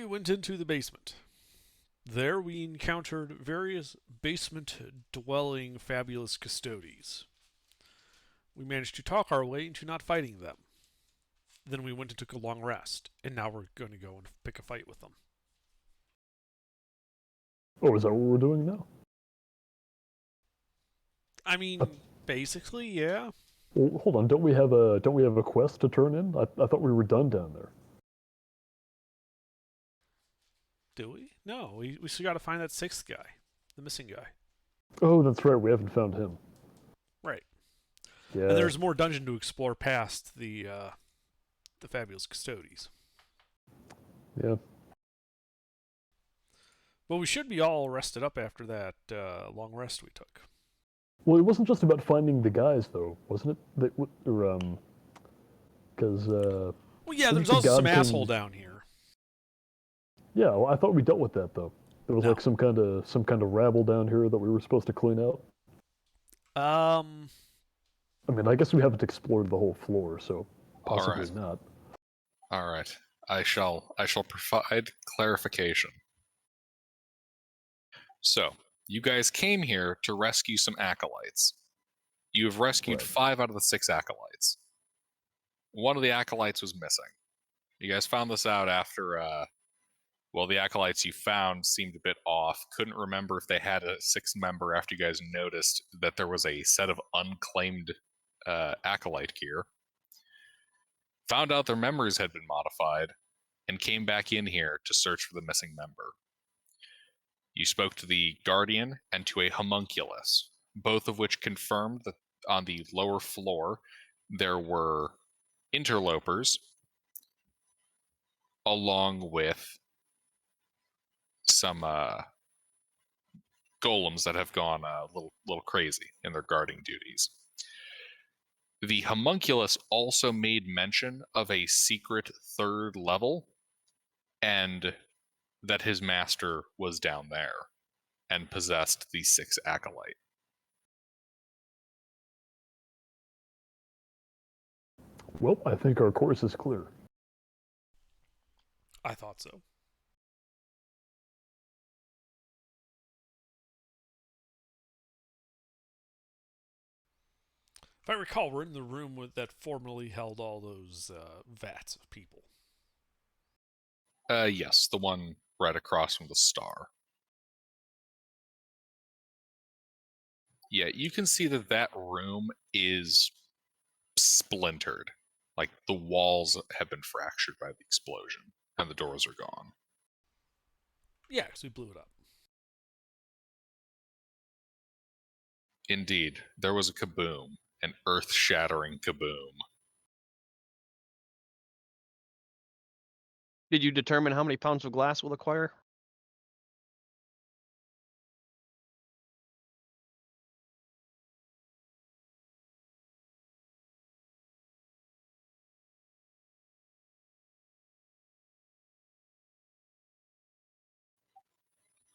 went into the basement. There we encountered various basement-dwelling fabulous custodies. We managed to talk our way into not fighting them. Then we went and took a long rest, and now we're going to go and pick a fight with them. Oh, is that what we're doing now? I mean, basically, yeah. Well, hold on. Don't we have a quest to turn in? I thought we were done down there. Do we? No, we still got to find that sixth guy, the missing guy. Oh, that's right. We haven't found him. Right. Yeah. And there's more dungeon to explore past the fabulous custodies. Yeah. But we should be all rested up after that long rest we took. Well, it wasn't just about finding the guys, though, wasn't it? Because Well, yeah, there's also some asshole down here. Yeah, well, I thought we dealt with that though. There was No. like some kind of rabble down here that we were supposed to clean out. I mean, I guess we haven't explored the whole floor, so possibly not. All right. I shall provide clarification. So, you guys came here to rescue some acolytes. You have rescued 5 out of the 6 acolytes. One of the acolytes was missing. You guys found this out after, the acolytes you found seemed a bit off. Couldn't remember if they had a 6th member after you guys noticed that there was a set of unclaimed acolyte gear. Found out their memories had been modified, and came back in here to search for the missing member. You spoke to the Guardian and to a homunculus, both of which confirmed that on the lower floor there were interlopers, along with some golems that have gone a little crazy in their guarding duties. The homunculus also made mention of a secret 3rd level, and that his master was down there and possessed the 6th acolyte. Well, I think our course is clear. I thought so. If I recall, we're in the room that formerly held all those vats of people. Yes, the one right across from the star. Yeah, you can see that room is splintered. Like, the walls have been fractured by the explosion, and the doors are gone. Yeah, because we blew it up. Indeed, there was a kaboom, an earth-shattering kaboom. Did you determine how many pounds of glass we'll acquire?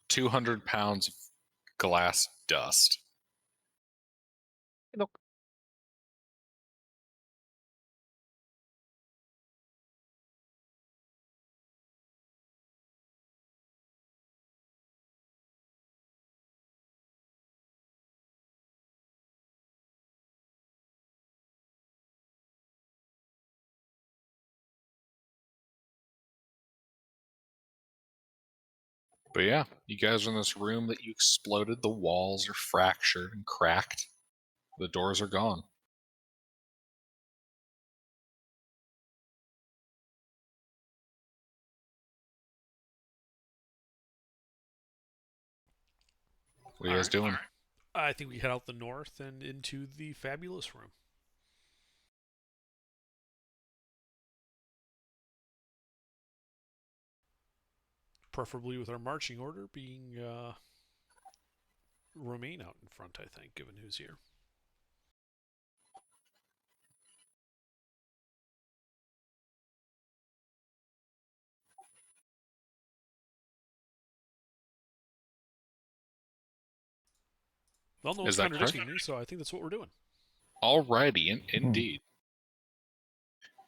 £200 of glass dust. Look. But yeah, you guys are in this room that you exploded. The walls are fractured and cracked. The doors are gone. What are you guys doing? I think we head out the north and into the fabulous room. Preferably with our marching order being Romaine out in front, I think, given who's here. Well, no one's contradicting me, so I think that's what we're doing. Alrighty, indeed.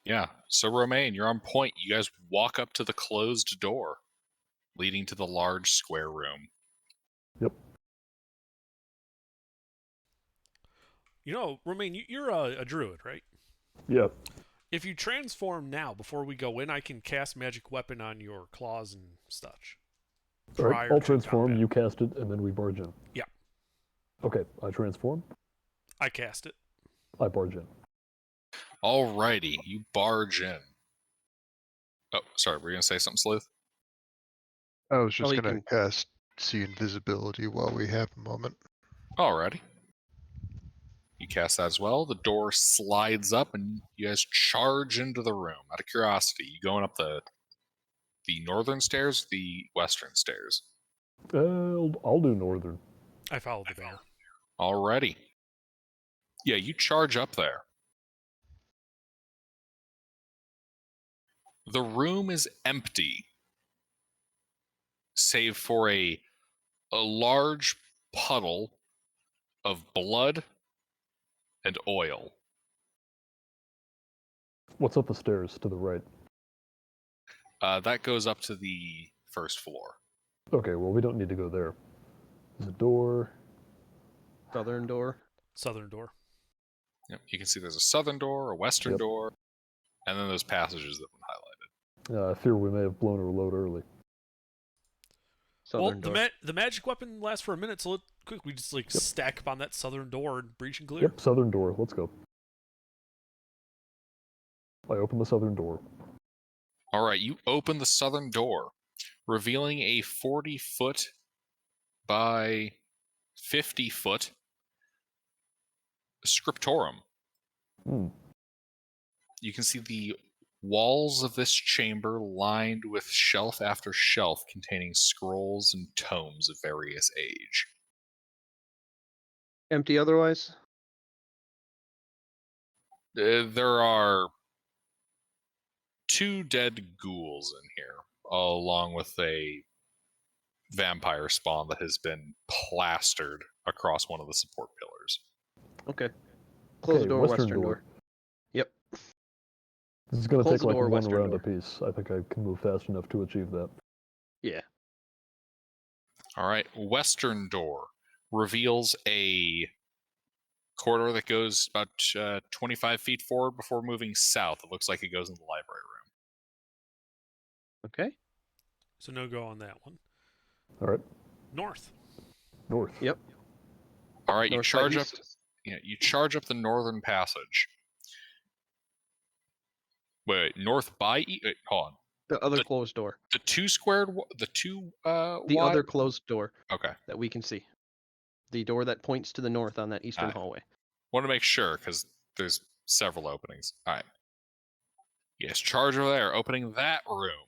Yeah, so Romaine, you're on point. You guys walk up to the closed door. leading to the large square room. Yep. You know, Romaine, you're a druid, right? Yeah. If you transform now, before we go in, I can cast magic weapon on your claws and such. All right, Prior I'll to transform, combat. you cast it, and then we barge in. Yeah. Okay, I transform, I cast it. I barge in. Alrighty, you barge in. Oh, sorry, were you going to say something, Sleuth? I was just you going to can- cast See Invisibility while we have a moment. Alrighty. You cast that as well. The door slides up, and you guys charge into the room. Out of curiosity, you going up the northern stairs, the western stairs? I'll do northern. I followed the banner. Alrighty. Yeah, you charge up there. The room is empty, save for a large puddle of blood and oil. What's up the stairs to the right? That goes up to the first floor. Okay, well, we don't need to go there. There's a door. Southern door. Southern door. Yep. You can see there's a southern door, a western Yep. door, and then those passages that have been highlighted. I fear we may have blown our load early. Southern well, door. the magic weapon lasts for a minute, so quick, we just stack up on that southern door and breach and clear. Yep, southern door. Let's go. I open the southern door. All right, you open the southern door, revealing a 40-foot by 50-foot scriptorum. You can see the walls of this chamber lined with shelf after shelf containing scrolls and tomes of various age. Empty otherwise? There are 2 dead ghouls in here, along with a vampire spawn that has been plastered across one of the support pillars. Okay. Close the door, western door. Yep. This is going to Close take the like door, one western round door. apiece. I think I can move fast enough to achieve that. Yeah. All right, western door reveals a corridor that goes about 25 feet forward before moving south. It looks like it goes in the library room. Okay. So no go on that one. All right. North. North. Yep. All right, North you by charge up. east. You charge up the northern passage. Wait, north by east. Hold on. The other closed door. The two squared. The two. The wide? other closed door Okay. that we can see. The door that points to the north on that eastern hallway. Want to make sure because there's several openings. All right. Yes, charge over there, opening that room,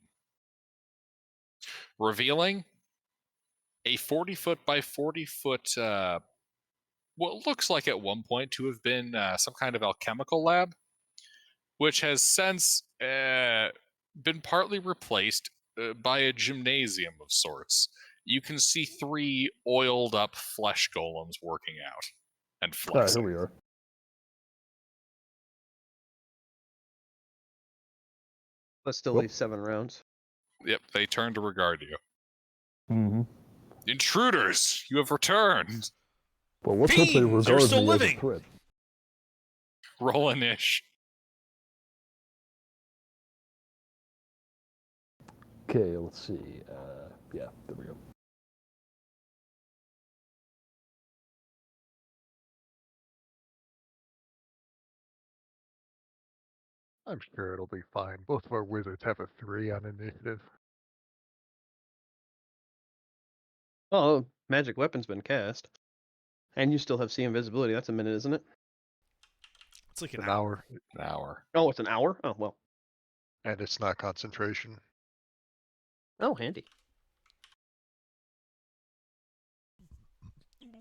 revealing a 40-foot by 40-foot. What looks like at one point to have been some kind of alchemical lab, which has since been partly replaced by a gymnasium of sorts. You can see 3 oiled up flesh golems working out and flexing. Here we are. Let's still Well. leave 7 rounds. Yep, they turn to regard you. Mm-hmm. Intruders, you have returned. Well, let's hope they Fiends, you're regard still me living. as a threat. Roll an ish. Okay, let's see. Yeah, there we go. I'm sure it'll be fine. Both of our wizards have a 3 on initiative. Oh, magic weapon's been cast. And you still have see invisibility. That's a minute, isn't it? It's like an An hour. An hour. Oh, it's an hour? Oh, well. And it's not concentration. Oh, handy.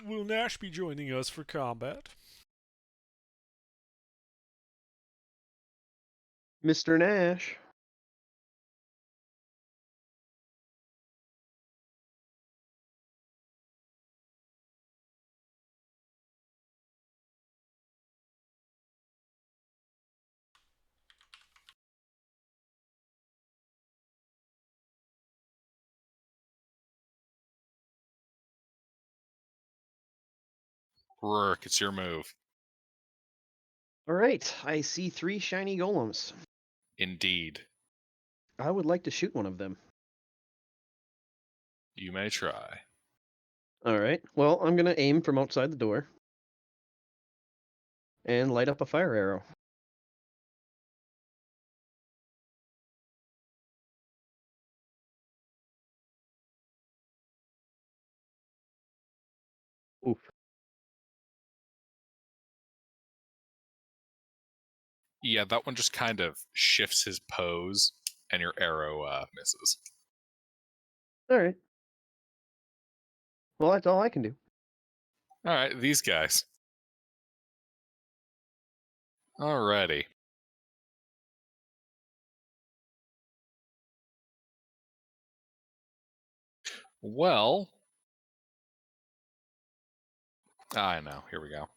Will Nash be joining us for combat? Mr. Nash. Rourke, it's your move. All right, I see 3 shiny golems. Indeed. I would like to shoot one of them. You may try. All right. Well, I'm gonna aim from outside the door and light up a fire arrow. Oof. Yeah, that one just kind of shifts his pose, and your arrow misses. All right. Well, that's all I can do. All right, these guys. Alrighty. Well, I know. Here we go.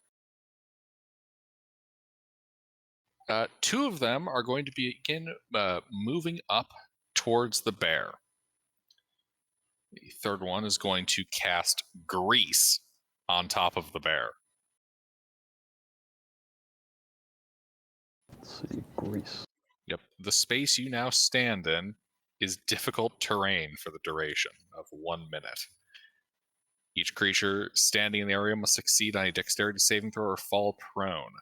2 of them are going to begin moving up towards the bear. The third one is going to cast Grease on top of the bear. Let's see, Grease. Yep. The space you now stand in is difficult terrain for the duration of 1 minute. Each creature standing in the area must succeed on a dexterity saving throw or fall prone.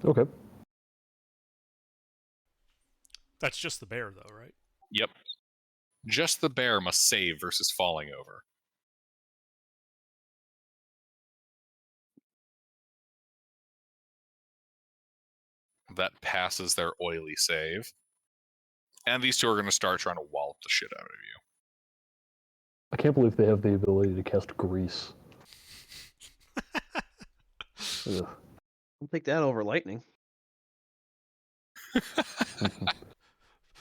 Okay. That's just the bear, though, right? Yep. Just the bear must save versus falling over. That passes their oily save. And these 2 are going to start trying to wallop the shit out of you. I can't believe they have the ability to cast Grease. Ugh. I'll take that over lightning.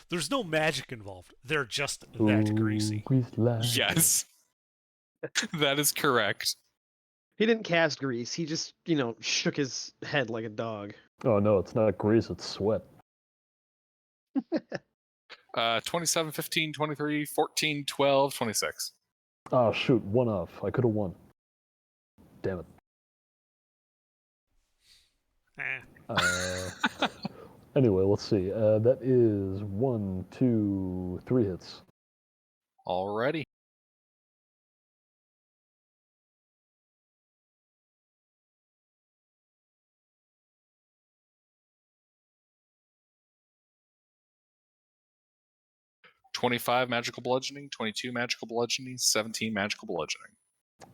There's no magic involved. They're just that greasy. Yes. That is correct. He didn't cast grease. He just, shook his head like a dog. Oh no, it's not grease, it's sweat. 27, 15, 23, 14, 12, 26. Oh shoot, 1 off. I could have won. Damn it. Anyway, let's see. That is 1, 2, 3 hits. Alrighty. $25 magical bludgeoning, 22 magical bludgeoning, 17 magical bludgeoning.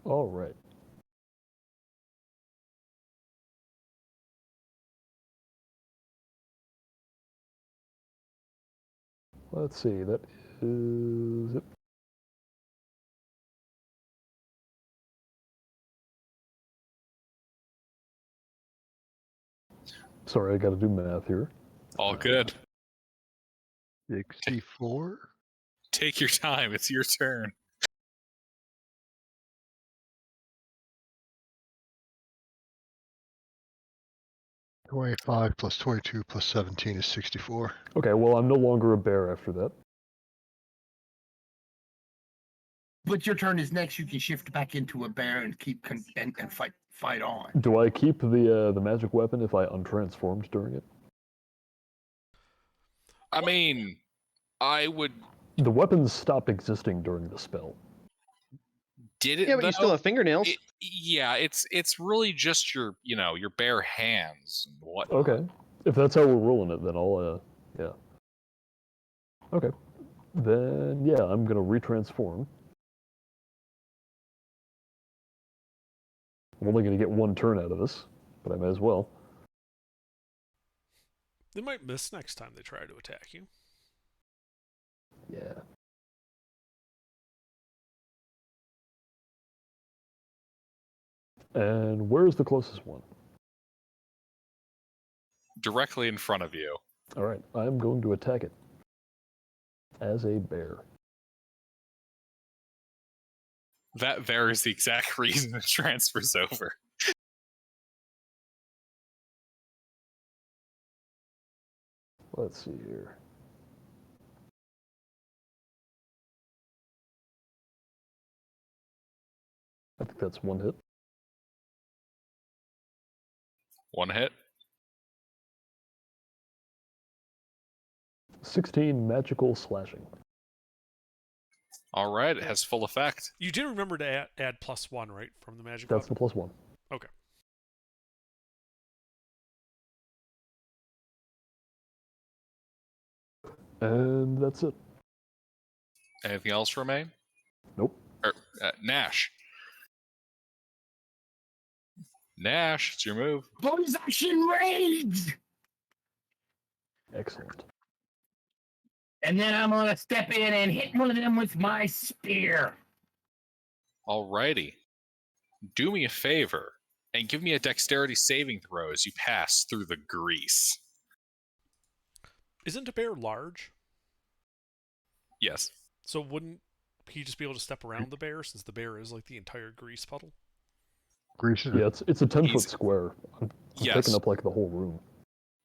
All right. Let's see. That is. Sorry, I got to do math here. All good. 64. Take your time. It's your turn. $25 plus 22 plus 17 is 64. Okay, well, I'm no longer a bear after that. But your turn is next. You can shift back into a bear and keep and fight on. Do I keep the magic weapon if I untransformed during it? I mean, I would. The weapons stopped existing during the spell. Did it? Yeah, but though? you still have fingernails. Yeah, it's really just your bare hands and whatnot. Okay, if that's how we're rolling it, then I'll yeah. Okay, then yeah, I'm gonna retransform. I'm only gonna get 1 turn out of this, but I may as well. They might miss next time they try to attack you. Yeah. And where's the closest one? Directly in front of you. All right, I'm going to attack it as a bear. That there is the exact reason it transfers over. Let's see here. I think that's one hit. One hit. 16 magical slashing. All right, it has full effect. You did remember to add +1, right, from the magic That's weapon? the +1. Okay. And that's it. Anything else remain? Nope. Nash. Nash, it's your move. Bonus action rage! Excellent. And then I'm gonna step in and hit one of them with my spear. Alrighty. Do me a favor and give me a dexterity saving throw as you pass through the grease. Isn't a bear large? Yes. So wouldn't he just be able to step around the bear, since the bear is like the entire grease puddle? Grease is Yeah, it's a 10-foot He's- square. I'm Yes. taking up like the whole room.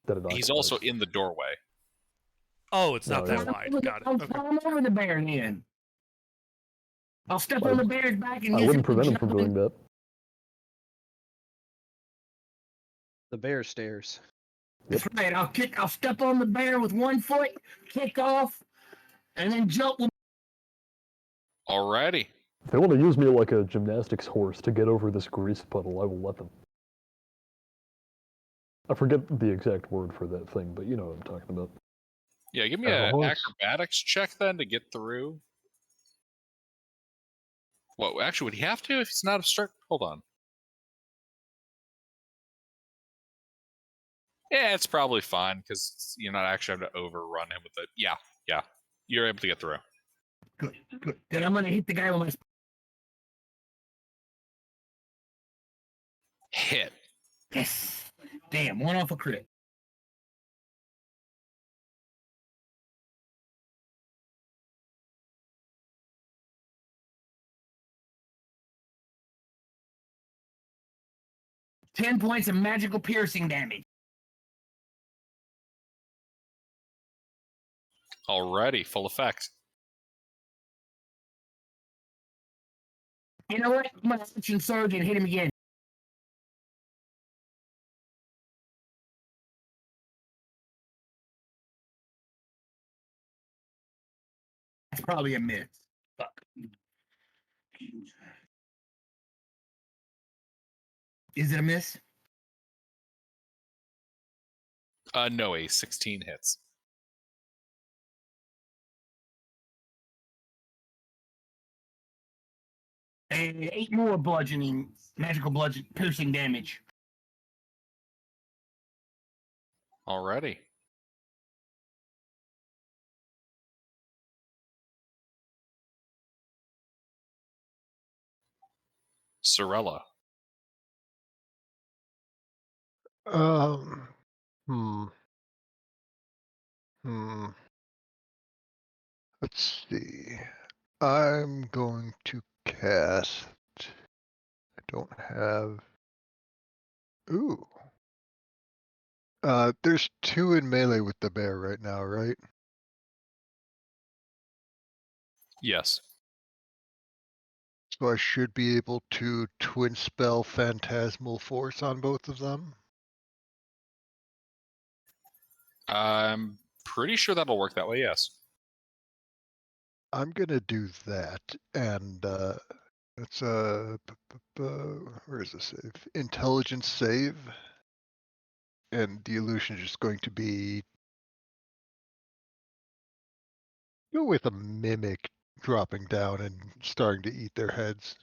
That it He's occupies. also in the doorway. Oh, it's not No, that yeah. wide. Got it. I'll Okay. climb over the bear then. I'll step I- on the bear's back and I use wouldn't it to prevent him jump from in. doing that. The bear stairs. That's right. I'll step on the bear with one foot, kick off, and then jump with Alrighty. If they want to use me like a gymnastics horse to get over this grease puddle, I will let them. I forget the exact word for that thing, but you know what I'm talking about. Yeah, give me As a an horse. acrobatics check then to get through. What, actually, would he have to if he's not obstruct? Hold on. Yeah, it's probably fine because you're not actually having to overrun him with it. Yeah. You're able to get through. good. Then I'm gonna hit the guy with my Hit. yes. Damn, one off a crit. Ten points of magical piercing damage. Alrighty, full effect. You know what? I'm gonna action surge and hit him again. That's probably a miss. Fuck. Is it a miss? No, a 16 hits. And 8 more bludgeoning, magical bludgeon piercing damage. Alrighty. Sorella. Um. Hmm. Hmm. Let's see. I'm going to cast. I don't have. Ooh. There's 2 in melee with the bear right now, right? Yes. So I should be able to twin spell Phantasmal Force on both of them. I'm pretty sure that'll work that way, yes. I'm gonna do that, and it's a where is the save? Intelligence save, and the illusion is just going to be go with a mimic dropping down and starting to eat their heads.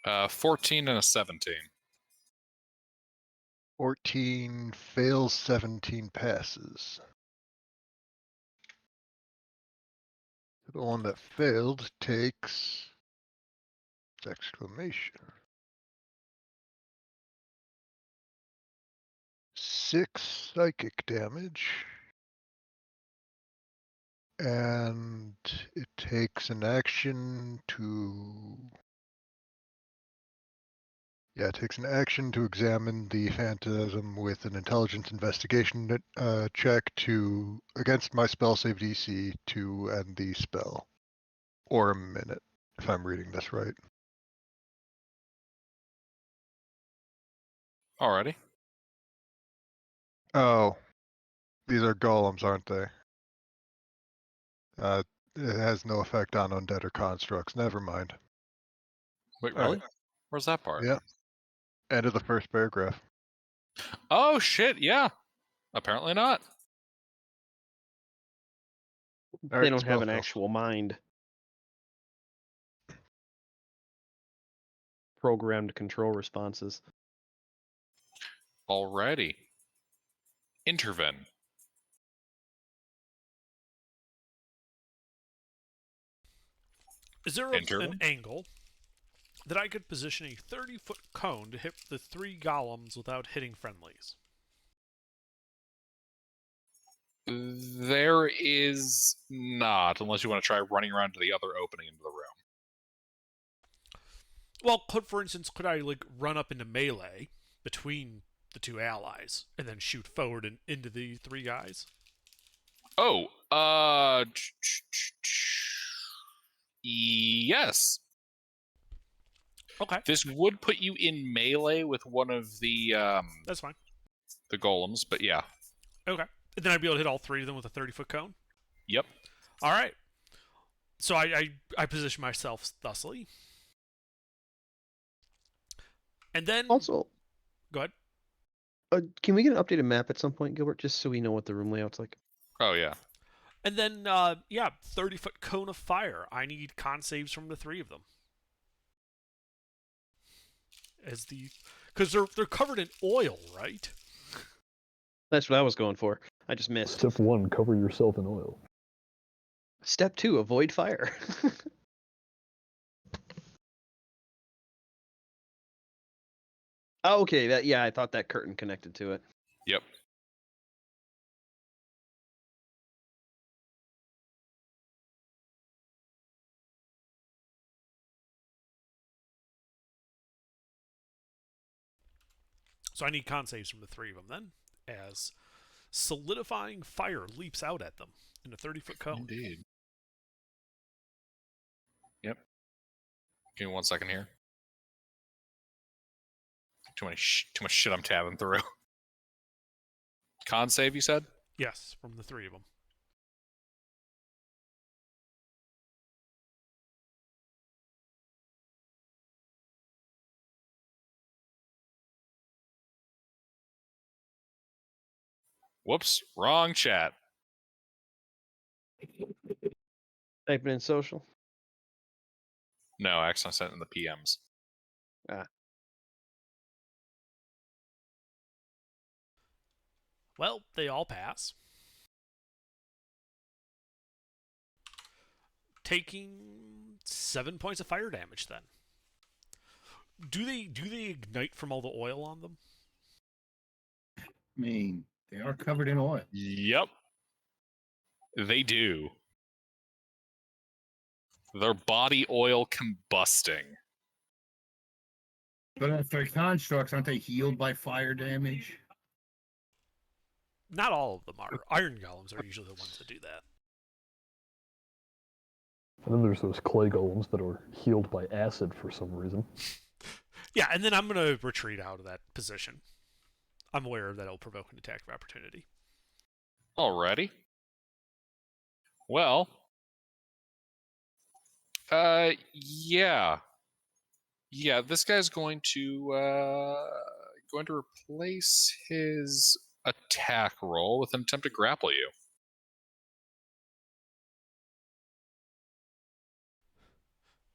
Uh, 14 and a 17. 14 fails, 17 passes. The one that failed takes exclamation. 6 psychic damage. And it takes an action to... Yeah, it takes an action to examine the phantasm with an intelligence investigation check against my spell save DC to end the spell. Or a minute, if I'm reading this right. Alrighty. Oh, these are golems, aren't they? It has no effect on undead or constructs. Never mind. Wait, All really? right. Where's that part? Yeah. End of the first paragraph. Oh, shit, yeah. Apparently not. All They right, don't have spell an fail. actual mind. Programmed control responses. Alrighty. Intervene. Is there an angle that I could position a 30-foot cone to hit the 3 golems without hitting friendlies? There is not, unless you want to try running around to the other opening into the room. Well, for instance, could I run up into melee between the 2 allies and then shoot forward and into the 3 guys? Oh, yes. Okay. This would put you in melee with one of the That's fine. The golems, but yeah. Okay. And then I'd be able to hit all 3 of them with a 30-foot cone? Yep. All right. So I position myself thusly. And then... Also... Go ahead. Can we get an updated map at some point, Gilbert, just so we know what the room layout's like? Oh, yeah. And then, 30-foot cone of fire. I need con saves from the 3 of them. Because they're covered in oil, right? That's what I was going for. I just missed. Step 1, cover yourself in oil. Step 2, avoid fire. Oh, okay, I thought that curtain connected to it. Yep. So I need con saves from the 3 of them then, as solidifying fire leaps out at them in a 30-foot cone. Indeed. Yep. Give me 1 second here. Too much shit I'm tabbing through. Con save, you said? Yes, from the 3 of them. Whoops, wrong chat. Typing in social. No, I accidentally sent in the PMs. Well, they all pass. Taking 7 points of fire damage then. Do they ignite from all the oil on them? I mean, they are covered in oil. Yep. They do. Their body oil combusting. But if they're constructs, aren't they healed by fire damage? Not all of them are. Iron golems are usually the ones that do that. And then there's those clay golems that are healed by acid for some reason. Yeah, and then I'm going to retreat out of that position. I'm aware that it'll provoke an attack of opportunity. Alrighty. Well, yeah. Yeah, this guy's going to replace his attack roll with an attempt to grapple you.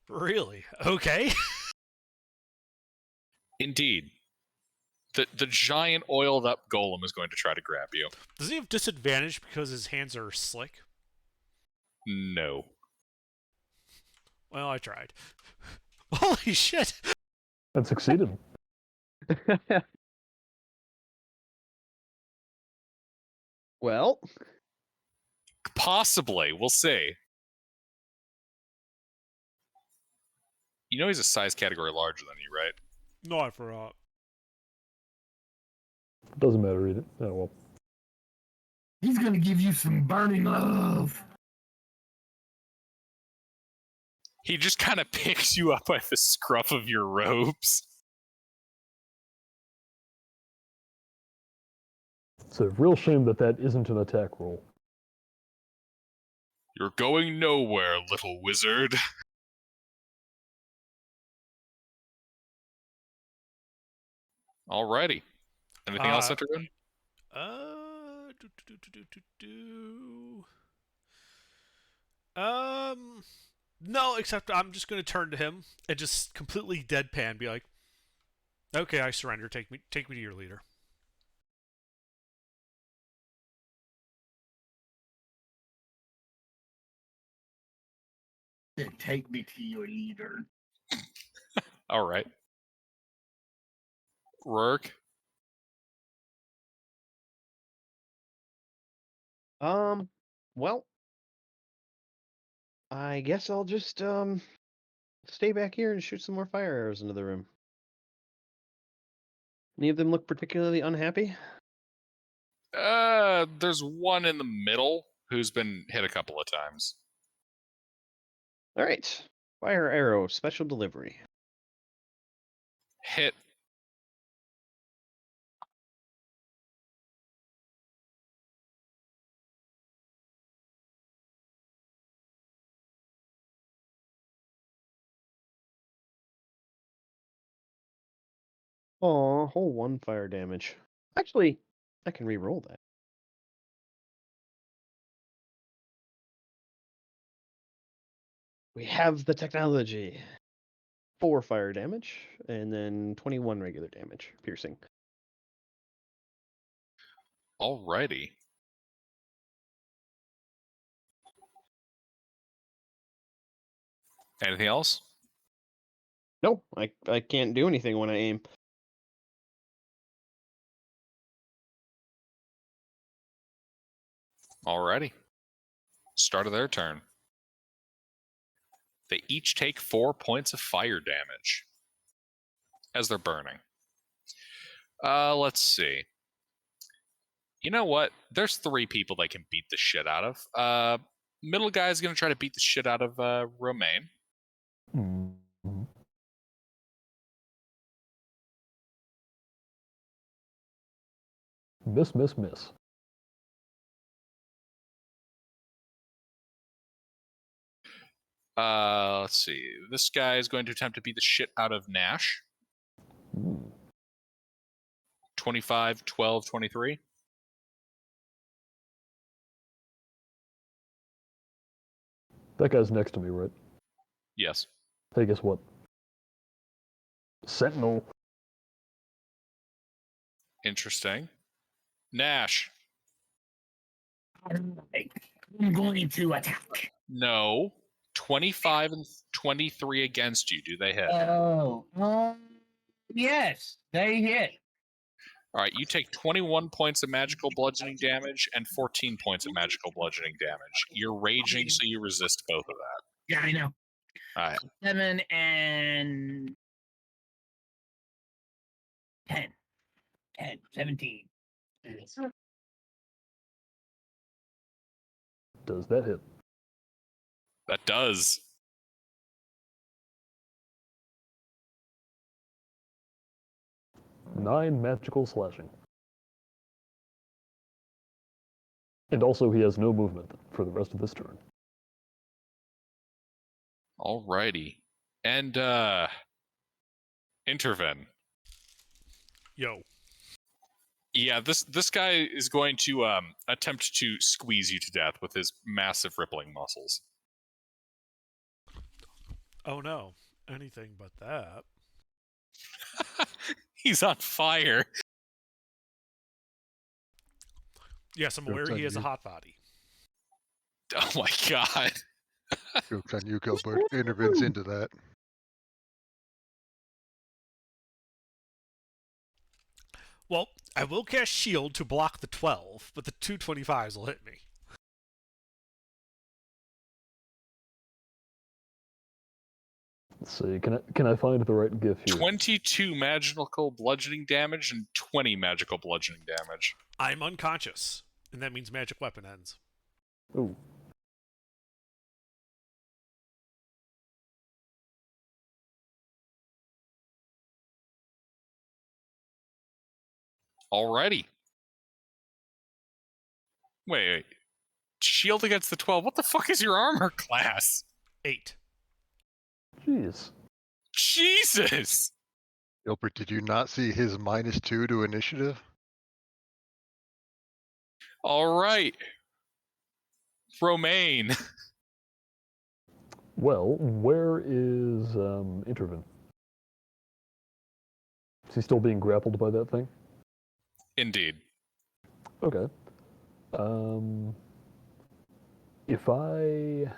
Really? Okay. Indeed. The giant oiled up golem is going to try to grab you. Does he have disadvantage because his hands are slick? No. Well, I tried. Holy shit! And succeeded. Well, Possibly. We'll see. You know he's a size category larger than you, right? No, I forgot. Doesn't matter, read it. Oh, well. He's gonna give you some burning love. He just kind of picks you up by the scruff of your robes. It's a real shame that that isn't an attack roll. You're going nowhere, little wizard. Alrighty. Anything else, Entergon? No, except I'm just going to turn to him and just completely deadpan be like, okay, I surrender. Take me to your leader. Take me to your leader. All right. Rourke? Well, I guess I'll just stay back here and shoot some more fire arrows into the room. Any of them look particularly unhappy? There's one in the middle who's been hit a couple of times. All right. Fire arrow, special delivery. Hit. Oh, whole 1 fire damage. Actually, I can re-roll that. We have the technology. 4 fire damage, and then 21 regular damage, piercing. Alrighty. Anything else? No, I can't do anything when I aim. Alrighty. Start of their turn. They each take 4 points of fire damage as they're burning. Let's see. You know what? There's 3 people they can beat the shit out of. Middle guy is going to try to beat the shit out of Romaine. Mm-hmm. Miss. Let's see. This guy is going to attempt to beat the shit out of Nash. 25, 12, 23. That guy's next to me, right? Yes. Hey, guess what? Sentinel. Interesting. Nash. I'm going to attack. No. 25 and 23 against you. Do they hit? Oh, yes, they hit. All right, you take 21 points of magical bludgeoning damage and 14 points of magical bludgeoning damage. You're raging, so you resist both of that. Yeah, I know. All right. 7 and 10. 17. Does that hit? That does. Nine magical slashing. And also he has no movement for the rest of this turn. Alrighty. And, Interven. Yo. Yeah, this guy is going to attempt to squeeze you to death with his massive rippling muscles. Oh no. Anything but that. He's on fire. Yes, I'm aware he has a hot body. Oh my god. Joke's on you, Gilbert. Intervenes into that. Well, I will cast Shield to block the 12, but the 225s will hit me. Let's see. Can I find the right GIF here? 22 magical bludgeoning damage and 20 magical bludgeoning damage. I'm unconscious, and that means magic weapon ends. Ooh. Alrighty. Wait. Shield against the 12. What the fuck is your armor class? 8. Jeez. Jesus! Gilbert, did you not see his -2 to initiative? Alright. Romaine. Well, where is Intervin? Is he still being grappled by that thing? Indeed. Okay. If I...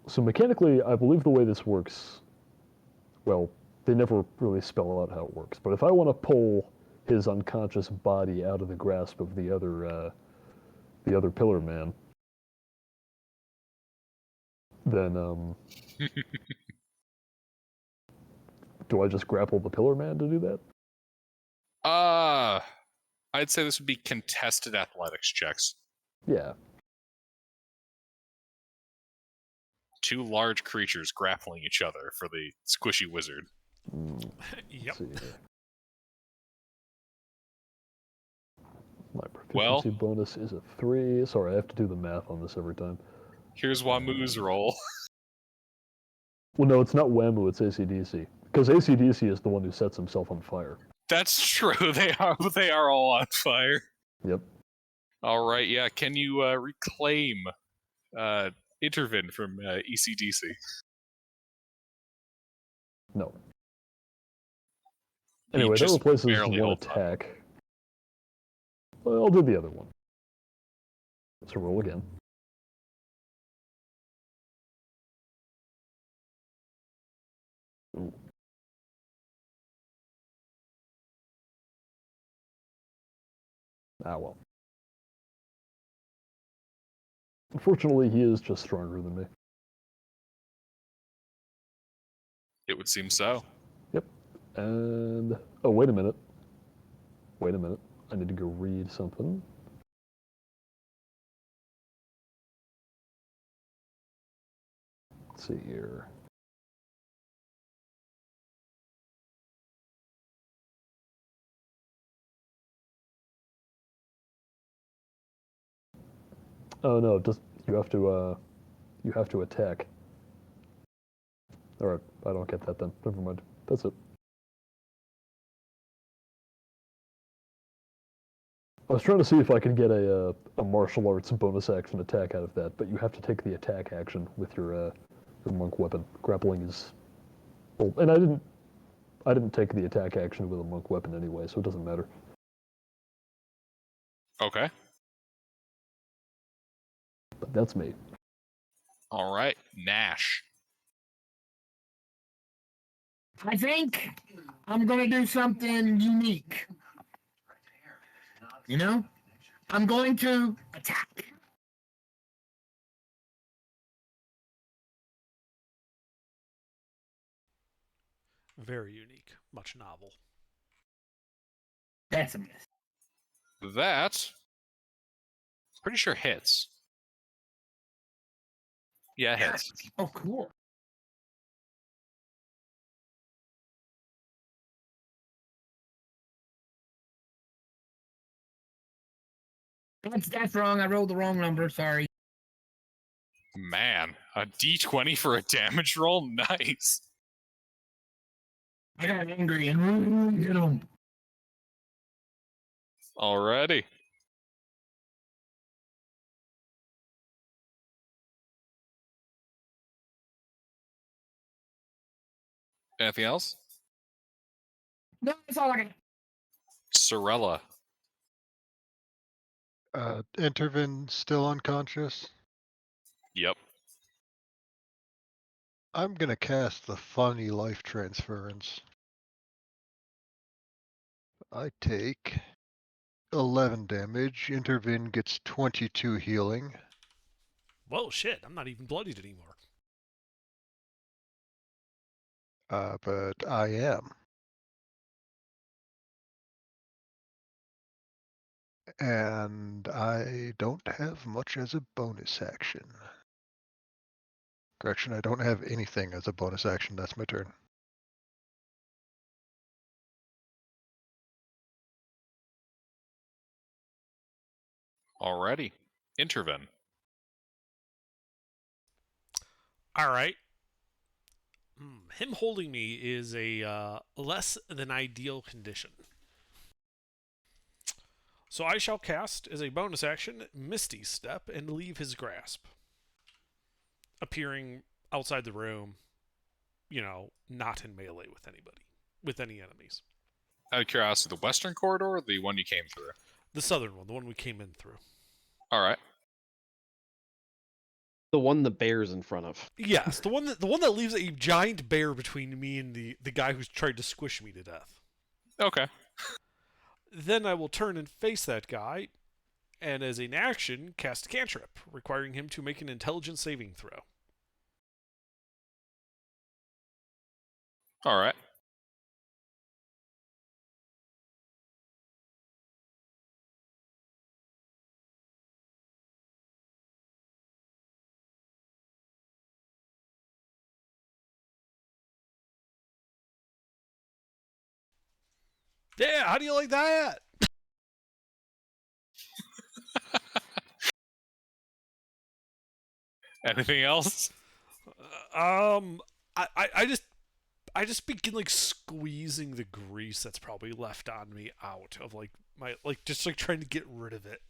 So mechanically, I believe the way this works, well, they never really spell out how it works, but if I want to pull his unconscious body out of the grasp of the other pillar man, then do I just grapple the pillar man to do that? I'd say this would be contested athletics checks. Yeah. Two large creatures grappling each other for the squishy wizard. Yep. My proficiency bonus is a 3. Sorry, I have to do the math on this every time. Here's Wamu's roll. Well, no, it's not Wamu, it's AC/DC. Because AC/DC is the one who sets himself on fire. That's true. They are all on fire. Yep. All right. Yeah. Can you reclaim Intervin from ECDC? No. Anyway, that replaces one attack. Well, I'll do the other one. So roll again. Ooh. Ah, well. Unfortunately, he is just stronger than me. It would seem so. Yep. And... oh, wait a minute. Wait a minute. I need to go read something. Let's see here. Oh no, just you have to attack. Alright, I don't get that then. Never mind. That's it. I was trying to see if I could get a martial arts bonus action attack out of that, but you have to take the attack action with your monk weapon. Grappling is... well, and I didn't take the attack action with a monk weapon anyway, so it doesn't matter. Okay. But that's me. All right. Nash. I think I'm going to do something unique. You know? I'm going to attack. Very unique. Much novel. That's a miss. That... pretty sure hits. Yeah, it hits. Oh, cool. That's wrong. I rolled the wrong number. Sorry. Man, a D20 for a damage roll? Nice. I got angry and hit him. Alrighty. Anything else? No, that's all I got. Sorella. Intervin still unconscious. Yep. I'm gonna cast the funny life transference. I take 11 damage. Intervene gets 22 healing. Whoa, shit! I'm not even bloodied anymore. But I am. And I don't have much as a bonus action. Correction, I don't have anything as a bonus action. That's my turn. Alrighty. Intervene. All right. Him holding me is a less than ideal condition. So I shall cast, as a bonus action, Misty Step and leave his grasp. Appearing outside the room, not in melee with anybody, with any enemies. Out of curiosity, the western corridor or the one you came through? The southern one, the one we came in through. Alright. The one the bear's in front of. Yes, the one that leaves a giant bear between me and the guy who's tried to squish me to death. Okay. Then I will turn and face that guy, and as an action, cast Cantrip, requiring him to make an intelligence saving throw. Alright. Yeah, how do you like that? Anything else? I just begin like squeezing the grease that's probably left on me out of like my just trying to get rid of it.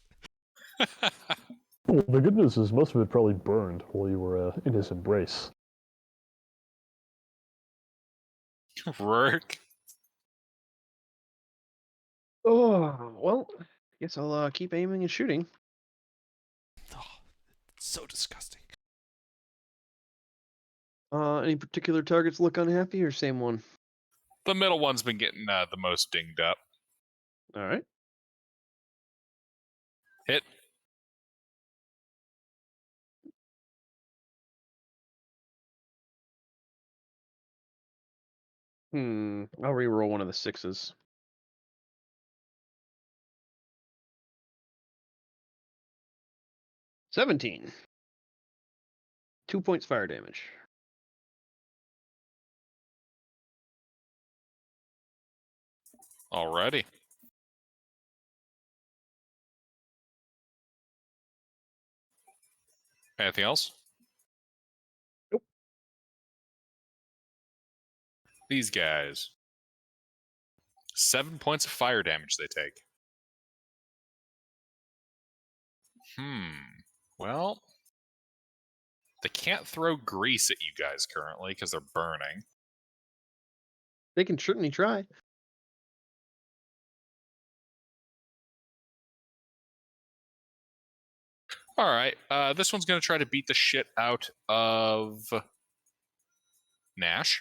Well, the good news is most of it probably burned while you were in his embrace. Rourke. Oh, well, I guess I'll keep aiming and shooting. Oh, it's so disgusting. Any particular targets look unhappy or same one? The middle one's been getting the most dinged up. All right. Hit. I'll reroll one of the sixes. $17. 2 points fire damage. Alrighty. Anything else? Nope. These guys. 7 points of fire damage they take. Well, they can't throw grease at you guys currently because they're burning. They can certainly try. Alright, this one's going to try to beat the shit out of Nash.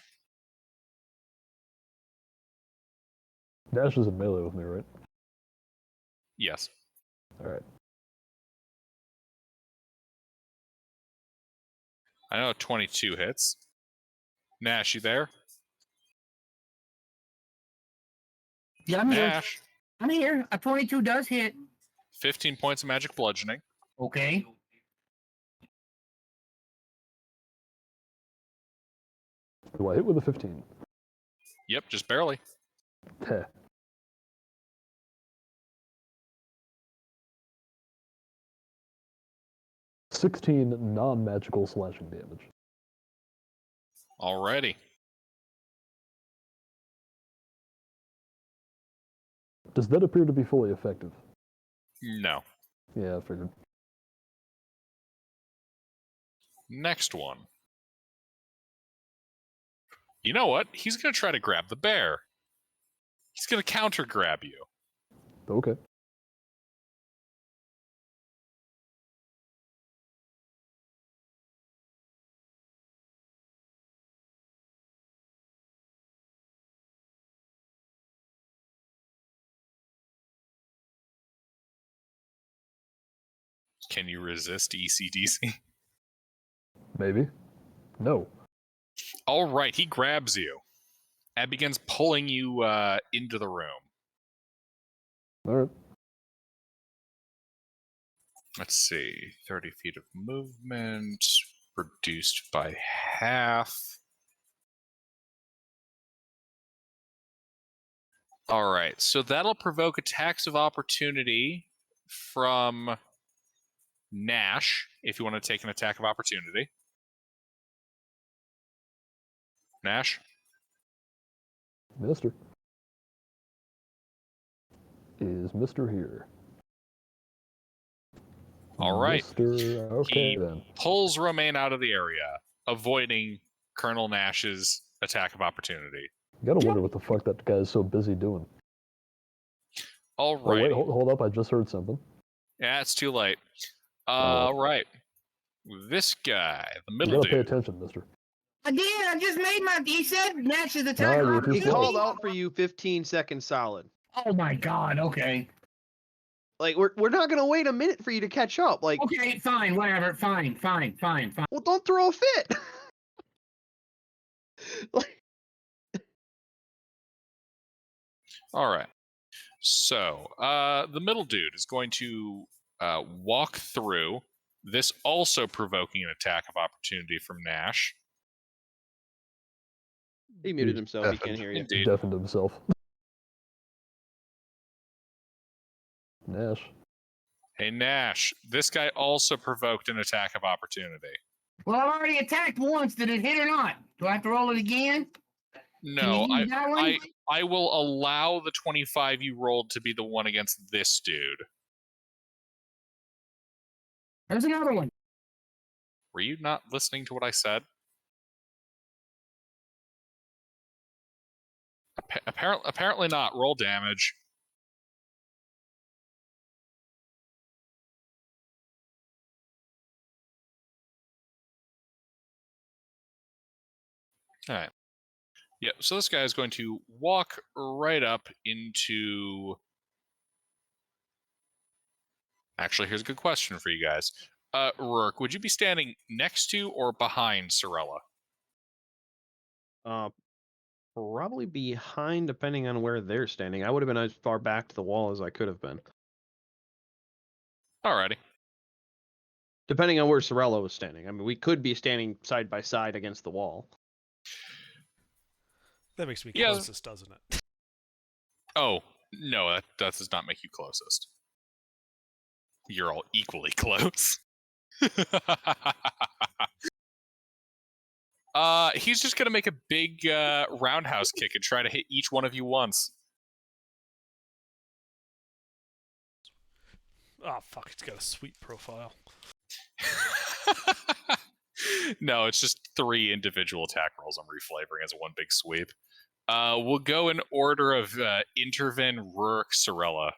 Nash is in melee with me, right? Yes. Alright. I know 22 hits. Nash, you there? Yeah, I'm here. Nash, I'm here. A 22 does hit. 15 points of magic bludgeoning. Okay. Do I hit with a 15? Yep, just barely. Heh. $16 non-magical slashing damage. Alrighty. Does that appear to be fully effective? No. Yeah, I figured. Next one. You know what? He's going to try to grab the bear. He's going to counter grab you. Okay. Can you resist ECDC? Maybe. No. All right, he grabs you and begins pulling you into the room. All right. Let's see. 30 feet of movement, reduced by half. All right, so that'll provoke attacks of opportunity from Nash, if you want to take an attack of opportunity. Nash? Mister. Is Mister here? All right. Mister. Okay He then. pulls Romaine out of the area, avoiding Colonel Nash's attack of opportunity. You gotta wonder what the fuck that guy's so busy doing. All Oh wait, right. hold up! I just heard something. Yeah, it's too late. Oh. All right. This guy, the You middle gotta pay dude. attention, Mister. I did. I just made my. He said Nash's attack. No, you're too He slow. called out for you 15 seconds solid. Oh my god. Okay. Like we're not gonna wait a minute for you to catch up. Like, Okay. Fine. Whatever. Fine. well, don't throw a fit. Like, All right. So, the middle dude is going to walk through, this also provoking an attack of opportunity from Nash. he muted He's himself. He deafened. can't hear you. Indeed. Deafened himself. Nash. Hey, Nash, this guy also provoked an attack of opportunity. Well, I already attacked once. Did it hit or not? Do I have to roll it again? No, Can you use that one? I will allow the 25 you rolled to be the one against this dude. There's another one. Were you not listening to what I said? Apparently not. Roll damage. All right. Yeah, so this guy is going to walk right up into... Actually, here's a good question for you guys. Rourke, would you be standing next to or behind Sorella? Probably behind, depending on where they're standing. I would have been as far back to the wall as I could have been, Alrighty. depending on where Sorella was standing. I mean, we could be standing side by side against the wall. That makes me Yeah. closest, doesn't it? Oh, no, that does not make you closest. You're all equally close. He's just gonna make a big roundhouse kick and try to hit each one of you once. Oh, fuck, it's got a sweet profile. No, it's just 3 individual attack rolls I'm reflavoring as one big sweep. We'll go in order of Intervin, Rourke, Sorella.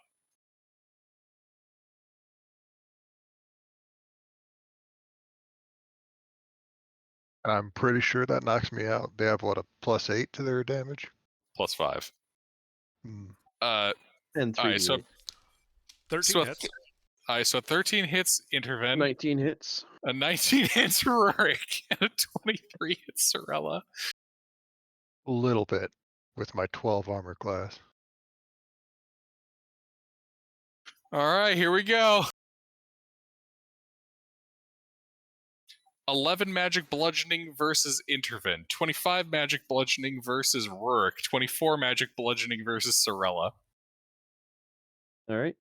I'm pretty sure that knocks me out. They have what, a +8 to their damage? Plus 5. Hmm. And 3d8. Alright, so 13 hits. Alright, so 13 hits Intervin, 19 hits. a 19 hits Rourke, and a 23 hits Sorella. A little bit with my 12 armor class. Alright, here we go. 11 magic bludgeoning versus Intervin, 25 magic bludgeoning versus Rourke, 24 magic bludgeoning versus Sorella. All right.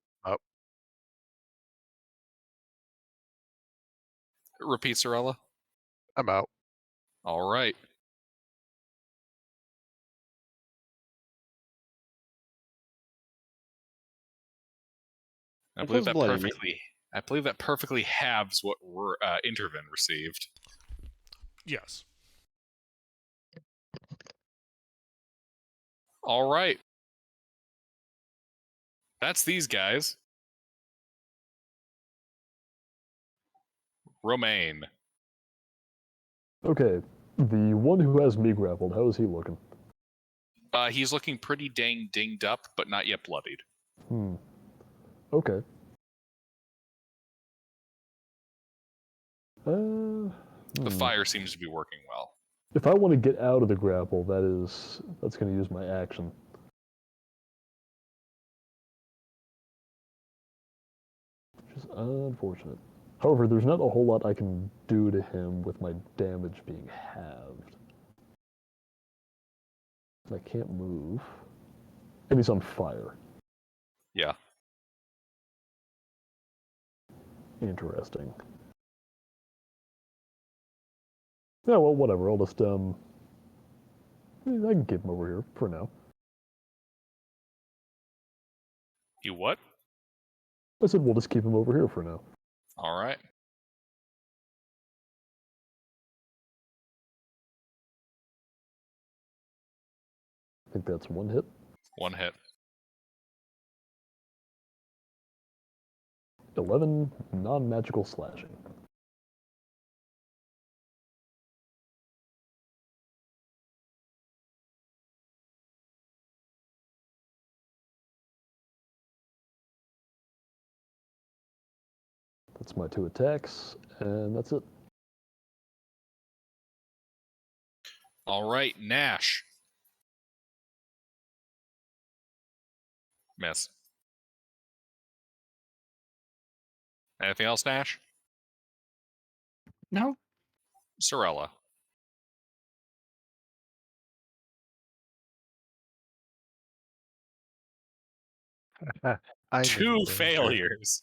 Repeat, Sorella. I'm out. All right. I believe It puts blood in me. that perfectly halves what Intervin received. Yes. All right. That's these guys. Romaine. Okay, the one who has me grappled, how is he looking? He's looking pretty dang dinged up, but not yet bloodied. Okay. The fire seems to be working well. If I want to get out of the grapple, that's going to use my action. Which is unfortunate. However, there's not a whole lot I can do to him with my damage being halved. I can't move. And he's on fire. Yeah. Interesting. Yeah, well, whatever. I'll just, I can keep him over here for now. You what? I said we'll just keep him over here for now. All right. I think that's one hit. One hit. 11 non-magical slashing. That's my 2 attacks, and that's it. All right, Nash. Miss. Anything else, Nash? No? Sorella. I'm in Two danger. failures.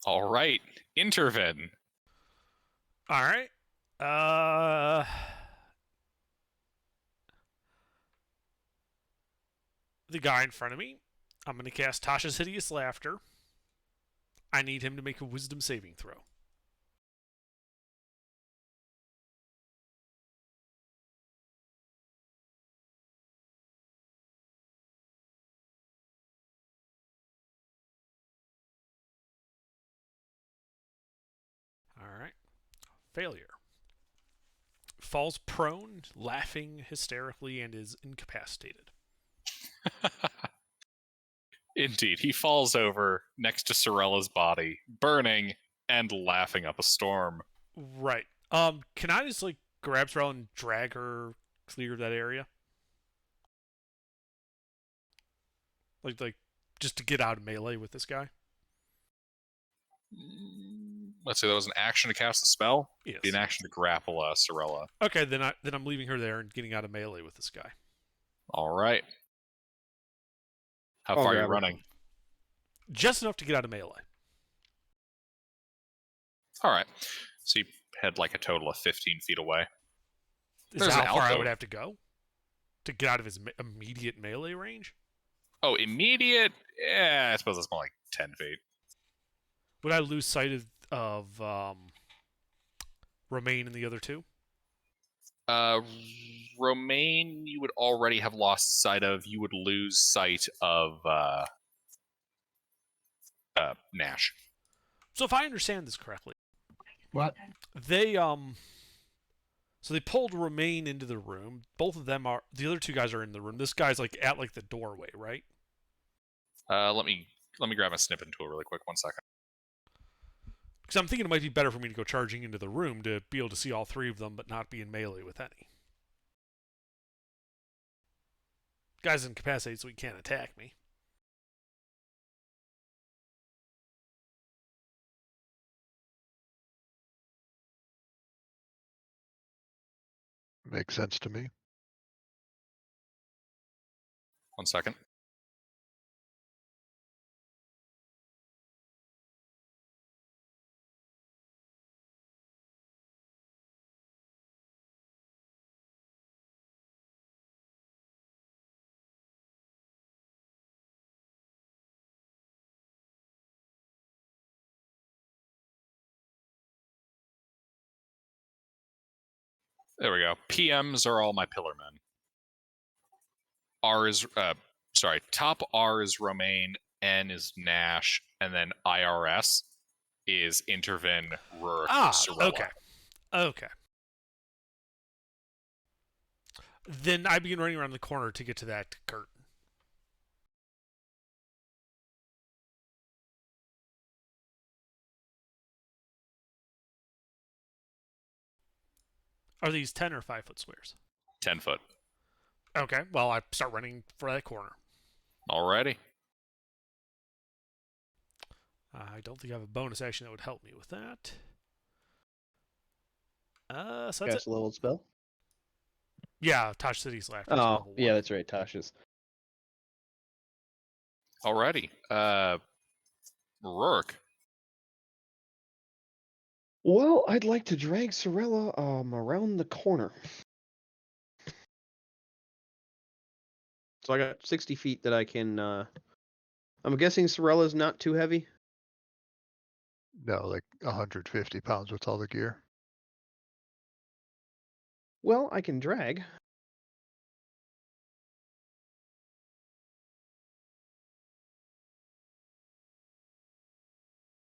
All right, Intervin. All right. The guy in front of me. I'm going to cast Tasha's Hideous Laughter. I need him to make a Wisdom saving throw. All right. Failure. Falls prone, laughing hysterically, and is incapacitated. Indeed, he falls over next to Sorella's body, burning and laughing up a storm. Right. Can I just grab Sorella and drag her clear of that area? Like just to get out of melee with this guy? Let's say that was an action to cast the spell. Yes. Be an action to grapple Sorella. Okay, then I'm leaving her there and getting out of melee with this guy. All right. How I'll far are you grab her. running? Just enough to get out of melee. All right. So you head like a total of 15 feet away. Is There's that an how far I alcove. would have to go? To get out of his immediate melee range? Oh, immediate? Yeah, I suppose that's more like 10 feet. Would I lose sight of Romaine and the other two? Romaine, you would already have lost sight of. You would lose sight of Nash. So if I understand this correctly, What? they so they pulled Romaine into the room. Both of them are the other two guys are in the room. This guy's at the doorway, right? Let me grab a snippet tool really quick. 1 second. Because I'm thinking it might be better for me to go charging into the room to be able to see all three of them, but not be in melee with any. Guy's incapacitated, so he can't attack me. Makes sense to me. 1 second. There we go. PMs are all my pillar men. Top R is Romaine, N is Nash, and then IRS is Intervin, Rurik, Sorella. Okay. Then I begin running around the corner to get to that curtain. Are these 10 or 5-foot squares? 10 foot. Okay, well, I start running for that corner. Alrighty. I don't think I have a bonus action that would help me with that. So that's Cast it. a leveled spell. Yeah, Tosh City's Laughter is Oh, level 1. yeah, that's right. Tasha's. Alrighty. Rourke. Well, I'd like to drag Sorella around the corner. So I got 60 feet that I can. I'm guessing Sorella's not too heavy. No, like 150 pounds with all the gear. Well, I can drag.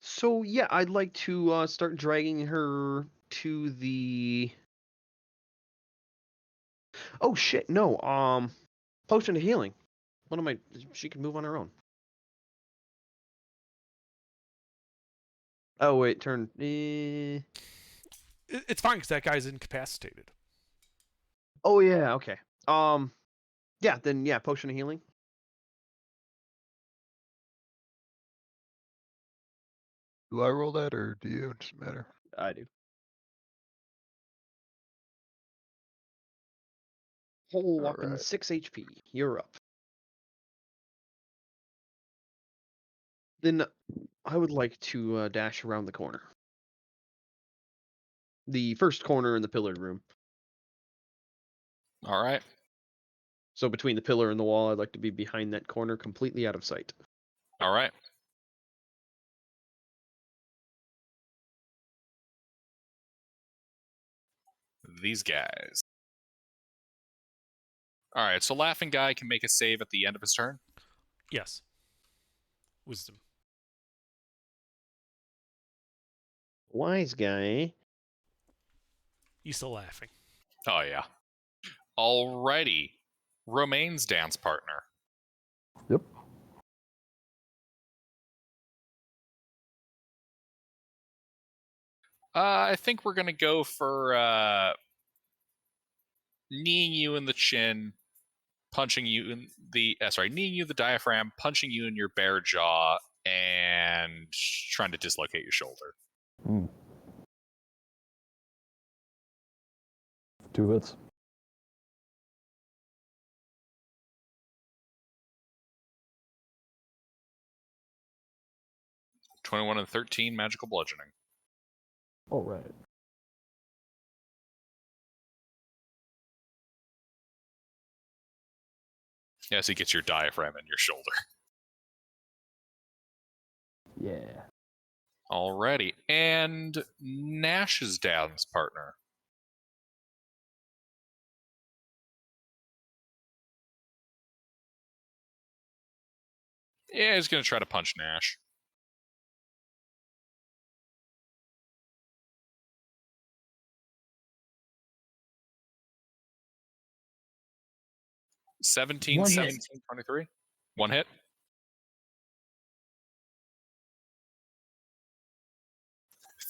So yeah, I'd like to start dragging her to the. Oh shit! No. Potion of healing. What am I? She can move on her own. Oh wait, turn. It's fine because that guy's incapacitated. Oh yeah. Okay. Yeah. Then yeah, potion of healing. Do I roll that or do you? It doesn't matter. I do. Whole whopping Alright. 6 HP. You're up. Then I would like to dash around the corner. The first corner in the pillared room. Alright. So between the pillar and the wall, I'd like to be behind that corner, completely out of sight. Alright. These guys. Alright, so Laughing Guy can make a save at the end of his turn. Yes. Wisdom. Wise guy. He's still laughing. Oh, yeah. Alrighty. Romaine's dance partner. Yep. I think we're going to go for kneeing you in the chin, punching you in the kneeing you in the diaphragm, punching you in your bare jaw, and trying to dislocate your shoulder. 2 hits. $21 and $13 magical bludgeoning. All right. Yes, he gets your diaphragm in your shoulder. Yeah. Alrighty. And Nash's dance partner. Yeah, he's going to try to punch Nash. Seventeen, One hit. 17, 23. One hit.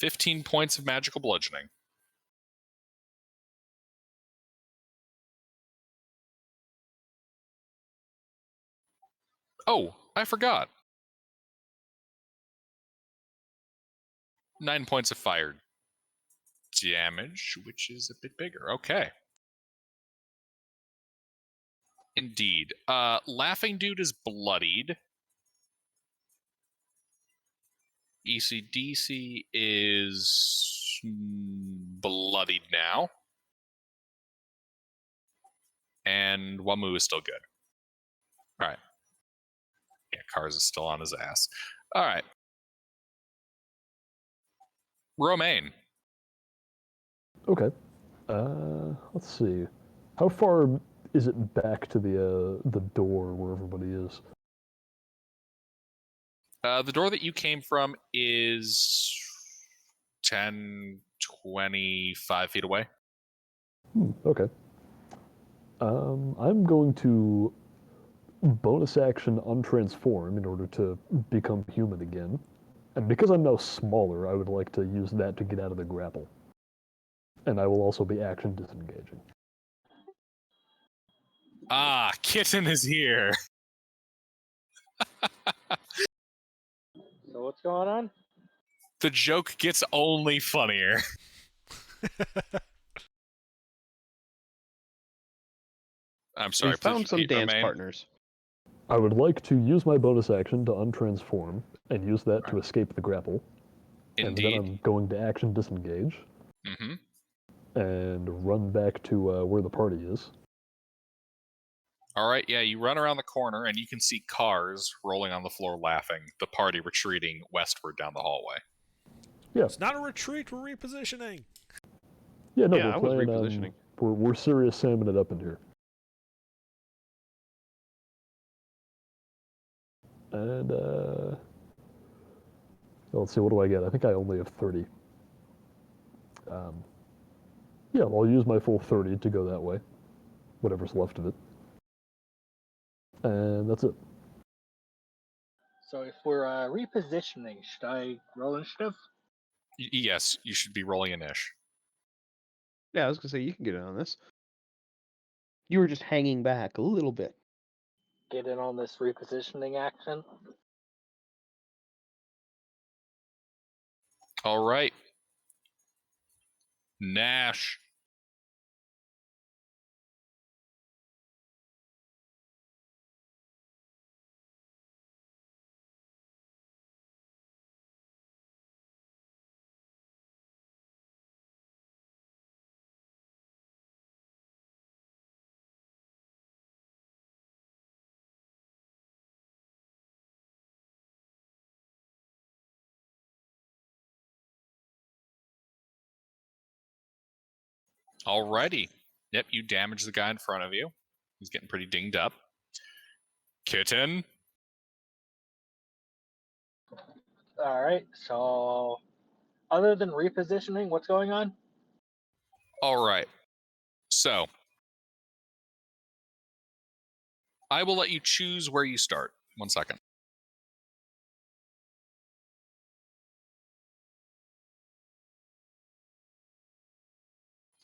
$15 points of magical bludgeoning. Oh, I forgot. 9 points of fire damage, which is a bit bigger. Okay. Indeed. Laughing Dude is bloodied. ECDC is bloodied now. And Wamu is still good. All right. Yeah, Kars is still on his ass. All right. Romaine. Okay. Let's see. How far is it back to the door where everybody is? The door that you came from is 10, 25 feet away. Okay. I'm going to bonus action untransform in order to become human again. And because I'm now smaller, I would like to use that to get out of the grapple. and I will also be action disengaging. Ah, Kitten is here. So what's going on? The joke gets only funnier. I'm sorry. We found please some repeat, dance Romaine. partners. I would like to use my bonus action to untransform and use that to escape the grapple. And then Indeed. I'm going to action disengage Mm-hmm. and run back to where the party is. All right, yeah, you run around the corner and you can see cars rolling on the floor laughing, the party retreating westward down the hallway. Yeah. It's not a retreat, we're repositioning. Yeah, no, Yeah, I was we're playing. repositioning. We're serious salmon it up in here. And let's see, what do I get? I think I only have 30. Yeah, I'll use my full 30 to go that way. Whatever's left of it. And that's it. So if we're repositioning, should I roll initiative? Yes, you should be rolling an ish. Yeah, I was gonna say you can get in on this. You were just hanging back a little bit. Get in on this repositioning action? All right. Nash. Alrighty. Yep, you damage the guy in front of you. He's getting pretty dinged up. Kitten. Alright, so other than repositioning, what's going on? All right. So, I will let you choose where you start. 1 second.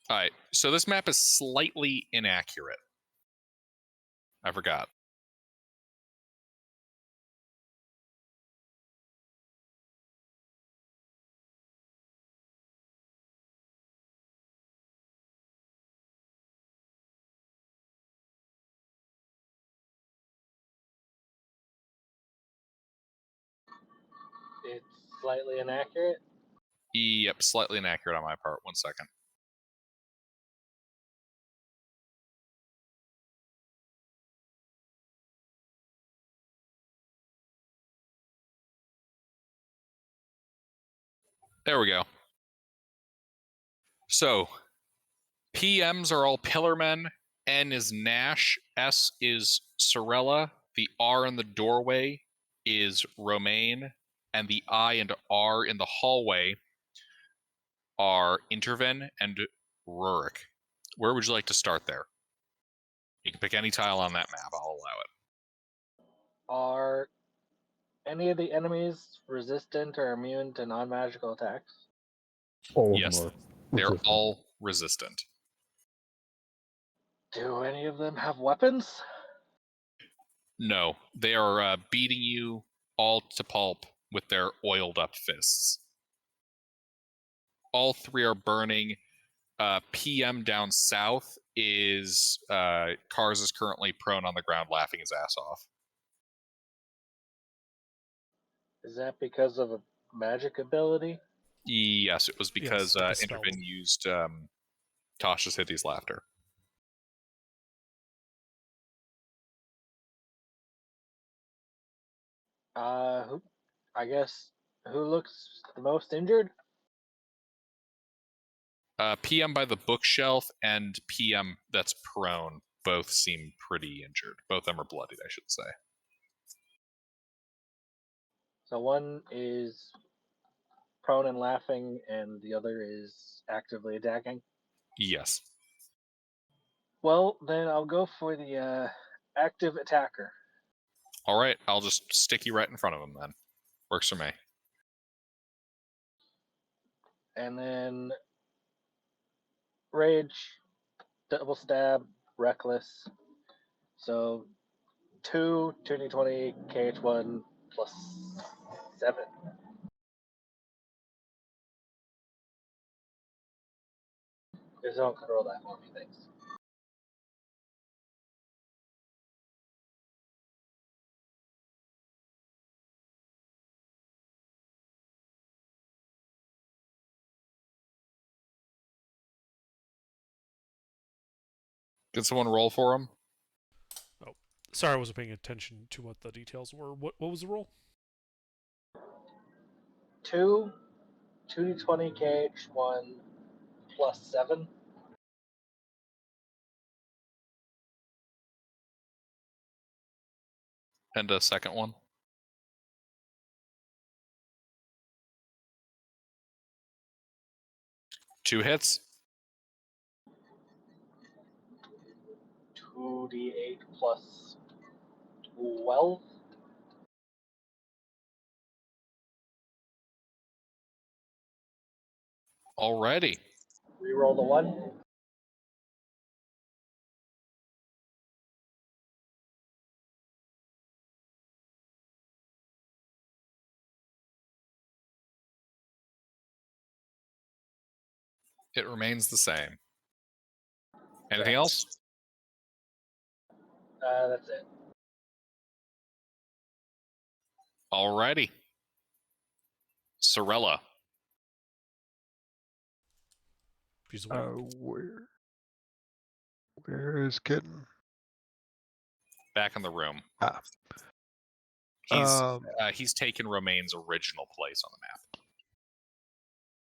All right, so this map is slightly inaccurate. I forgot. It's slightly inaccurate. Yep, slightly inaccurate on my part. 1 second. There we go. So, PMs are all Pillarmen. N is Nash. S is Sorella. The R in the doorway is Romaine. And the I and R in the hallway are Interven and Rurik. Where would you like to start there? You can pick any tile on that map. I'll allow it. Are any of the enemies resistant or immune to non-magical attacks? All of Yes, them are they're resistant. all resistant. Do any of them have weapons? No, they are beating you all to pulp with their oiled up fists. All three are burning. PM down south is Cars is currently prone on the ground laughing his ass off. Is that because of a magic ability? Yes, it was because Yes, the spell. Intervin used Tasha's Hideous Laughter. I guess who looks the most injured? PM by the bookshelf and PM that's prone both seem pretty injured. Both of them are bloodied, I should say. So one is prone and laughing, and the other is actively attacking. Yes. Well, then I'll go for the active attacker. All right, I'll just stick you right in front of him then. Works for me. And then Rage, double stab, reckless. So 2, 2d20, KH1 plus 7. Because I don't control that for me, thanks. Can someone roll for him? Sorry, I wasn't paying attention to what the details were. What was the roll? 2, 2d20, KH1 plus 7. And a second one. Two hits. 2d8 plus 12. Alrighty. Reroll the 1. It remains the same. Anything Correct. else? That's it. Alrighty. Sorella. She's awake. Where is Kitten? Back in the room. Ah. He's taken Romaine's original place on the map.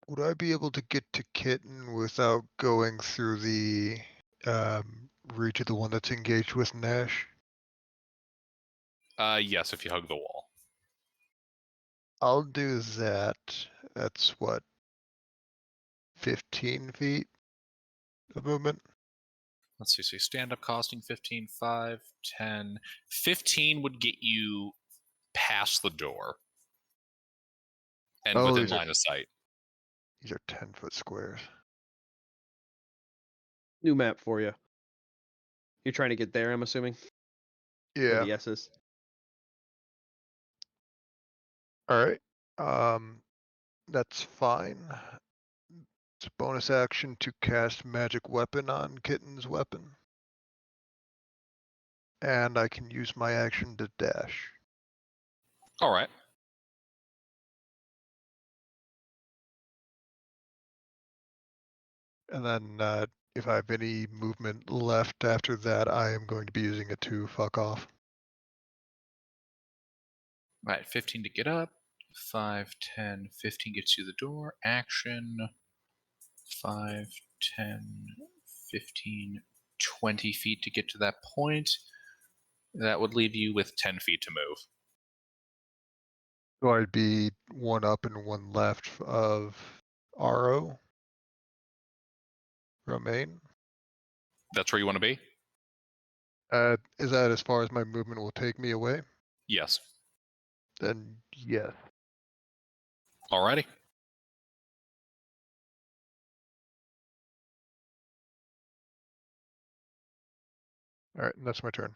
Would I be able to get to Kitten without going through the reach of the one that's engaged with Nash? Yes, if you hug the wall. I'll do that. That's what, 15 feet of movement? Let's see. So stand up costing 15, 5, 10. 15 would get you past the door and Oh, within these are- line of sight. These are 10-foot squares. New map for you. You're trying to get there, I'm assuming? Where Yeah. the S is. All right. That's fine. It's a bonus action to cast magic weapon on Kitten's weapon. And I can use my action to dash. All right. And then if I have any movement left after that, I am going to be using it to fuck off. All right. 15 to get up. 5, 10, 15 gets you the door. Action. 5, 10, 15, 20 feet to get to that point. That would leave you with 10 feet to move. So I'd be one up and one left of Aro. Romaine. That's where you want to be? Is that as far as my movement will take me away? Yes. Then yes. Alrighty. All right, and that's my turn.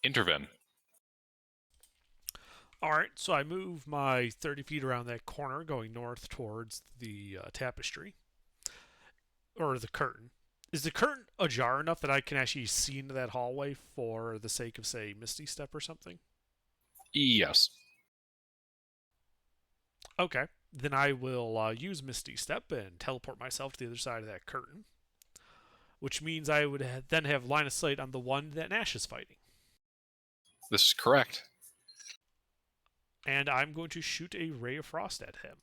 Intervene. All right, so I move my 30 feet around that corner, going north towards the tapestry. Or the curtain. Is the curtain ajar enough that I can actually see into that hallway for the sake of, say, Misty Step or something? Yes. Okay, then I will use Misty Step and teleport myself to the other side of that curtain, which means I would then have line of sight on the one that Nash is fighting. This is correct. And I'm going to shoot a Ray of Frost at him.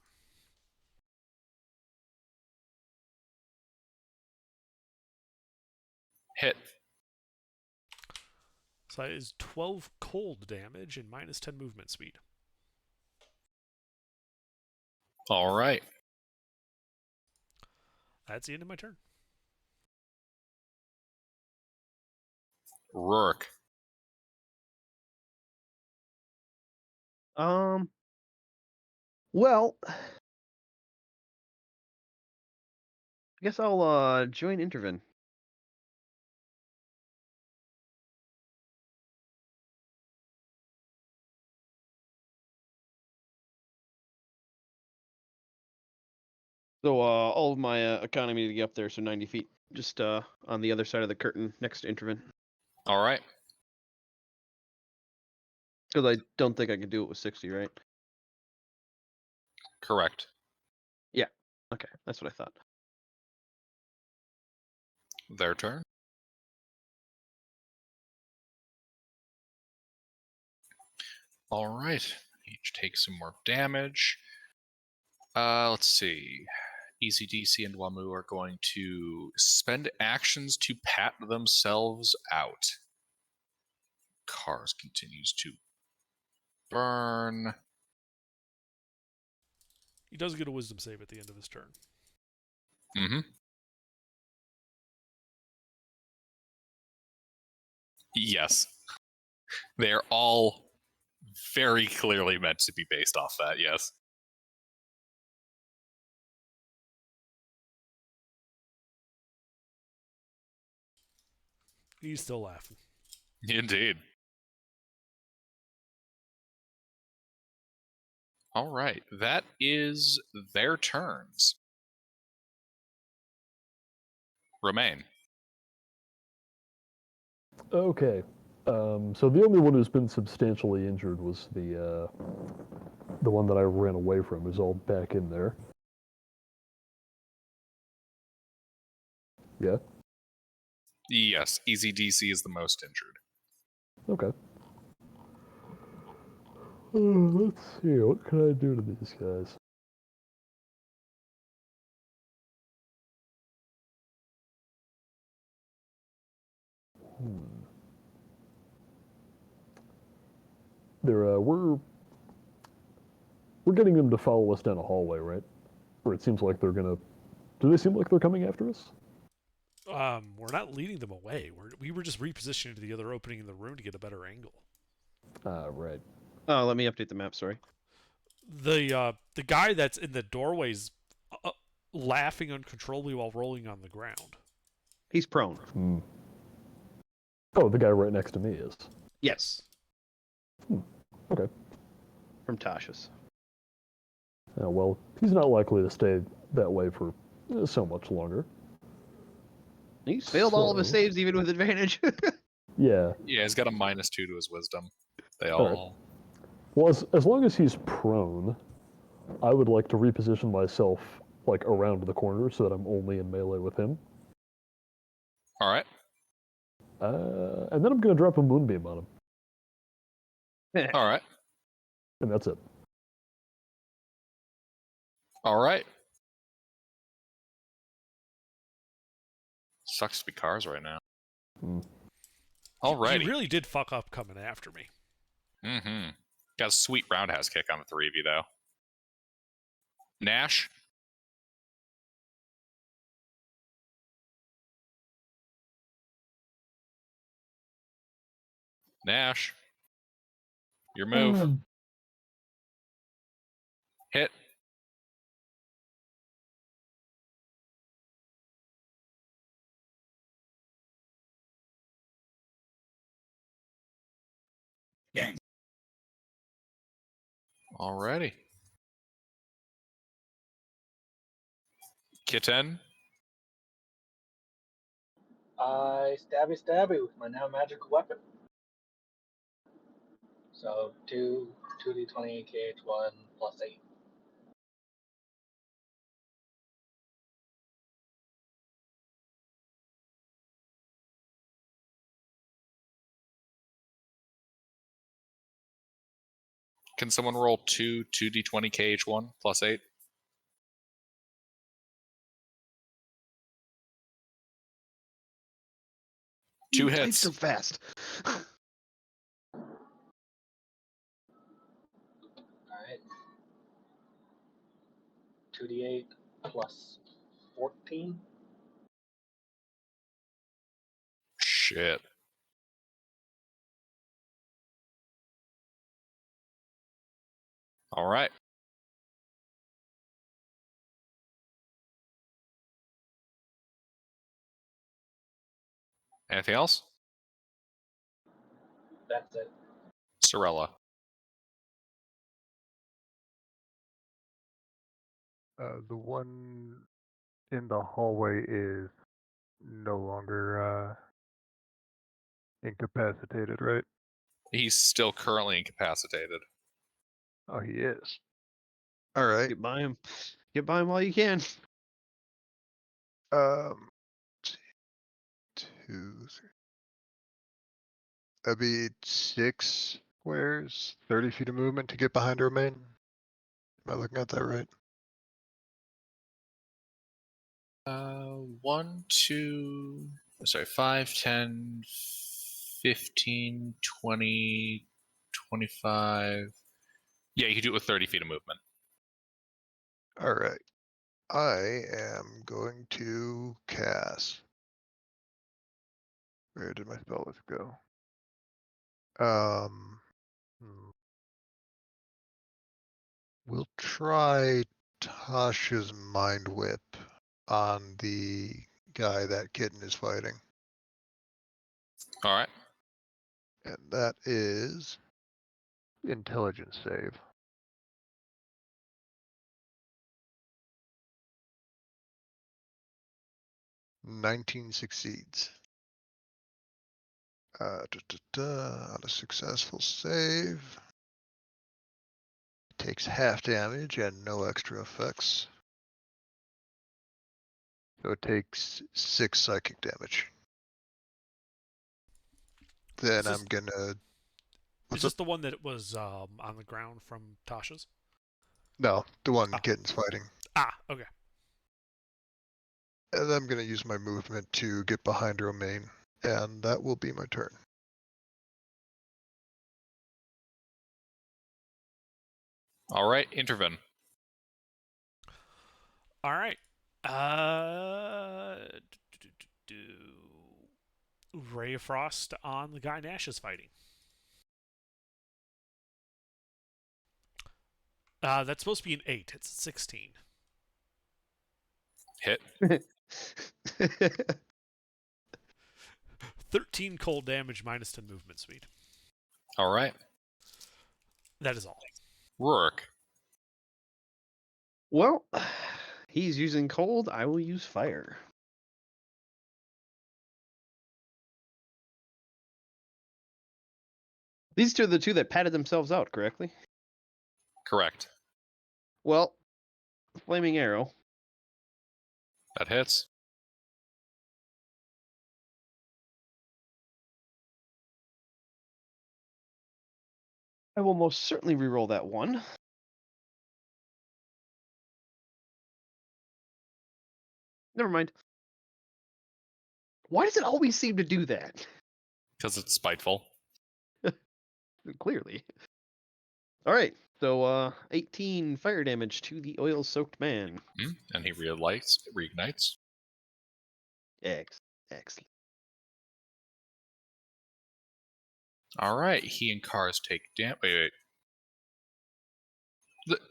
Hit. So that is 12 cold damage and minus 10 movement speed. All right. That's the end of my turn. Rourke. Well, I guess I'll join Intervin. So all of my economy to get up there, so 90 feet, just on the other side of the curtain next to Intervin. All right. Because I don't think I can do it with 60, right? Correct. Yeah. Okay, that's what I thought. Their turn. All right. Each take some more damage. Let's see. Easy DC and Wamu are going to spend actions to pat themselves out. Cars continues to burn. He does get a wisdom save at the end of his turn. Mm-hmm. Yes. They're all very clearly meant to be based off that, yes. He's still laughing. Indeed. All right. That is their turns. Remain. Okay. So the only one who's been substantially injured was the one that I ran away from, who's all back in there. Yeah. Yes, Easy DC is the most injured. Okay. Let's see. What can I do to these guys? We're getting them to follow us down a hallway, right? Where it seems like they're gonna. Do they seem like they're coming after us? We're not leading them away. We were just repositioning to the other opening in the room to get a better angle. Right. Oh, let me update the map. Sorry. The guy that's in the doorway's laughing uncontrollably while rolling on the ground. He's prone. Hmm. Oh, the guy right next to me is. Yes. Okay. From Tasha's. Well, he's not likely to stay that way for so much longer. He's failed all of his So- saves even with advantage. Yeah. Yeah, he's got a -2 to his wisdom. They All right. all. Well, as long as he's prone, I would like to reposition myself like around the corner so that I'm only in melee with him. All right. And then I'm gonna drop a moonbeam on him, All right. and that's it. All right. Sucks to be cars right now. Hmm. Alrighty. He really did fuck up coming after me. Mm-hmm. Got a sweet roundhouse kick on the three of you, though. Nash. Nash. Your move. Hit. Yeah. Alrighty. Kitten. I stabby with my now magical weapon. So 2d20 KH1 plus 8. Can someone roll 2d20 KH1 plus 8? Two Type hits. so fast. Alright. 2d8 plus 14. Shit. All right. Anything else? That's it. Sorella. The one in the hallway is no longer incapacitated, right? He's still currently incapacitated. Oh, he is. All right. Get by him. Get by him while you can. Let's see. 2, 3. That'd be 6 squares, 30 feet of movement to get behind our main. Am I looking at that right? 1, 2, sorry, 5, 10, 15, 20, 25. Yeah, you can do it with 30 feet of movement. All right. I am going to cast. Where did my spell list go? We'll try Tasha's Mind Whip on the guy that kitten is fighting. All right. And that is intelligence save. 19 succeeds. On a successful save. Takes half damage and no extra effects. So it takes 6 psychic damage. Then I'm gonna. Is this the one that was on the ground from Tasha's? No, the one Oh. kitten's fighting. Ah, okay. And I'm gonna use my movement to get behind Romaine, and that will be my turn. All right, intervene. All right. Ray of Frost on the guy Nash is fighting. That's supposed to be an 8. It's a 16. Hit. 13 cold damage minus 10 movement speed. All right. That is all. Rourke. Well, he's using cold. I will use fire. These two are the two that patted themselves out, correctly? Correct. Well, flaming arrow. That hits. I will most certainly reroll that one. Never mind. Why does it always seem to do that? Because it's spiteful. Clearly. All right. So 18 fire damage to the oil-soaked man. And he reignites. Excellent. All right. He and Cars take damage. Wait.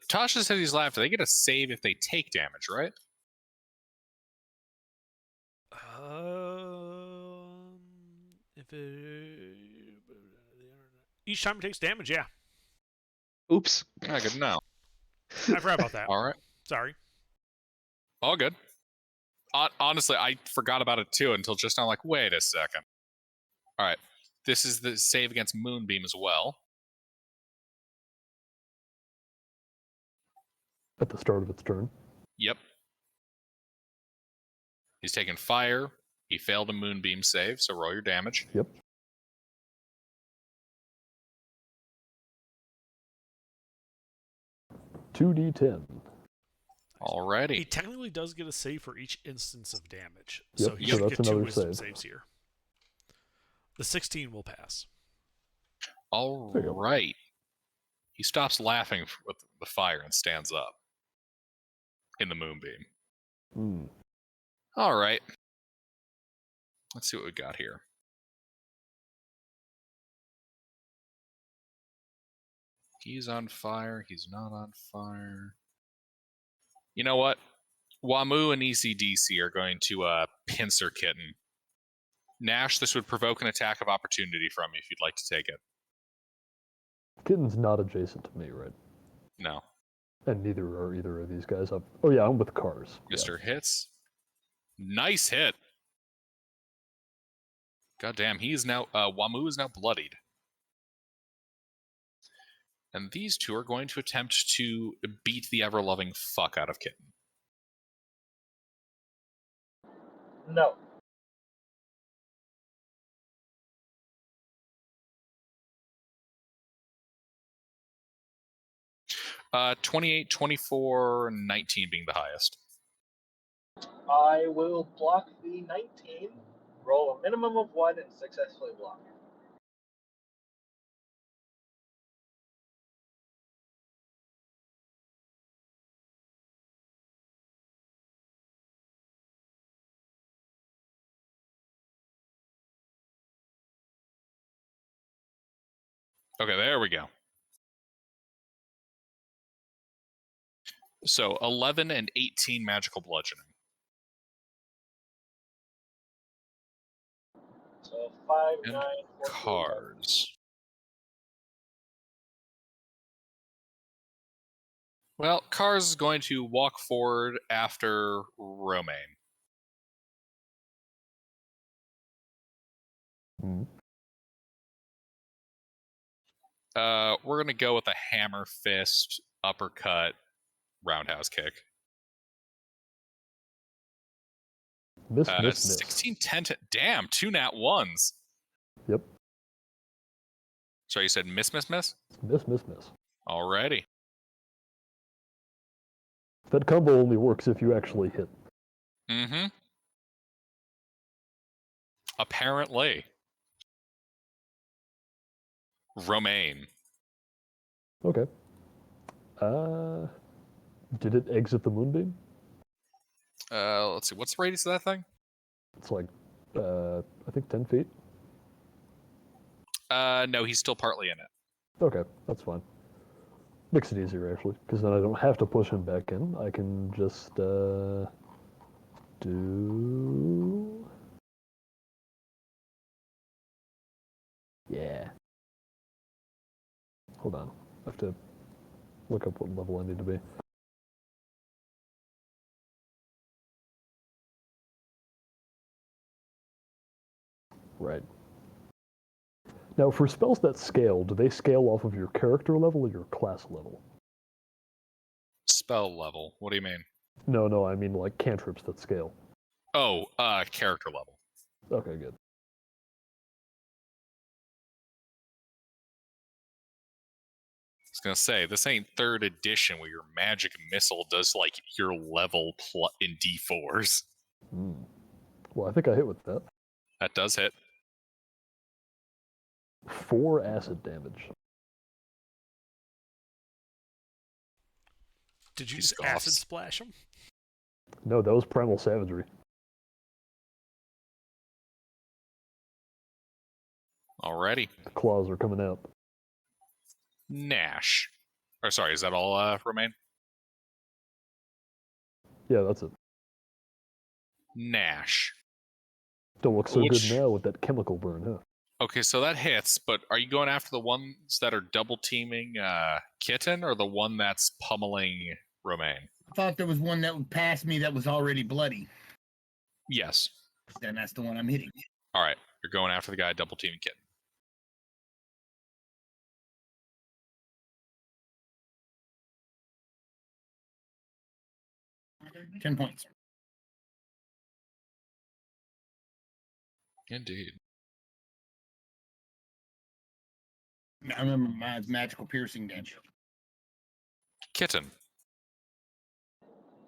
Tasha says he's laughing. They get a save if they take damage, right? If it each time it takes damage, yeah. Oops. Ah, good to know. I forgot about that. All right. Sorry. All good. Honestly, I forgot about it too until just now. Like, wait a second. All right. This is the save against Moonbeam as well. At the start of its turn. Yep. He's taking fire. He failed a Moonbeam save, so roll your damage. Yep. $2d10. Alrighty. He technically does get a save for each instance of damage. Yep, So he so should that's get 2 another wisdom save. saves here. The 16 will pass. All There you go. right. He stops laughing with the fire and stands up in the Moonbeam. All right. Let's see what we got here. He's on fire. He's not on fire. You know what? Wamu and ECDC are going to pincer kitten Nash, this would provoke an attack of opportunity from you if you'd like to take it. Kitten's not adjacent to me, right? No. And neither are either of these guys. Oh yeah, I'm with cars. Mr. Hits. Nice hit. Goddamn, he is now, Wamu is now bloodied. And these two are going to attempt to beat the ever-loving fuck out of Kitten. No. Yeah. 28, 24, 19 being the highest. I will block the 19, roll a minimum of 1, and successfully block it. Okay, there we go. So 11 and 18 magical bludgeoning. So 5, And 9, 14. cars. Well, Cars is going to walk forward after Romaine. Hmm. We're going to go with a hammer fist, uppercut, roundhouse kick. Miss. 16, 10, damn, 2 nat 1s. Yep. So you said miss? Miss. Alrighty. That combo only works if you actually hit. Mm-hmm. Apparently. Romaine. Okay. Did it exit the moonbeam? Let's see, what's the radius of that thing? It's like, I think 10 feet. No, he's still partly in it. Okay, that's fine. Makes it easier, actually, because then I don't have to push him back in. I can just, do... Yeah. Hold on. I have to look up what level I need to be. Right. Now, for spells that scale, do they scale off of your character level or your class level? Spell level. What do you mean? No, I mean like cantrips that scale. Oh, character level. Okay, good. I was gonna say, this ain't 3rd edition where your magic missile does like your level in D4s. Well, I think I hit with that. That does hit. 4 acid damage. Did you He's just acid coughs. splash him? No, that was primal savagery. Alrighty. The claws are coming out. Nash. Or sorry, is that all, Romaine? Yeah, that's it. Nash. Don't look so Which- good now with that chemical burn, huh? Okay, so that hits, but are you going after the ones that are double teaming Kitten or the one that's pummeling Romaine? I thought there was one that would pass me that was already bloody. Yes. Then that's the one I'm hitting. Alright, you're going after the guy double teaming Kitten. $10 points. Indeed. I remember my magical piercing damage. Kitten.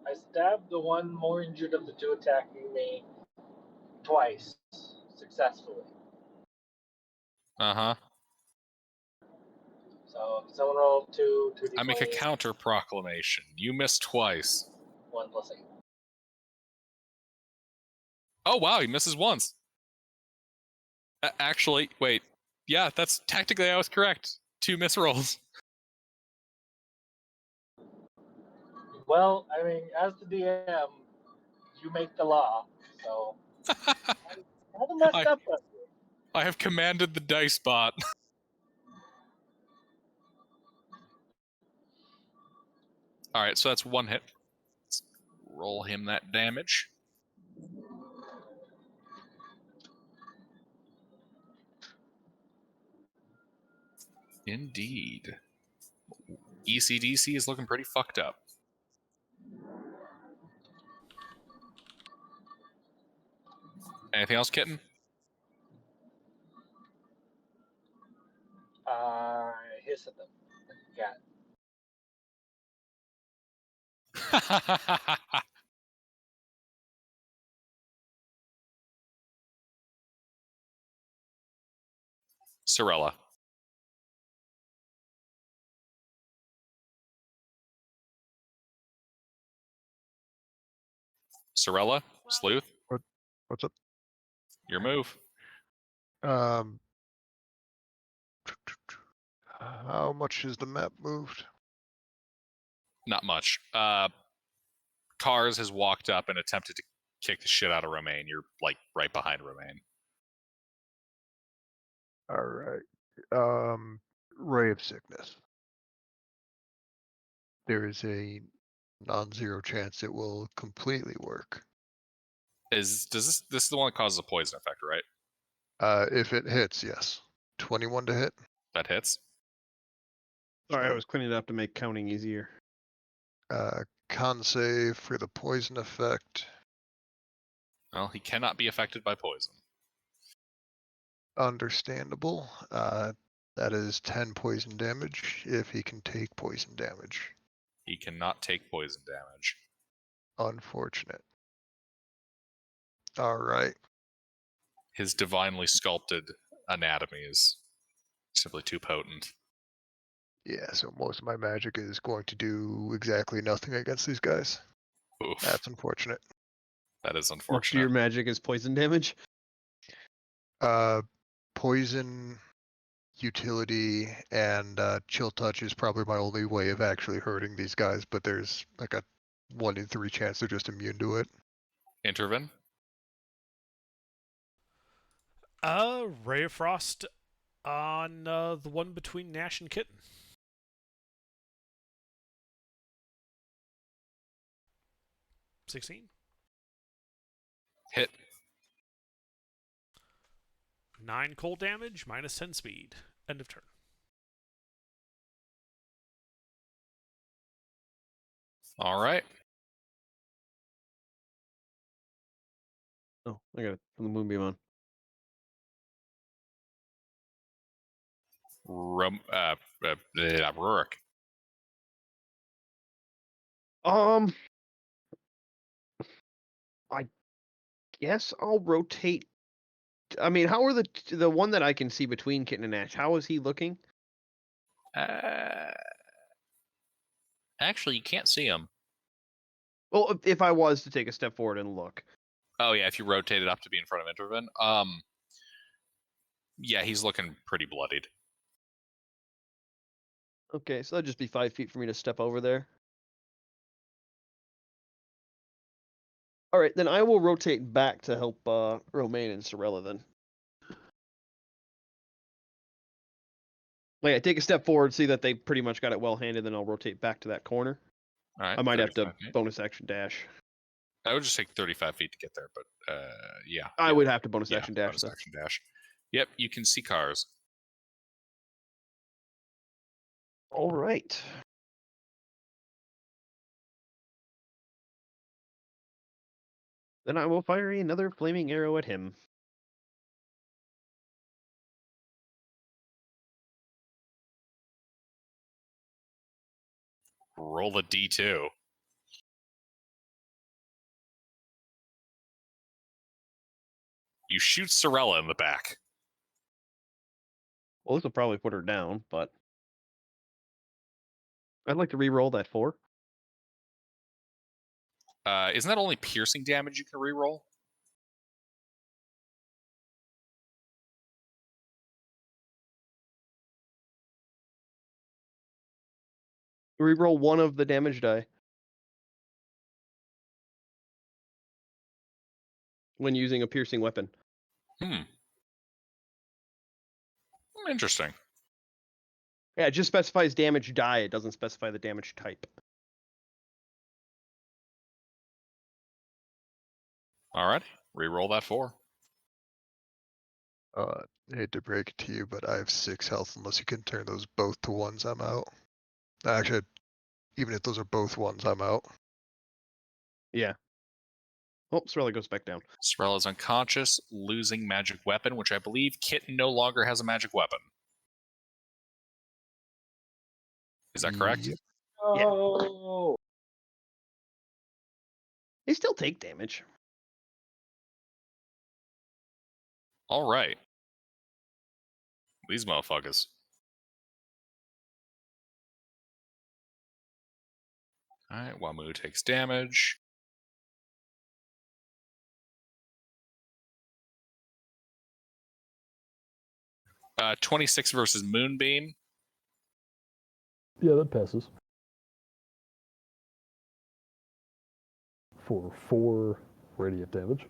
I stabbed the one more injured of the two attacking me twice, successfully. Uh-huh. So, someone roll 2d20. I make a counter proclamation. You missed twice. 1 plus 8. Oh, wow, he misses once. Actually, wait. Yeah, that's technically I was correct. 2 miss rolls. Well, I mean, as the DM, you make the law, so. I don't I- up, Wesley? I have commanded the dice bot. All right, so that's one hit. Let's roll him that damage. Indeed. ECDC is looking pretty fucked up. Anything else, Kitten? Hiss at them. Cat. Sorella. Sorella? Sleuth? What's up? Your move. Um, how much is the map moved? Not much. Cars has walked up and attempted to kick the shit out of Romaine. You're like right behind Romaine. All right. Ray of Sickness. There is a non-zero chance it will completely work. This is the one that causes a poison effect, right? If it hits, yes. 21 to hit. That hits. Sorry, I was cleaning it up to make counting easier. Con save for the poison effect. Well, he cannot be affected by poison. Understandable. That is 10 poison damage if he can take poison damage. He cannot take poison damage. Unfortunate. All right. His divinely sculpted anatomy is simply too potent. Yeah, so most of my magic is going to do exactly nothing against these guys. Oof. That's unfortunate. That is Most of unfortunate. your magic is poison damage. Poison, utility, and chill touch is probably my only way of actually hurting these guys, but there's like a 1 in 3 chance they're just immune to it. Intervin? Ray of Frost on the one between Nash and Kitten. $16. Hit. 9 cold damage, minus 10 speed. End of turn. All right. Oh, I got it. From the moonbeam on. Rurik. I guess I'll rotate. I mean, how are the one that I can see between Kitten and Ash? How is he looking? Actually, you can't see him. Well, if I was to take a step forward and look. Oh yeah, if you rotate it up to be in front of Intervin. Yeah, he's looking pretty bloodied. Okay, so that'd just be 5 feet for me to step over there. All right, then I will rotate back to help Romaine and Sorella then. Like, I take a step forward, see that they pretty much got it well handed, then I'll rotate back to that corner. All right. I might have to 35 feet. bonus action dash. That would just take 35 feet to get there, but yeah. I would have to bonus yeah, action dash. bonus Though. action dash. Yep, you can see cars. All right. Then I will fire another flaming arrow at him. Roll a D2. You shoot Sorella in the back. Well, this will probably put her down, but I'd like to re-roll that 4. Isn't that only piercing damage you can re-roll? Re-roll 1 of the damage die. When using a piercing weapon. Interesting. Yeah, it just specifies damage die. It doesn't specify the damage type. All right. Reroll that 4. I hate to break it to you, but I have 6 health. Unless you can turn those both to 1s, I'm out. Actually, even if those are both 1s, I'm out. Yeah. Oh, Sorella goes back down. Sorella is unconscious, losing magic weapon, which I believe Kitten no longer has a magic weapon. Is that correct? Yep. Oh, They still take damage. All right. These motherfuckers. All right. Wamu takes damage. Uh, 26 versus Moonbeam. Yeah, that passes. For 4 radiant damage.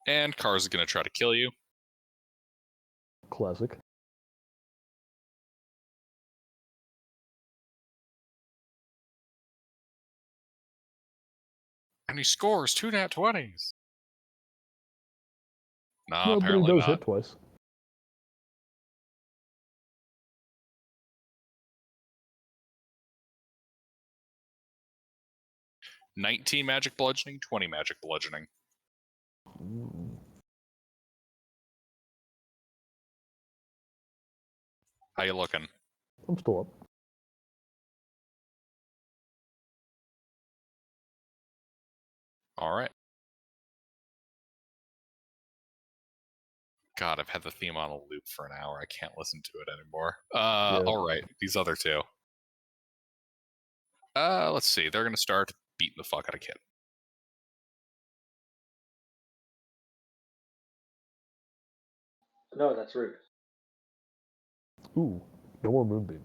And Kars is going to try to kill you. Classic. And he scores 2 nat 20s. Nah, No, but he apparently does not. hit twice. $19 magic bludgeoning, 20 magic bludgeoning. Mm. How you looking? I'm still up. All right. God, I've had the theme on a loop for an hour. I can't listen to it anymore. Yeah. All right. These other 2. Let's see. They're going to start beating the fuck out of Kit. no, that's rude. Ooh, no more Moonbeam.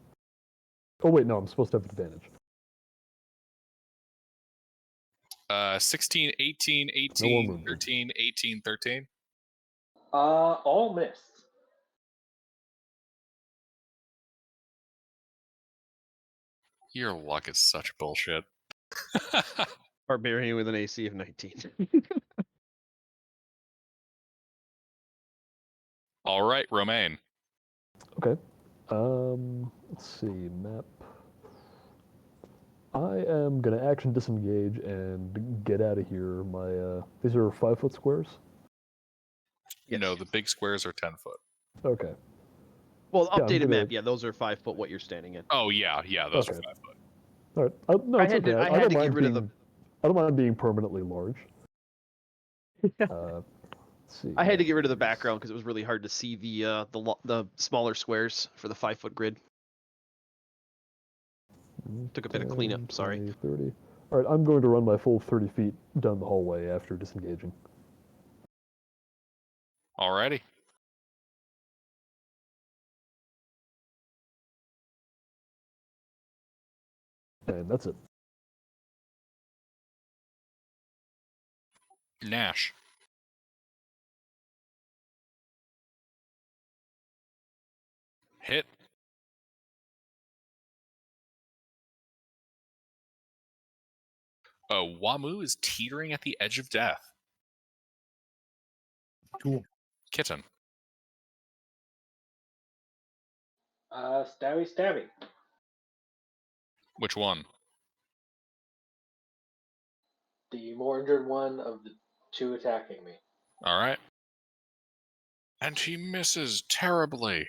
Oh wait, no, I'm supposed to have advantage. 16, 18, No more 18, Moonbeam. 13, 18, 13. All miss. Your luck is such bullshit. Barbarian with an AC of 19. All right, Romaine. Okay. Let's see, map. I am gonna action disengage and get out of here. My these are 5-foot squares. Yes. No, the big squares are 10 foot. Okay. Well, Yeah, I'm updated gonna- map. Yeah, those are 5 foot. What you're standing in. Oh, yeah, those are Okay. 5 foot. All right. No, I it's had to- okay. I had don't to get mind rid of being, the- I don't mind being permanently large. Let's see. I had to get rid of the background because it was really hard to see the smaller squares for the 5 foot grid. Took a bit of 10, cleanup, sorry. 20, 30. All right, I'm going to run my full 30 feet down the hallway after disengaging. Alrighty. And that's it. Nash. Hit. Wamu is teetering at the edge of death. Cool. Kitten. Stabby, stabby. Which one? The more injured one of the 2 attacking me. All right. And he misses terribly.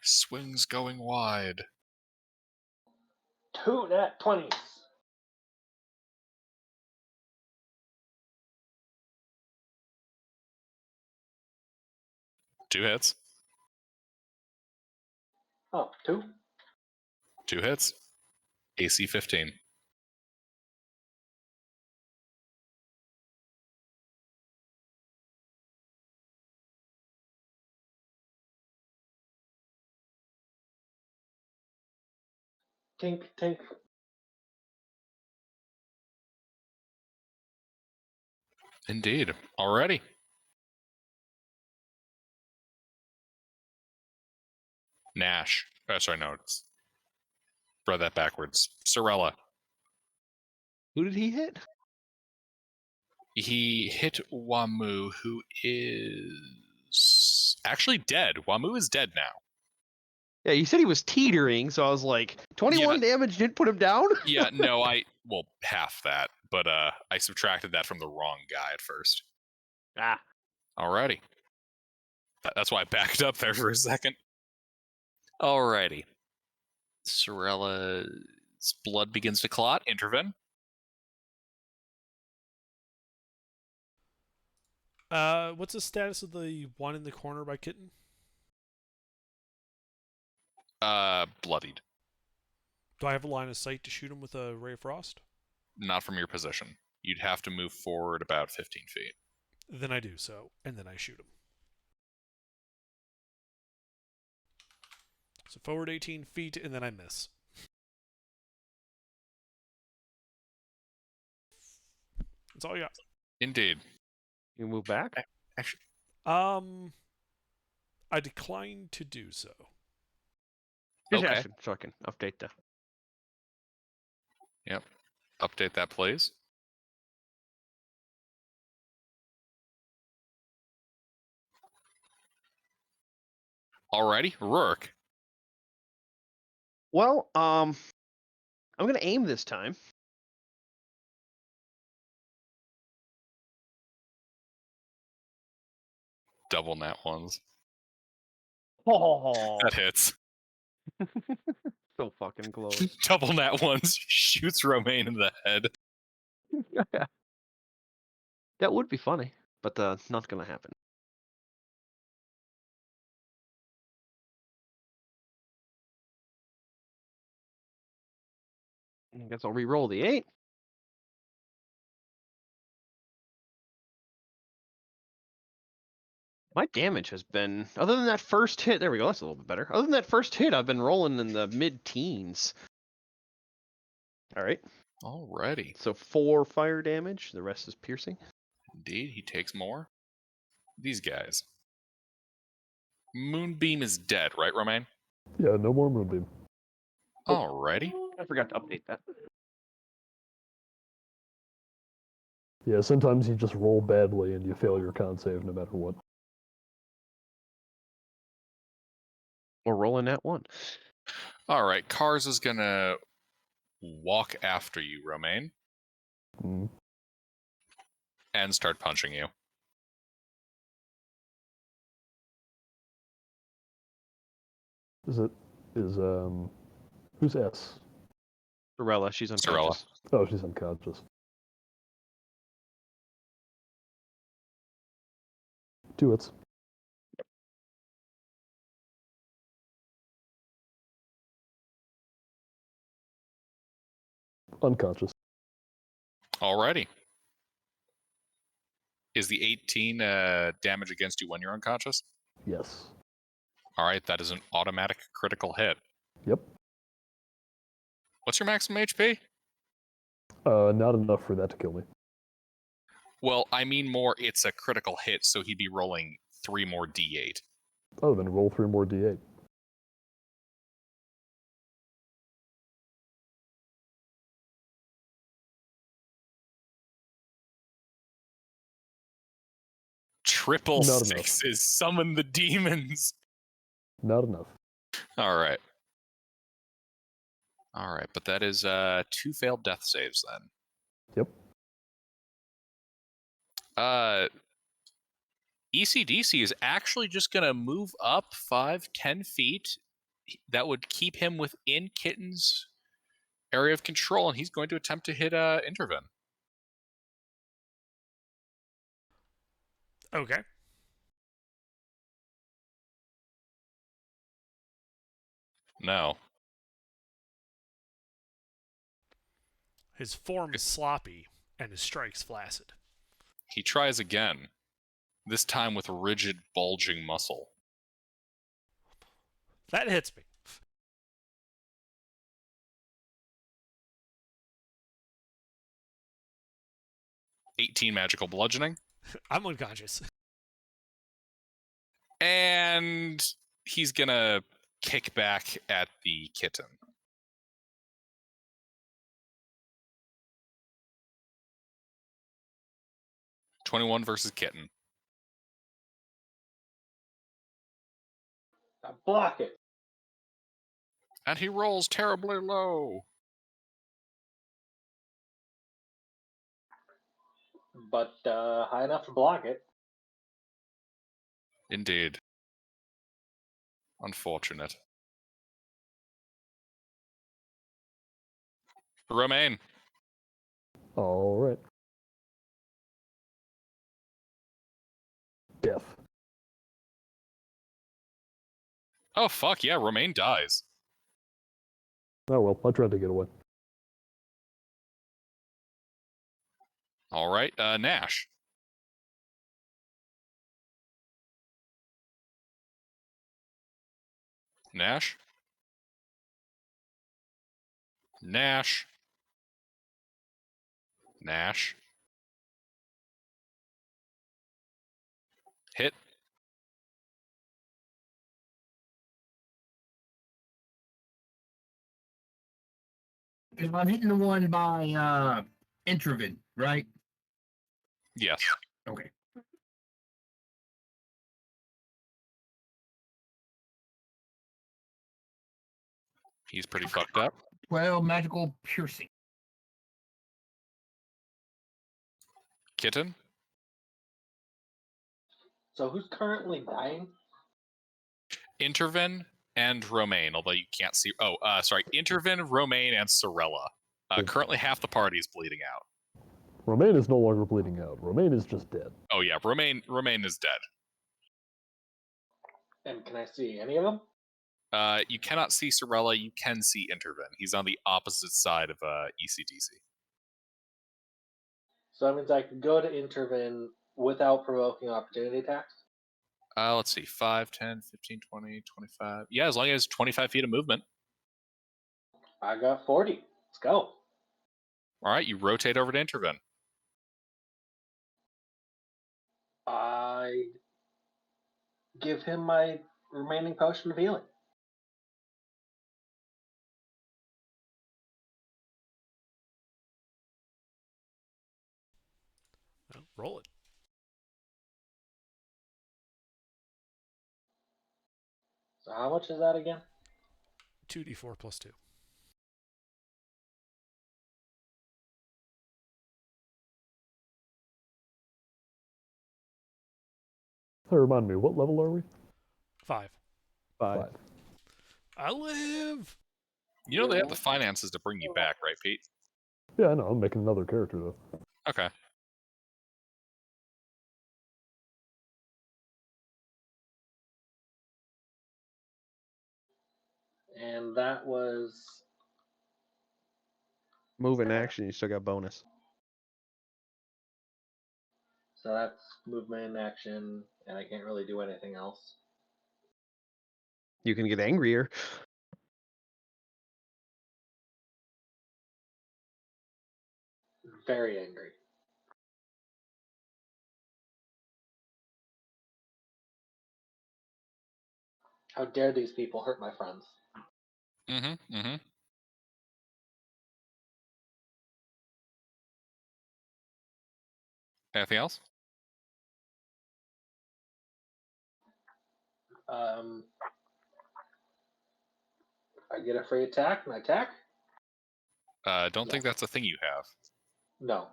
Swings going wide. 2 nat 20s. Two hits. Oh, 2. 2 hits. AC 15. Tink, tink. Indeed. Alrighty. Nash. Oh, sorry, no. It's read that backwards. Sorella. Who did he hit? He hit Wamu, who is actually dead. Wamu is dead now. Yeah, you said he was teetering, so I was like, 21 damage didn't put him down? Yeah, no, well, half that, but I subtracted that from the wrong guy at first. Ah. Alrighty. That's why I backed up there for a second. Alrighty. Sorella's blood begins to clot. Intervene. What's the status of the one in the corner by Kitten? Bloodied. Do I have a line of sight to shoot him with a Ray of Frost? Not from your position. You'd have to move forward about 15 feet. Then I do so, and then I shoot him. So forward 18 feet, and then I miss. That's all I got. Indeed. You move back? Actually, I declined to do so. Just okay. asking so I can update the... Yep. Update that, please. Alrighty, Rourke. Well, I'm gonna aim this time. Double nat ones. Oh, That hits. so fucking close. Double nat ones shoots Romaine in the head. That would be funny, but not gonna happen. I guess I'll re-roll the 8. My damage has been, other than that first hit, there we go, that's a little bit better. Other than that first hit, I've been rolling in the mid-teens. Alright. Alrighty. So 4 fire damage, the rest is piercing. Indeed, he takes more. These guys. Moonbeam is dead, right, Romaine? Yeah, no more Moonbeam. Alrighty. I forgot to update that. Yeah, sometimes you just roll badly and you fail your con save no matter what. We're rolling that 1. Alright, Cars is gonna walk after you, Romaine, Mm. and start punching you. Who's S? Sorella, she's Sorella. unconscious. Oh, she's unconscious. 2 hits. Unconscious. Alrighty. Is the 18 damage against you when you're unconscious? Yes. Alright, that is an automatic critical hit. Yep. What's your maximum HP? Not enough for that to kill me. Well, I mean more, it's a critical hit, so he'd be rolling 3 more d8. Oh, then roll 3 more d8. Triple Not enough. sixes. Summon the demons. Not enough. Alright. Alright, but that is 2 failed death saves then. Yep. ECDC is actually just going to move up 5-10 feet. That would keep him within Kitten's area of control, and he's going to attempt to hit Intervene. Okay. No. His form is sloppy, and his strikes flaccid. He tries again, this time with rigid, bulging muscle. That hits me. 18 magical bludgeoning. I'm unconscious. And he's gonna kick back at the kitten. (21) versus kitten. I block it. And he rolls terribly low. But high enough to block it. Indeed. Unfortunate. Romaine. All right. Death. Oh, fuck yeah, Romaine dies. Oh well, I tried to get away. All right, Nash. Nash. Nash. Nash. Hit. If I'm hitting the one by Introvid, right? Yes. Okay. He's pretty fucked up. 12 magical piercing. Kitten. So who's currently dying? Intervin and Romaine, although you can't see. Oh, sorry. Intervin, Romaine, and Sorella. Currently half the party is bleeding out. Romaine is no longer bleeding out. Romaine is just dead. Oh yeah, Romaine is dead. And can I see any of them? You cannot see Sorella. You can see Intervin. He's on the opposite side of ECDC. So that means I can go to intervene without provoking opportunity attacks? Let's see. 5, 10, 15, 20, 25. Yeah, as long as 25 feet of movement. I got 40. Let's go. All right, you rotate over to Intervin. I give him my remaining potion of healing. Well, roll it. So how much is that again? 2d4 plus 2. Hey, remind me, what level are we? 5. 5. I live! You know they have the finances to bring you back, right, Pete? Yeah, I know. I'm making another character though. Okay. And that was Move in action, you still got bonus. so that's movement, action, and I can't really do anything else. You can get angrier. Very angry. How dare these people hurt my friends? Mm-hmm. Mm-hmm. Anything else? I get a free attack and I attack? Don't think that's a thing you have. No,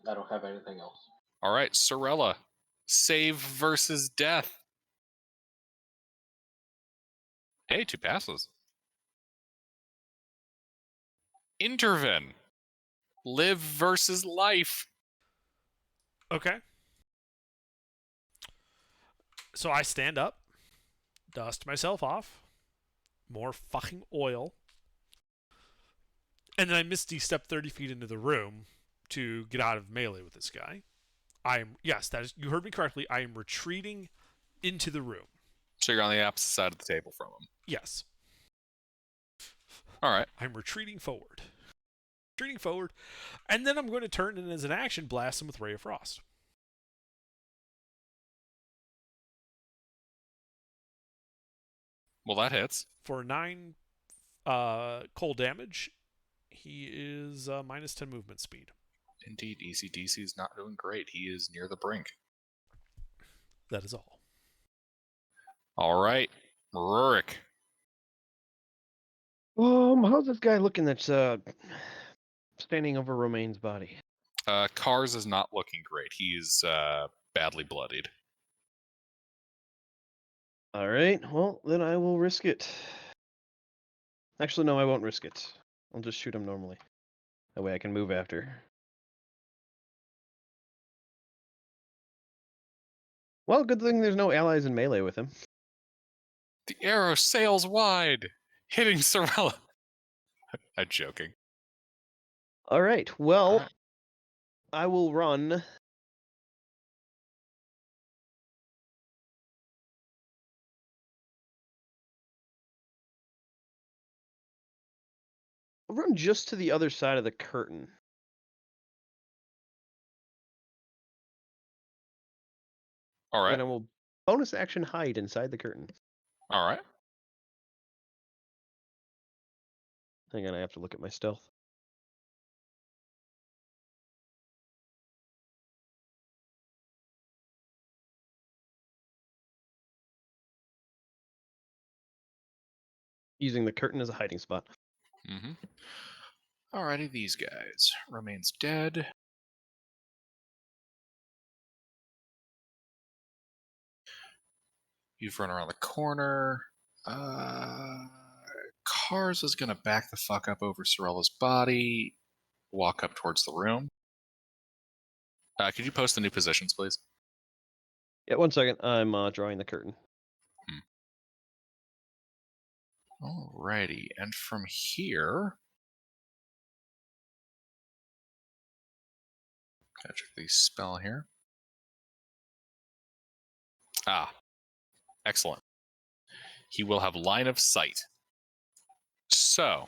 I don't have anything else. All right, Sorella. Save versus death. Hey, 2 passes. Intervin. Live versus life. Okay. So I stand up, dust myself off, more fucking oil, and then I misty step 30 feet into the room to get out of melee with this guy. Yes, that is, you heard me correctly. I am retreating into the room. So you're on the opposite side of the table from him. Yes. All right. I'm retreating forward. retreating forward, and then I'm going to turn in as an action, blast him with Ray of Frost. Well, that hits. For 9 cold damage, he is minus 10 movement speed. Indeed, ECDC is not doing great. He is near the brink. That is all. All right, Rurik. How's this guy looking that's standing over Romaine's body? Cars is not looking great. He's badly bloodied. All right, well, then I will risk it. Actually, no, I won't risk it. I'll just shoot him normally. That way I can move after. Well, good thing there's no allies in melee with him. The arrow sails wide, hitting Sorella. I'm joking. All right, well, All right. I will run. I'll run just to the other side of the curtain. All right. Then I will bonus action hide inside the curtain. All right. Hang on, I have to look at my stealth. Using the curtain as a hiding spot. Mm-hmm. Alrighty, these guys. Remains dead. You've run around the corner. Cars is gonna back the fuck up over Sorella's body. Walk up towards the room. Could you post the new positions, please? Yeah, 1 second. I'm drawing the curtain. Alrighty, and from here, gotta check the spell here. Excellent. He will have line of sight. So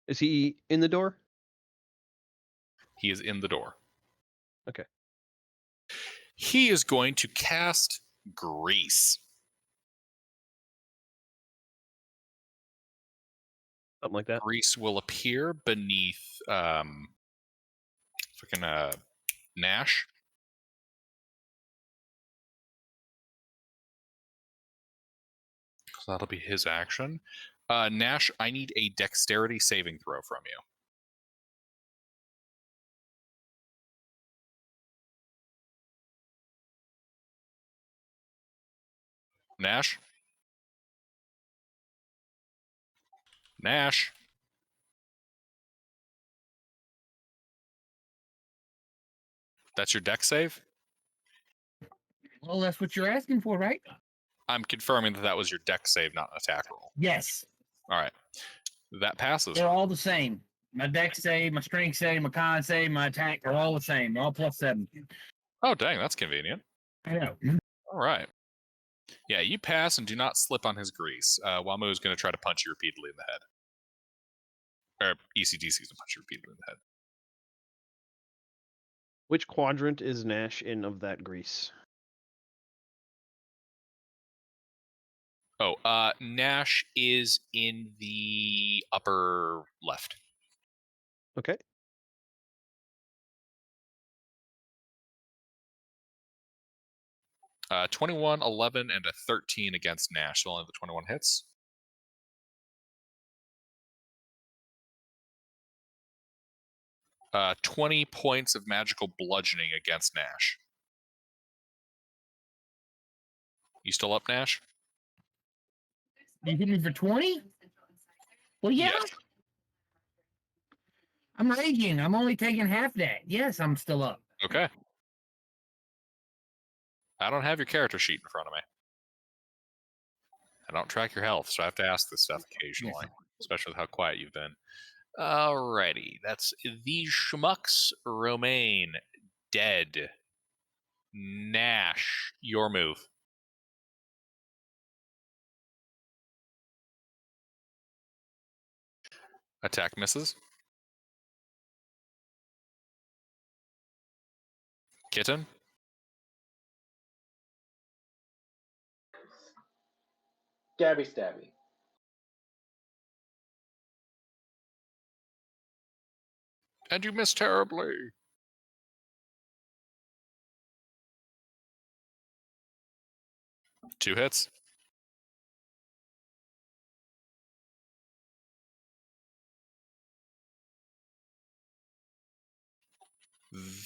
Is he in the door? he is in the door. Okay. He is going to cast Grease. Something like that. Grease will appear beneath freaking Nash. So that'll be his action. Nash, I need a dexterity saving throw from you. Nash? Nash? That's your dex save? Well, that's what you're asking for, right? I'm confirming that that was your dex save, not an attack roll. Yes. All right. That passes. They're all the same. My dex save, my strength save, my con save, my attack are all the same. They're all +7. Oh, dang, that's convenient. I know. All right. Yeah, you pass and do not slip on his grease. Wamu is going to try to punch you repeatedly in the head. Or ECDC is going to punch you repeatedly in the head. Which quadrant is Nash in of that grease? Oh, Nash is in the upper left. Okay. Uh, 21, 11, and a 13 against Nash. So only the 21 hits. Uh, 20 points of magical bludgeoning against Nash. You still up, Nash? You hit me for 20? Well, yeah. Yes. I'm raging. I'm only taking half that. Yes, I'm still up. Okay. I don't have your character sheet in front of me. I don't track your health, so I have to ask this stuff occasionally, especially with how quiet you've been. Alrighty, that's the schmucks. Romaine, dead. Nash, your move. Attack misses. Kitten? Stabby, stabby. And you miss terribly. Two hits.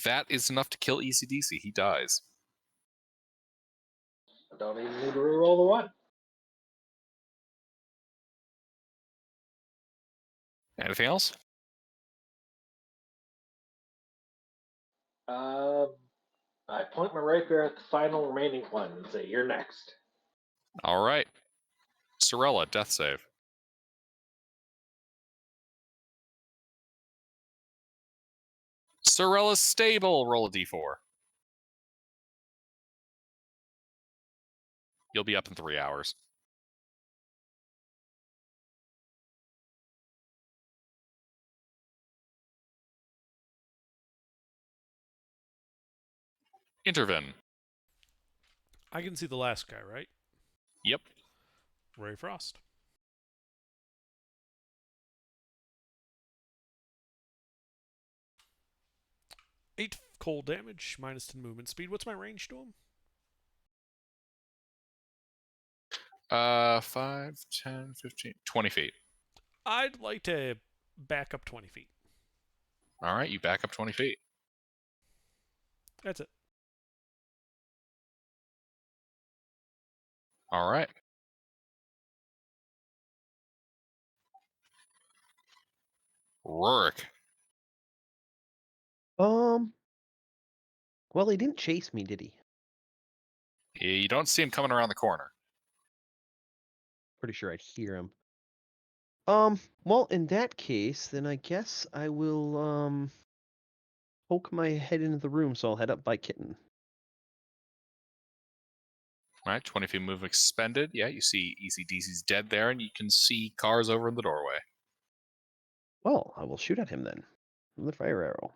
That is enough to kill ECDC. He dies. I don't even need to reroll the one. Anything else? I point my rapier at the final remaining one and say, "You're next." All right. Sorella, death save. Sorella's stable. Roll a d4. You'll be up in 3 hours. Intervene. I can see the last guy, right? Yep. Ray Frost. Eight cold damage, minus 10 movement speed. What's my range to him? 5, 10, 15, 20 feet. I'd like to back up 20 feet. All right, you back up 20 feet. That's it. All right. Rurik. Well, he didn't chase me, did he? You don't see him coming around the corner. Pretty sure I'd hear him. Well, in that case, then I guess I will, poke my head into the room, so I'll head up by Kitten. All right, 20 feet move expended. Yeah, you see ECDC's dead there, and you can see cars over in the doorway. Well, I will shoot at him then. With a fire arrow.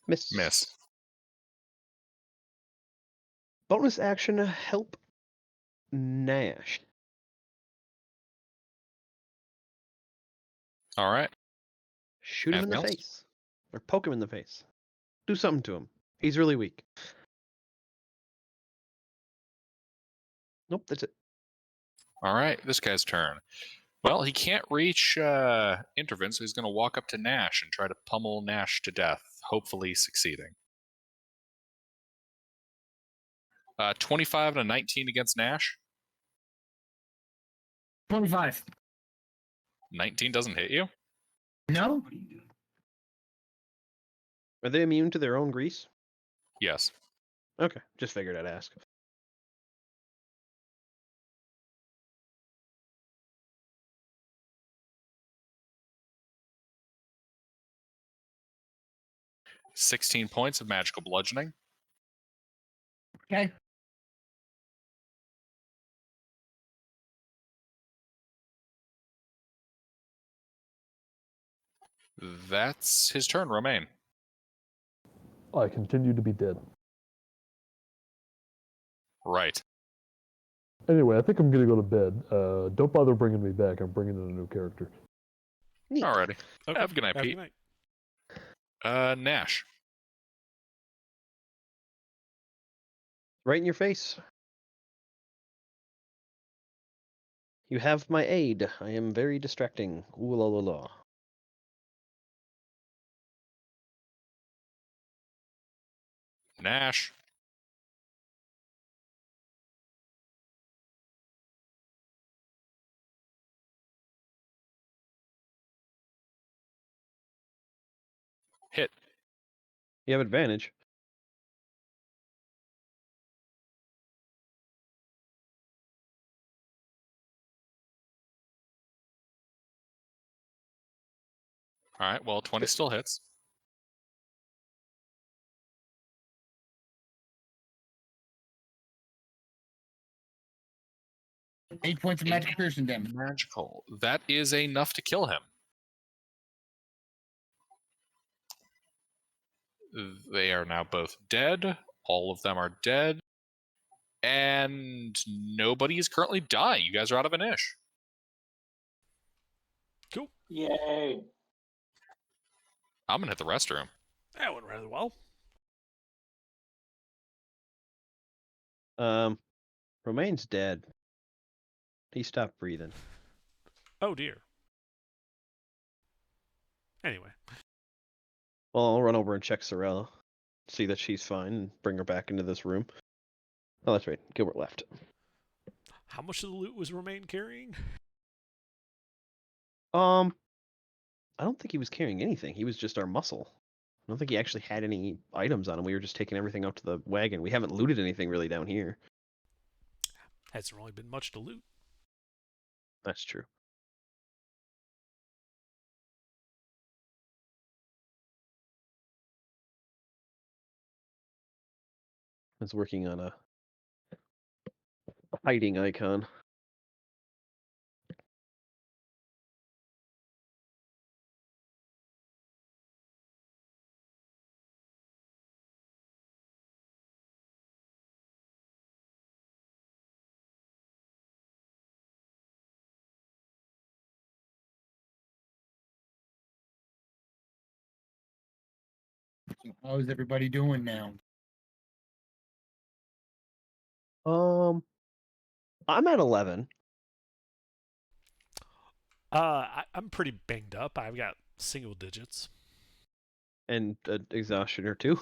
Miss. Miss. Bonus action, help Nash. All right. Shoot him in the Anything else? face. Or poke him in the face. Do something to him. He's really weak. Nope, that's it. All right, this guy's turn. Well, he can't reach Intervene, so he's going to walk up to Nash and try to pummel Nash to death, hopefully succeeding. 25 and a 19 against Nash. 25. 19 doesn't hit you. No? Are they immune to their own grease? Yes. Okay, just figured I'd ask. .16 points of magical bludgeoning. Okay. That's his turn, Romaine. I continue to be dead. Right. Anyway, I think I'm gonna go to bed. Don't bother bringing me back. I'm bringing in a new character. Neat. Alrighty. Okay. Have a good night, Have a Pete. good night. Nash. Right in your face. You have my aid. I am very distracting. Ooh la la la. Nash. Hit. You have advantage. Alright, well, 20 still hits. Eight points of magical piercing damage. Magical. That is enough to kill him. They are now both dead. All of them are dead. And nobody is currently dying. You guys are out of an ish. Cool. Yay. I'm going to hit the restroom. That went rather well. Romaine's dead. He stopped breathing. Oh, dear. Anyway. Well, I'll run over and check Sorella, see that she's fine, and bring her back into this room. Oh, that's right. Gilbert left. How much of the loot was Romaine carrying? I don't think he was carrying anything. He was just our muscle. I don't think he actually had any items on him. We were just taking everything out to the wagon. We haven't looted anything really down here. Hasn't really been much to loot. That's true. I was working on a hiding icon. How's everybody doing now? I'm at 11. I'm pretty banged up. I've got single digits. And exhaustion or two.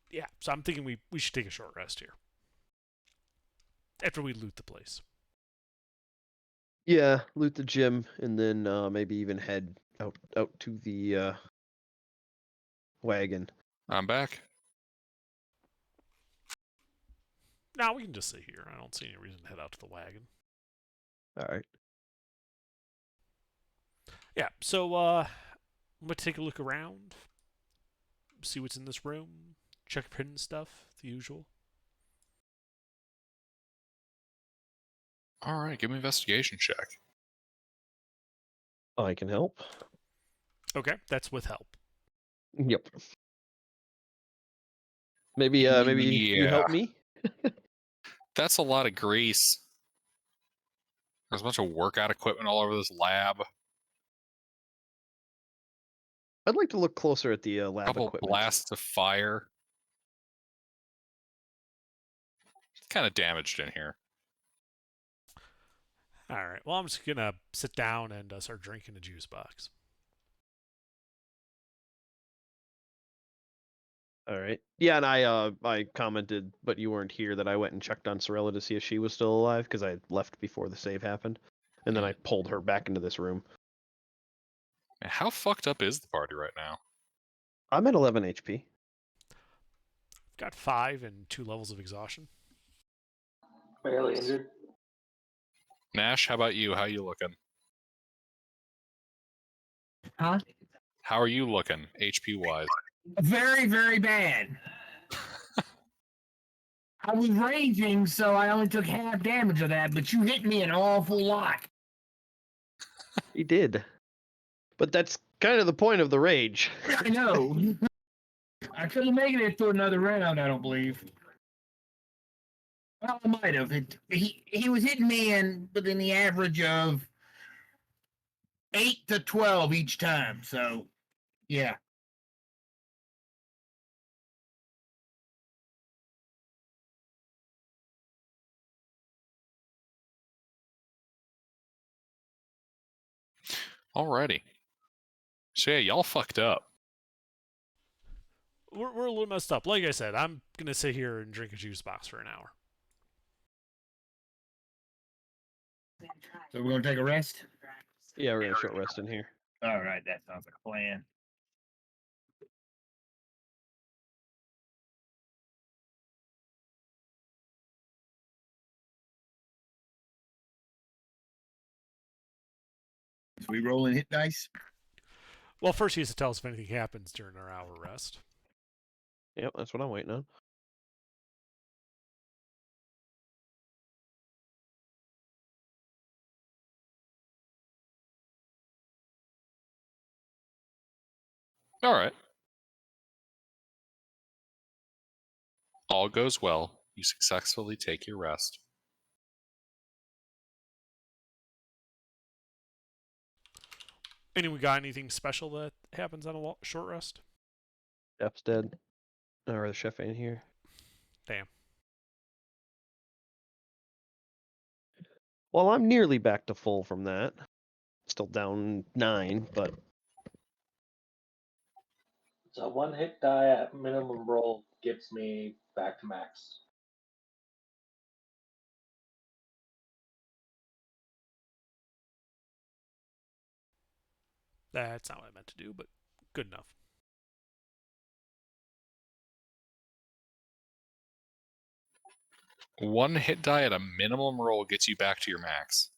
Yeah, so I'm thinking we should take a short rest here. After we loot the place. Yeah, loot the gym and then maybe even head out to the wagon. I'm back. Now we can just sit here. I don't see any reason to head out to the wagon. All right. Yeah, so I'm going to take a look around. See what's in this room. Check for hidden stuff. The usual. All right, give me an investigation check. I can help. Okay, that's with help. Yep. Maybe you help me? That's a lot of grease. There's a bunch of workout equipment all over this lab. I'd like to look closer at the A lab couple equipment. blasts of fire. It's kind of damaged in here. All right, well, I'm just going to sit down and start drinking a juice box. All right. Yeah, and I commented, but you weren't here, that I went and checked on Sorella to see if she was still alive because I left before the save happened, and then I pulled her back into this room. Man, how fucked up is the party right now? I'm at 11 HP. Got 5 and 2 levels of exhaustion. Barely injured. Nash, how about you? How you looking? Huh? How are you looking, HP wise? Very, very bad. I was raging, so I only took half damage of that, but you hit me an awful lot. He did. But that's kind of the point of the rage. I know. I couldn't make it through another round, I don't believe. Well, I might have. He was hitting me within the average of 8 to 12 each time. So, yeah. Alrighty. So yeah, y'all fucked up. We're a little messed up. Like I said, I'm going to sit here and drink a juice box for an hour. So we're going to take a rest? Yeah, we're going to short rest in here. All right, that sounds like a plan. So we roll and hit dice? Well, first he has to tell us if anything happens during our hour rest. Yep, that's what I'm waiting on. All right. All goes well. You successfully take your rest. Anyone got anything special that happens on a short rest? Chef's dead. Or the chef ain't here. Damn. Well, I'm nearly back to full from that. Still down 9, but So one hit die at minimum roll gets me back to max. That's not what I meant to do, but good enough. One hit die at a minimum roll gets you back to your max.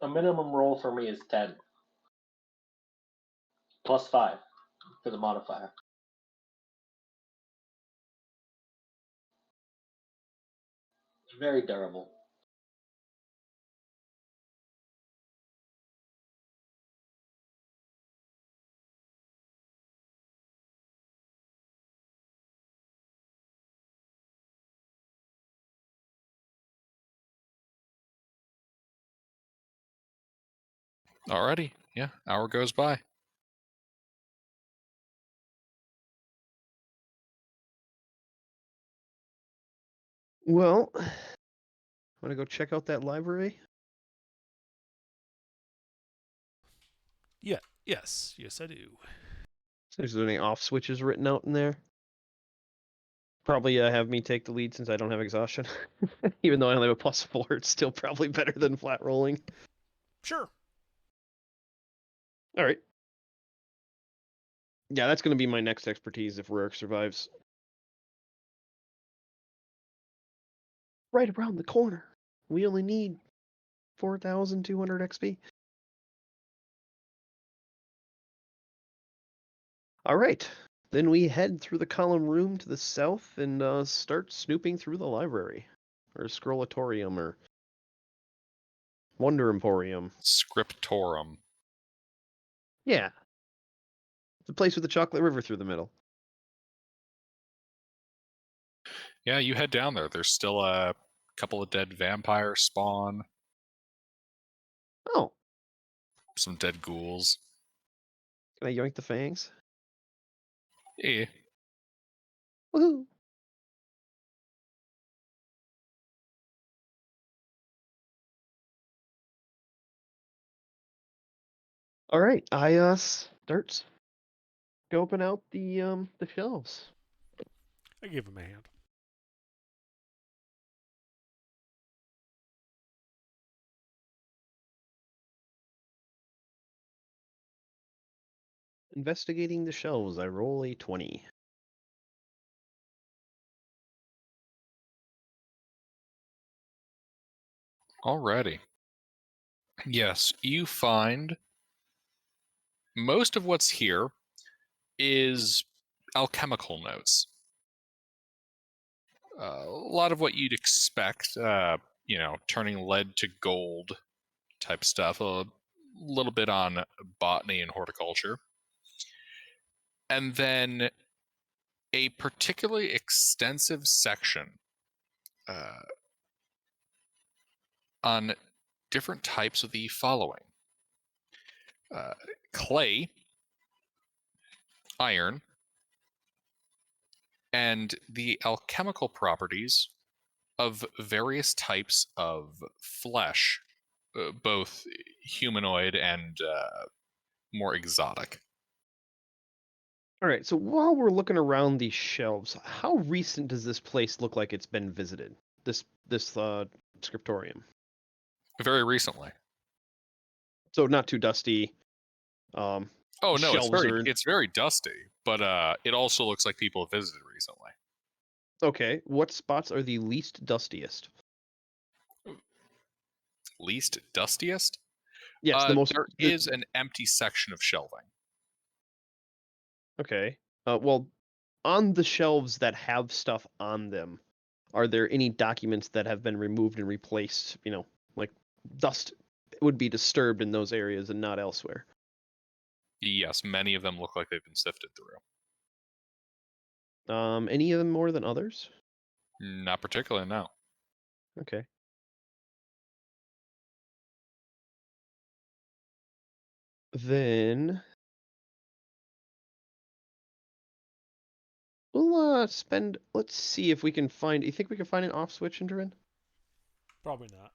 A minimum roll for me is 10. Plus 5 for the modifier. Very durable. Alrighty. Yeah, hour goes by. well, want to go check out that library? Yeah. Yes. Yes, I do. Is there any off switches written out in there? Probably have me take the lead since I don't have exhaustion. Even though I only have a +4, it's still probably better than flat rolling. Sure. All right. Yeah, that's going to be my next expertise if Rurik survives. Right around the corner. We only need 4,200 XP. All right. Then we head through the column room to the south and start snooping through the library. Or Scrollatorium or Wonder Emporium. Scriptorum. Yeah. The place with the chocolate river through the middle. Yeah, you head down there. There's still a couple of dead vampires spawn, Oh, some dead ghouls. can I yoink the fangs? Eh. Woohoo! All right, I start scoping out the shelves. I give him a hand. Investigating the shelves, I roll a 20. Alrighty. Yes, you find most of what's here is alchemical notes. A lot of what you'd expect, turning lead to gold type stuff, a little bit on botany and horticulture. And then a particularly extensive section on different types of the following: clay, iron, and the alchemical properties of various types of flesh, both humanoid and more exotic. All right, so while we're looking around these shelves, how recent does this place look like it's been visited? This scriptorium. Very recently. So not too dusty. Oh no, Shelves are it's very dusty, but it also looks like people have visited recently. okay. What spots are the least dustiest? Least dustiest? Yes, the most. There is an empty section of shelving. Okay. Well, on the shelves that have stuff on them, are there any documents that have been removed and replaced? Like dust would be disturbed in those areas and not elsewhere. Yes, many of them look like they've been sifted through. Any of them more than others? Not particularly, no. Okay. Then we'll spend. Let's see if we can find. You think we can find an off switch, Interin? Probably not.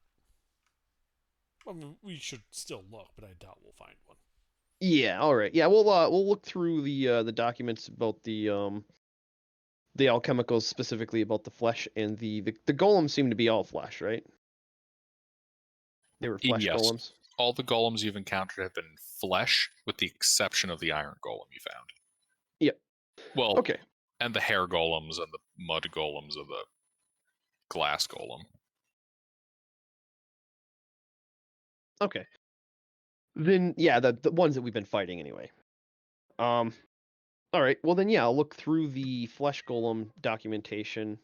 I mean, we should still look, but I doubt we'll find one. Yeah. All right. Yeah. We'll look through the documents about the alchemicals, specifically about the flesh, and the golems seem to be all flesh, right? They were flesh Yes. golems. All the golems you've encountered have been flesh, with the exception of the iron golem you found. Yep. Well, Okay. and the hair golems and the mud golems of the glass golem. Okay. Then yeah, the ones that we've been fighting anyway. All right. Well then yeah, I'll look through the flesh golem documentation,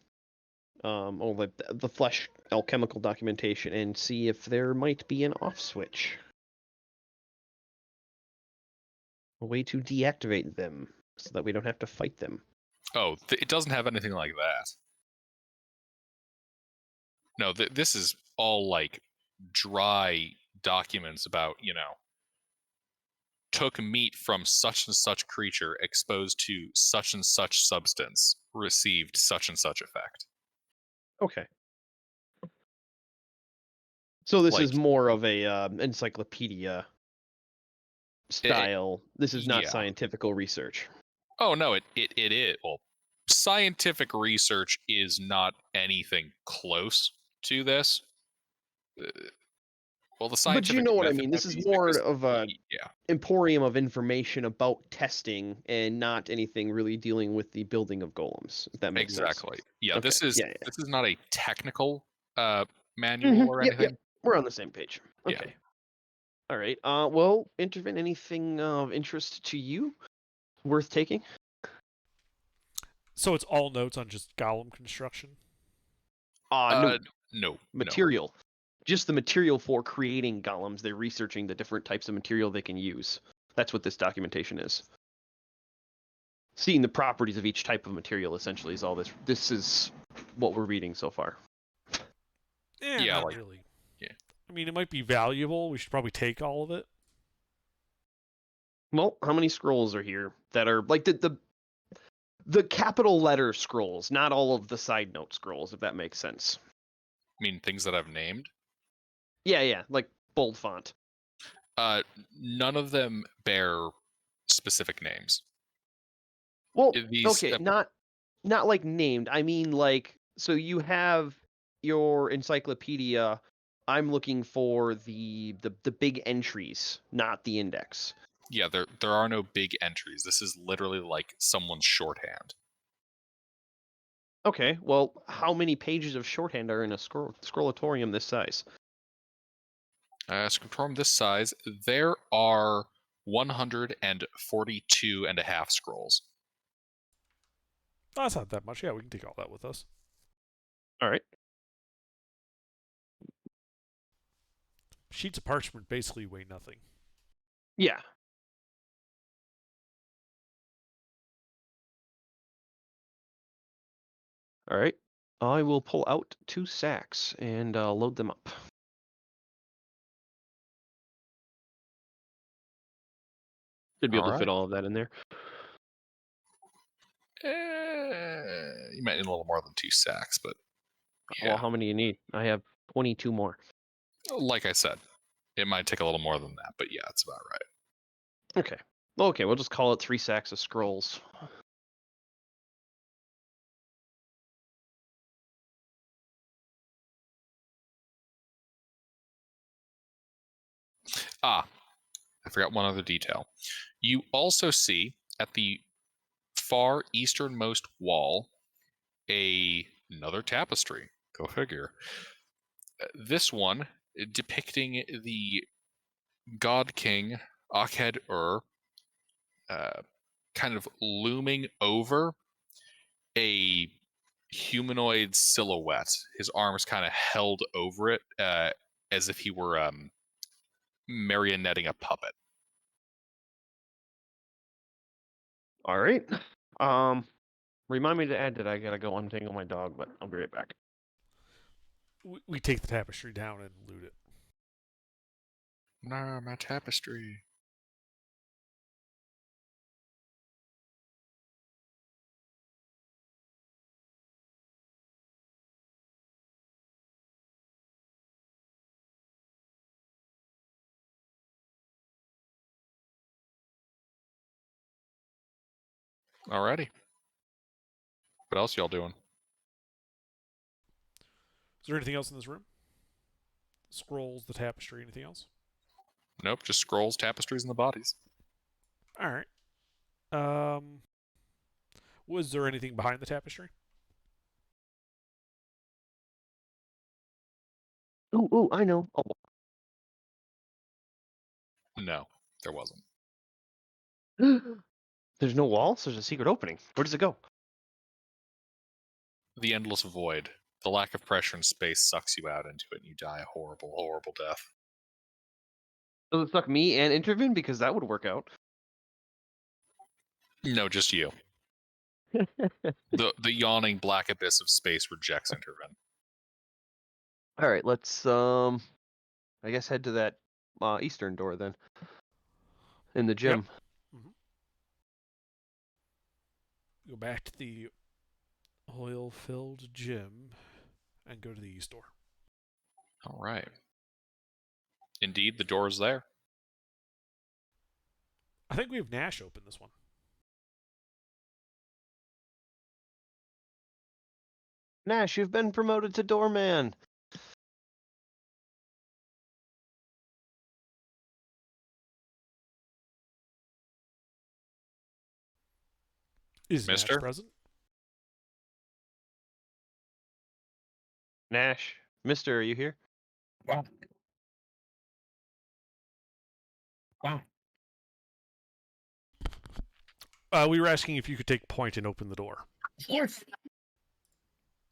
or the flesh alchemical documentation, and see if there might be an off switch. A way to deactivate them so that we don't have to fight them. Oh, it doesn't have anything like that. No, this is all like dry documents about, took meat from such and such creature exposed to such and such substance, received such and such effect. Okay. So this is Like- more of a encyclopedia style. This is not yeah. scientifical research. Oh no, it is. Well, scientific research is not anything close to this. Well, the But scientific you know what I method mean. This of is these more because- of a yeah, emporium of information about testing and not anything really dealing with the building of golems. If that makes sense. exactly. Yeah, Okay, this is yeah. this is not a technical manual or Yep, anything. yep. We're on the same page. Yeah. Okay. All right. Well, Intervin, anything of interest to you worth taking? So it's all notes on just golem construction? No. No. Material. Just the material for creating golems. They're researching the different types of material they can use. That's what this documentation is. Seeing the properties of each type of material essentially is all this. This is what we're reading so far. Yeah, not like- really. yeah. I mean, it might be valuable. We should probably take all of it. Well, how many scrolls are here that are like the capital letter scrolls, not all of the side note scrolls, if that makes sense. I mean, things that I've named. Yeah, like bold font. None of them bear specific names. Well, These, okay, not like named. I mean, like, so you have your encyclopedia. I'm looking for the big entries, not the index. Yeah, there are no big entries. This is literally like someone's shorthand. Okay, well, how many pages of shorthand are in a scrollatorium this size? Scriptorum this size, there are 142 and a half scrolls. Oh, that's not that much. Yeah, we can take all that with us. All right. Sheets of parchment basically weigh nothing. Yeah. All right. I will pull out 2 sacks and load them up. Should be able to fit all of that in there. You might need a little more than 2 sacks, but yeah. Well, how many do you need? I have 22 more. Like I said, it might take a little more than that, but yeah, it's about right. Okay. Okay, we'll just call it 3 sacks of scrolls. I forgot one other detail. You also see at the far easternmost wall another tapestry. Go figure. This one depicting the god king Akhed-Ur kind of looming over a humanoid silhouette. His arms kind of held over it as if he were marionetting a puppet. All right. Remind me to add that I gotta go untangle my dog, but I'll be right back. We take the tapestry down and loot it. Nah, my tapestry. Alrighty. What else y'all doing? Is there anything else in this room? Scrolls, the tapestry, anything else? Nope, just scrolls, tapestries, and the bodies. All right. Was there anything behind the tapestry? Ooh, I know. Oh, No, there wasn't. there's no walls. There's a secret opening. Where does it go? The endless void. The lack of pressure in space sucks you out into it, and you die a horrible, horrible death. Does it suck me and Intervin? Because that would work out. No, just you. The yawning black abyss of space rejects Intervin. All right, let's I guess head to that eastern door then. In the gym. Go back to the oil-filled gym and go to the east door. All right. Indeed, the door is there. I think we have Nash open this one. Nash, you've been promoted to doorman. Is Mister? Nash present? Nash, Mister, are you here? Wow. Wow. We were asking if you could take point and open the door. Of course.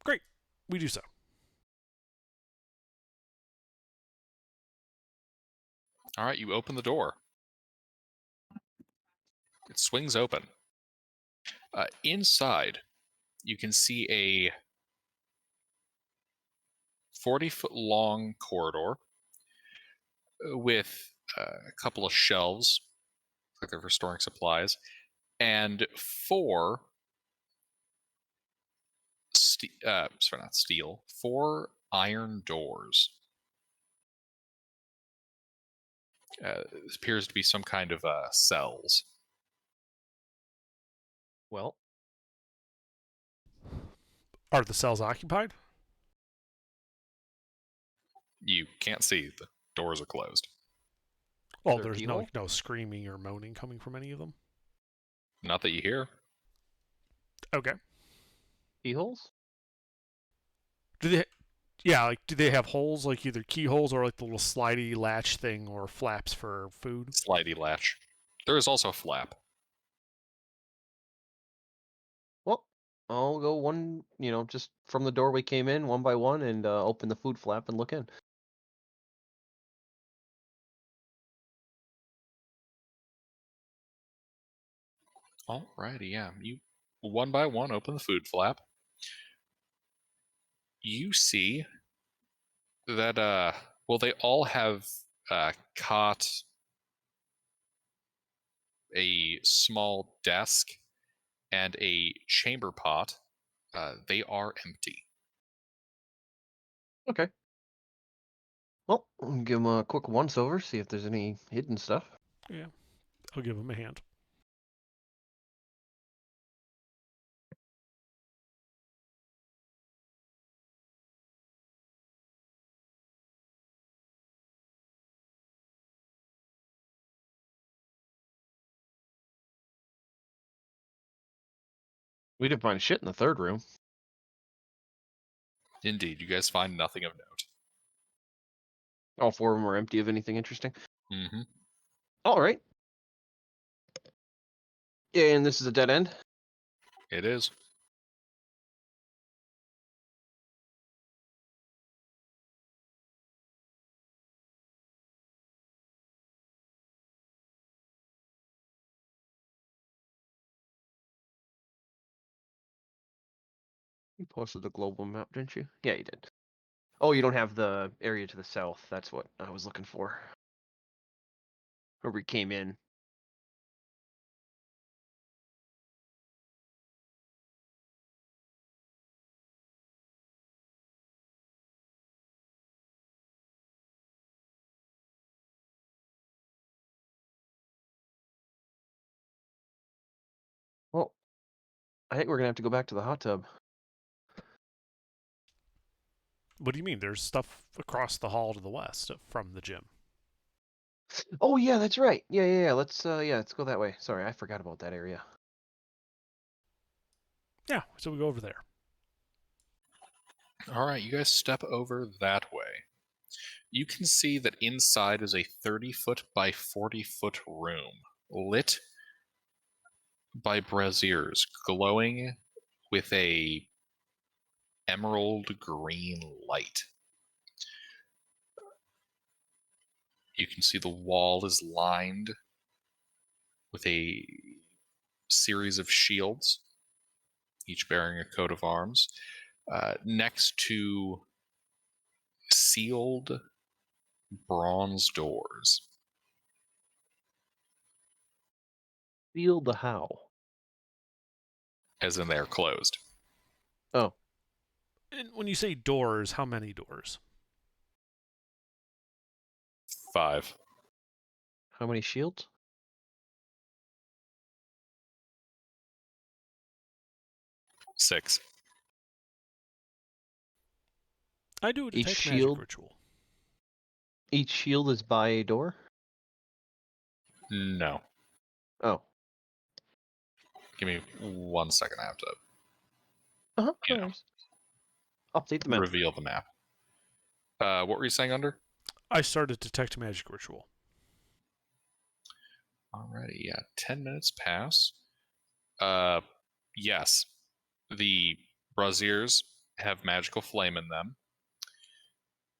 Great. We do so. All right, you open the door. It swings open. Inside, you can see a 40-foot long corridor with a couple of shelves, like they're for storing supplies, and four four iron doors. This appears to be some kind of cells. Well, Are the cells occupied? You can't see. The doors are closed. Oh, there a there's keyhole? no screaming or moaning coming from any of them. Not that you hear. Okay. keyholes? Do they? Yeah, like do they have holes, like either keyholes or like the little slidey latch thing, or flaps for food? Slidey latch. There is also a flap. Well, I'll go one, just from the door we came in, one by one, and open the food flap and look in. Alrighty, yeah. You one by one open the food flap. You see that well, they all have cot, a small desk, and a chamber pot. They are empty. Okay. Well, I'll give him a quick once over, see if there's any hidden stuff. Yeah, I'll give them a hand. We didn't find shit in the third room. Indeed, you guys find nothing of note. All four of them are empty of anything interesting. Mm-hmm. All right. And this is a dead end. It is. You posted the global map, didn't you? Yeah, you did. Oh, you don't have the area to the south. That's what I was looking for. Where we came in. Well, I think we're gonna have to go back to the hot tub. What do you mean? There's stuff across the hall to the west from the gym. Oh yeah, that's right. Yeah. Let's go that way. Sorry, I forgot about that area. Yeah, so we go over there. All right, you guys step over that way. You can see that inside is a 30-foot by 40-foot room, lit by braziers glowing with a emerald green light. You can see the wall is lined with a series of shields, each bearing a coat of arms, next to sealed bronze doors. Feel the how. As in they are closed. Oh, And when you say doors, how many doors? 5. how many shields? 6. I do a Each detect magic shield. ritual. Each shield is by a door. No. Oh. Give me 1 second. I have to Uh-huh. You No know. worries. Update the map. reveal the map. What were you saying, Under? I started detect magic ritual. Alrighty, yeah. 10 minutes pass. Yes. The braziers have magical flame in them.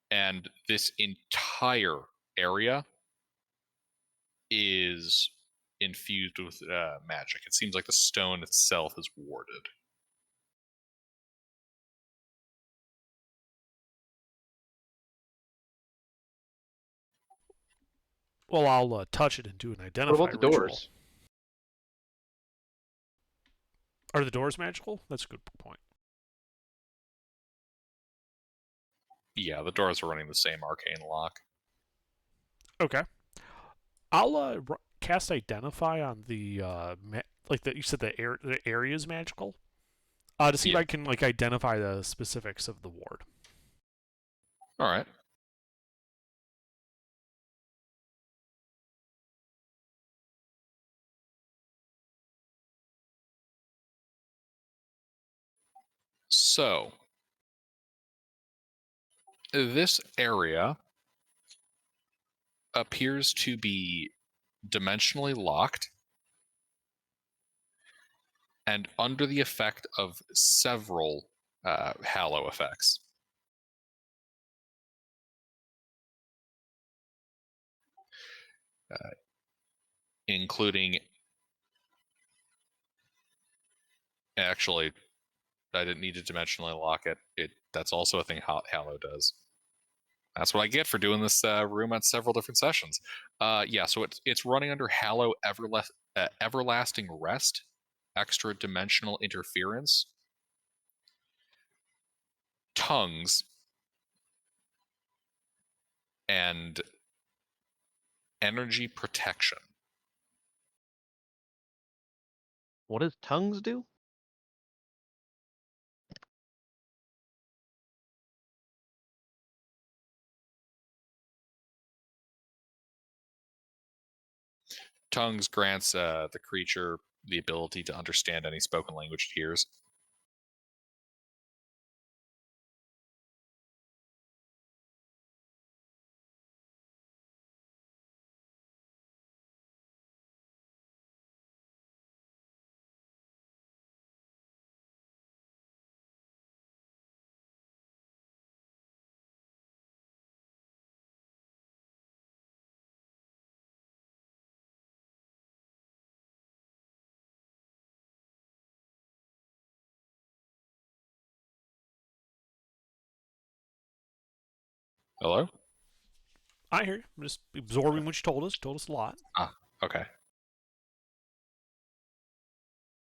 And this entire area is infused with magic. It seems like the stone itself is warded. Well, I'll touch it and do an What identify about the ritual. doors? Are the doors magical? That's a good point. Yeah, the doors are running the same arcane lock. Okay. I'll cast identify on the like that. You said the area is magical. To see if Yeah. I can like identify the specifics of the ward. All right. So, this area appears to be dimensionally locked and under the effect of several hallow effects. Including, actually, I didn't need to dimensionally lock it. That's also a thing Hallow does. That's what I get for doing this room at several different sessions. Yeah, so it's running under Hallow Everlasting Rest, Extra Dimensional Interference, Tongues, and Energy Protection. What does tongues do? Tongues grants the creature the ability to understand any spoken language it hears. Hello? I hear you. I'm just absorbing what you told us. You told us a lot. Ah, okay.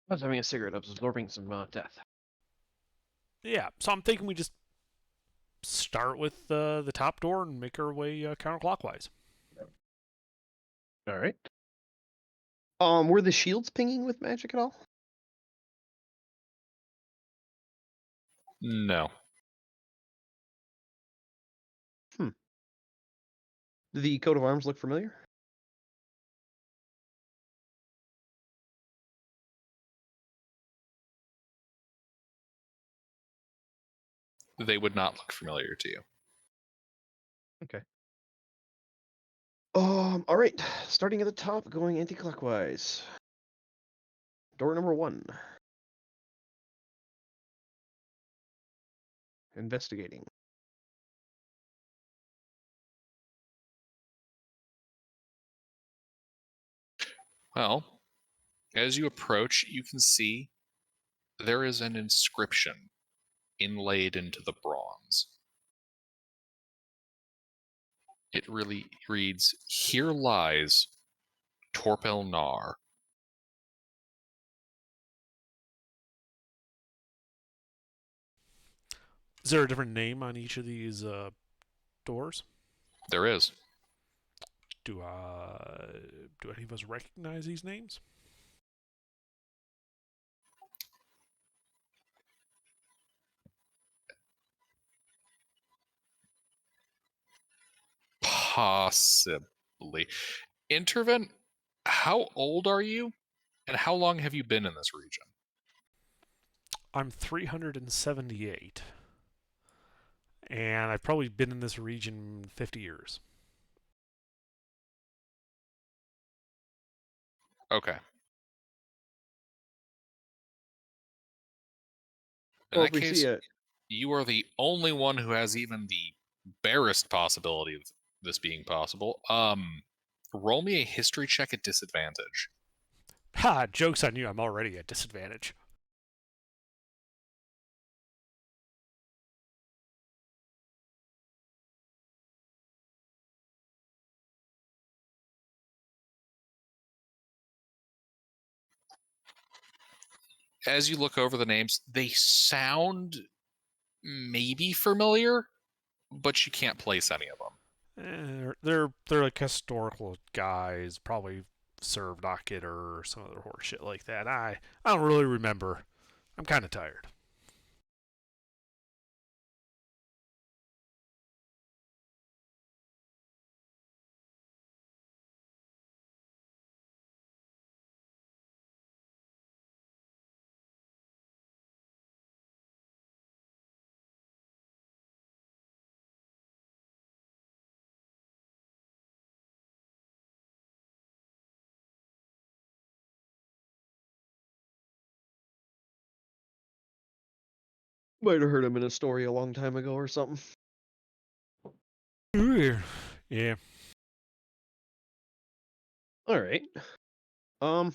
I was having a cigarette. I was absorbing some death. Yeah, so I'm thinking we just start with the top door and make our way counterclockwise. All right. Were the shields pinging with magic at all? No. Do the coat of arms look familiar? They would not look familiar to you. Okay. All right. Starting at the top, going anti-clockwise. Door number 1. Investigating. Well, as you approach, you can see there is an inscription inlaid into the bronze. It really reads, "Here lies Torpel Nar." Is there a different name on each of these doors? There is. Do any of us recognize these names? Possibly. Intervent, how old are you? And how long have you been in this region? I'm 378, and I've probably been in this region 50 years. Okay. In Well, that if we case, see it, you are the only one who has even the barest possibility of this being possible. Roll me a history check at disadvantage. Ha! Joke's on you, I'm already at disadvantage. As you look over the names, they sound maybe familiar, but you can't place any of them. They're like historical guys, probably served Ockett or some other horse shit like that. I don't really remember. I'm kind of tired. might have heard him in a story a long time ago or something. Yeah. All right. Um.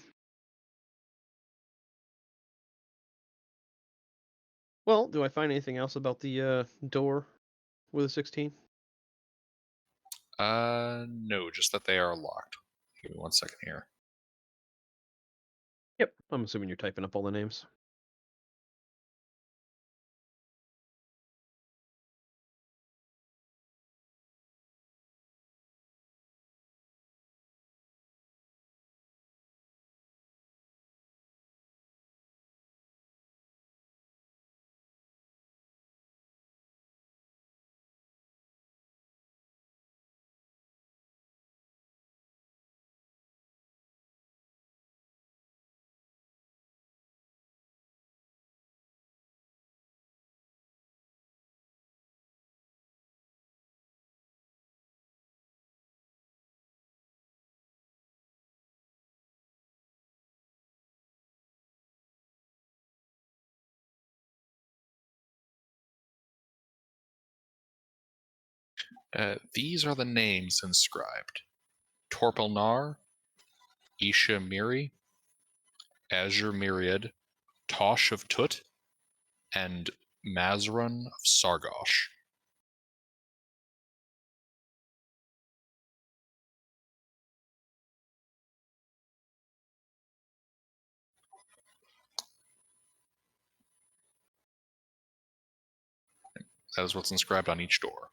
Well, do I find anything else about the door with a 16? No, just that they are locked. Give me 1 second here. Yep. I'm assuming you're typing up all the names. These are the names inscribed: Torpelnar, Isha Miri, Azure Myriad, Tosh of Tut, and Mazrun of Sargosh. That is what's inscribed on each door.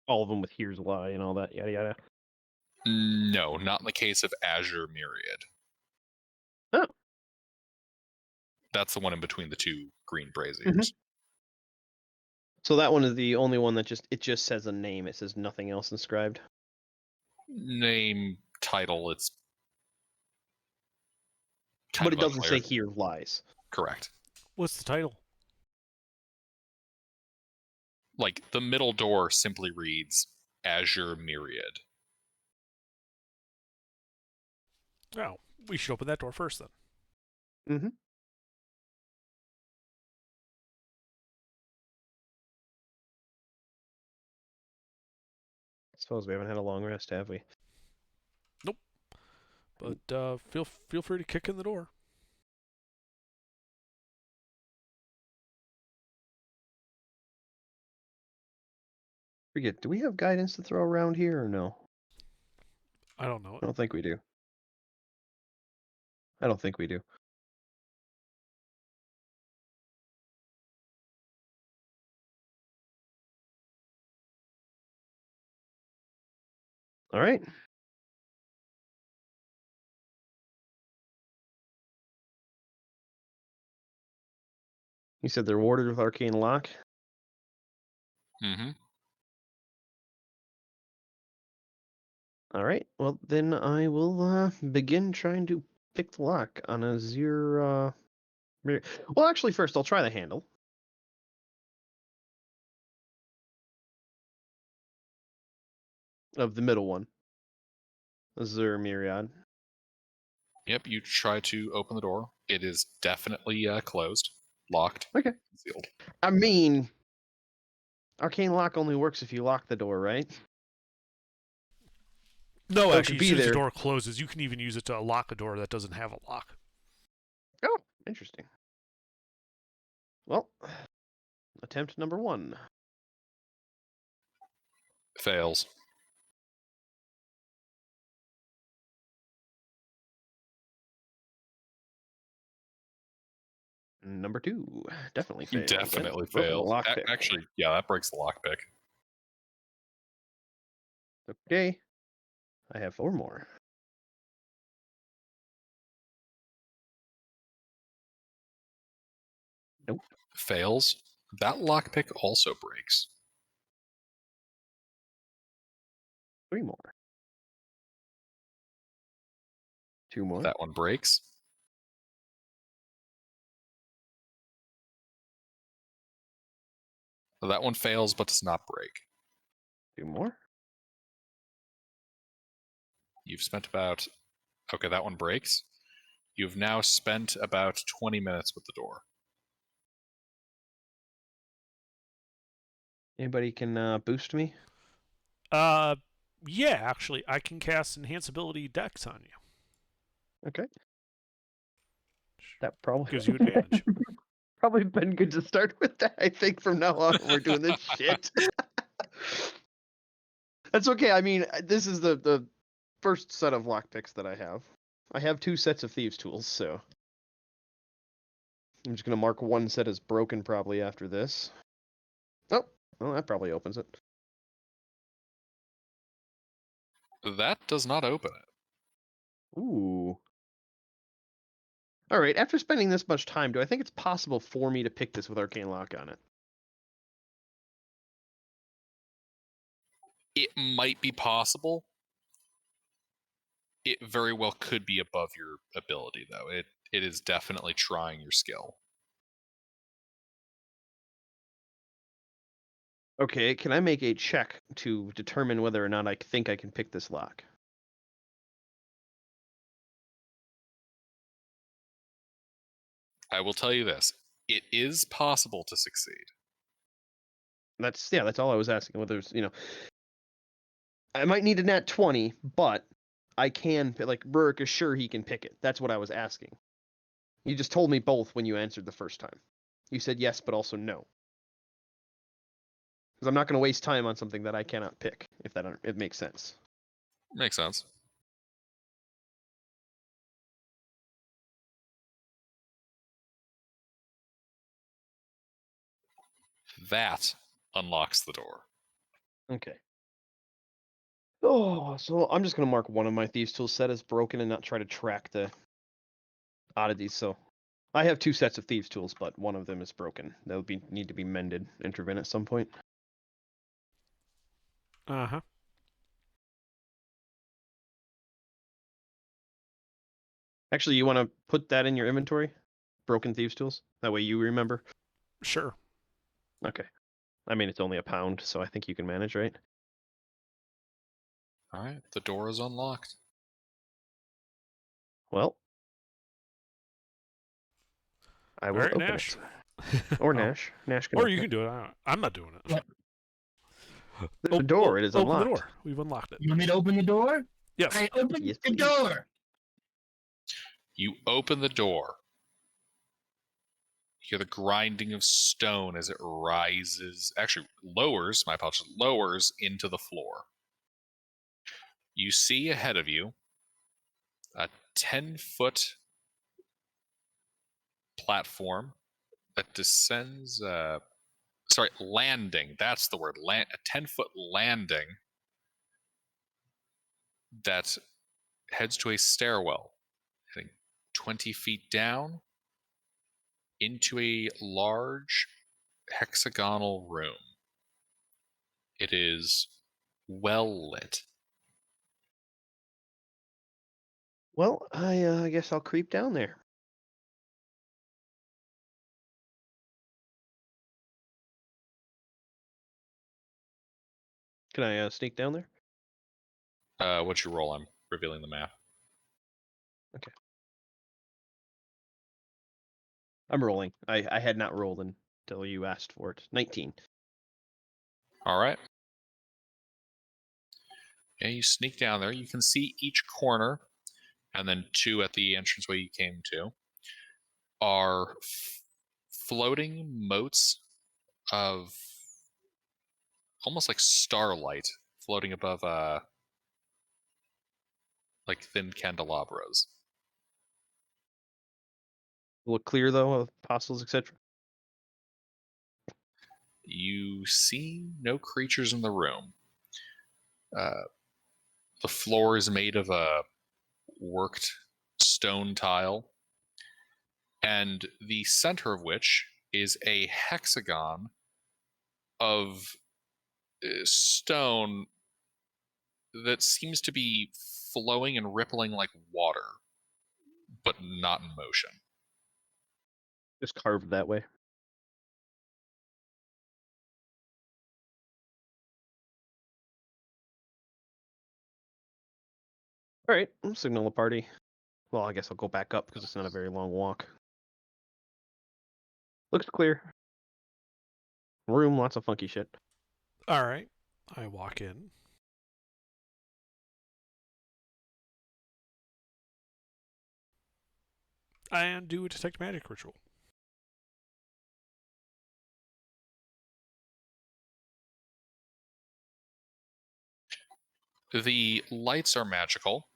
All of them with "Here's Lie" and all that, yada yada. No, not in the case of Azure Myriad. Oh. That's the one in between the two green braziers. So that one is the only one that just says a name. It says nothing else inscribed. Name, title, it's But it doesn't unclear. say "Here Lies." Correct. What's the title? Like, the middle door simply reads Azure Myriad. Oh, we should open that door first then. Mm-hmm. I suppose we haven't had a long rest, have we? Nope. But feel free to kick in the door. Forget, do we have guidance to throw around here or no? I don't know. I don't think we do. I don't think we do. All right. You said they're warded with arcane lock? Mm-hmm. All right. Well, then I will begin trying to pick the lock on a zero. Well, actually, first I'll try the handle. Of the middle one. Azure Myriad. Yep, you try to open the door. It is definitely closed, locked, Okay. sealed. I mean, arcane lock only works if you lock the door, right? No, So it actually, could as be soon as the there. door closes, you can even use it to lock a door that doesn't have a lock. Oh, interesting. Well, attempt number 1. Fails. Number 2 definitely You fails. definitely And broken failed. lockpick. Actually, yeah, that breaks the lockpick. Okay. I have 4 more. Nope. Fails. That lockpick also breaks. 3 more. 2 more. That one breaks. That one fails but does not break. 2 more. You've spent about... Okay, that one breaks. You've now spent about 20 minutes with the door. Anybody can boost me? Yeah, actually, I can cast Enhance Ability Dex on you. Okay. That probably Gives you advantage. probably been good to start with that. I think from now on we're doing this shit. That's okay. I mean, this is the first set of lockpicks that I have. I have 2 sets of thieves' tools, so I'm just gonna mark one set as broken probably after this. Oh, well, that probably opens it. That does not open it. Ooh. All right. After spending this much time, do I think it's possible for me to pick this with arcane lock on it? It might be possible. It very well could be above your ability, though. It is definitely trying your skill. Okay. Can I make a check to determine whether or not I think I can pick this lock? I will tell you this. It is possible to succeed. That's all I was asking. Whether it's, I might need a nat 20, but I can, like, Rurik is sure he can pick it. That's what I was asking. You just told me both when you answered the first time. You said yes, but also no. Because I'm not going to waste time on something that I cannot pick, if it makes sense. Makes sense. That unlocks the door. Okay. Oh, so I'm just gonna mark one of my thieves' tools set as broken and not try to track the oddities. So I have 2 sets of thieves' tools, but one of them is broken. That would need to be mended, intervene at some point. Uh-huh. Actually, you want to put that in your inventory? Broken thieves' tools? That way you remember? Sure. Okay. I mean, it's only a pound, so I think you can manage, right? All right, the door is unlocked. Well, I All will right, open Nash. it. Or Oh. Nash. Nash can Or open you it. can do it. I'm not doing it. What? There's a door. It is open the unlocked. door. We've unlocked it. You want me to open the door? Yes. I opened Yes, the please. door. You open the door. You hear the grinding of stone as it rises, actually lowers, my apologies, lowers into the floor. You see ahead of you a 10-foot platform that descends, landing. That's the word. A 10-foot landing that heads to a stairwell, heading 20 feet down into a large hexagonal room. It is well lit. Well, I guess I'll creep down there. Can I sneak down there? What's your roll? I'm revealing the map. Okay. I'm rolling. I had not rolled until you asked for it. 19. All right. Yeah, you sneak down there. You can see each corner, and then 2 at the entranceway you came to are floating motes of almost like starlight floating above like thin candelabras. Look clear though of apostles, etc. You see no creatures in the room. The floor is made of a worked stone tile, and the center of which is a hexagon of stone that seems to be flowing and rippling like water, but not in motion. Just carved that way. All right, I'll signal the party. Well, I guess I'll go back up because it's not a very long walk. Looks clear. Room, lots of funky shit. All right. I walk in. And do a detect magic ritual. The lights are magical.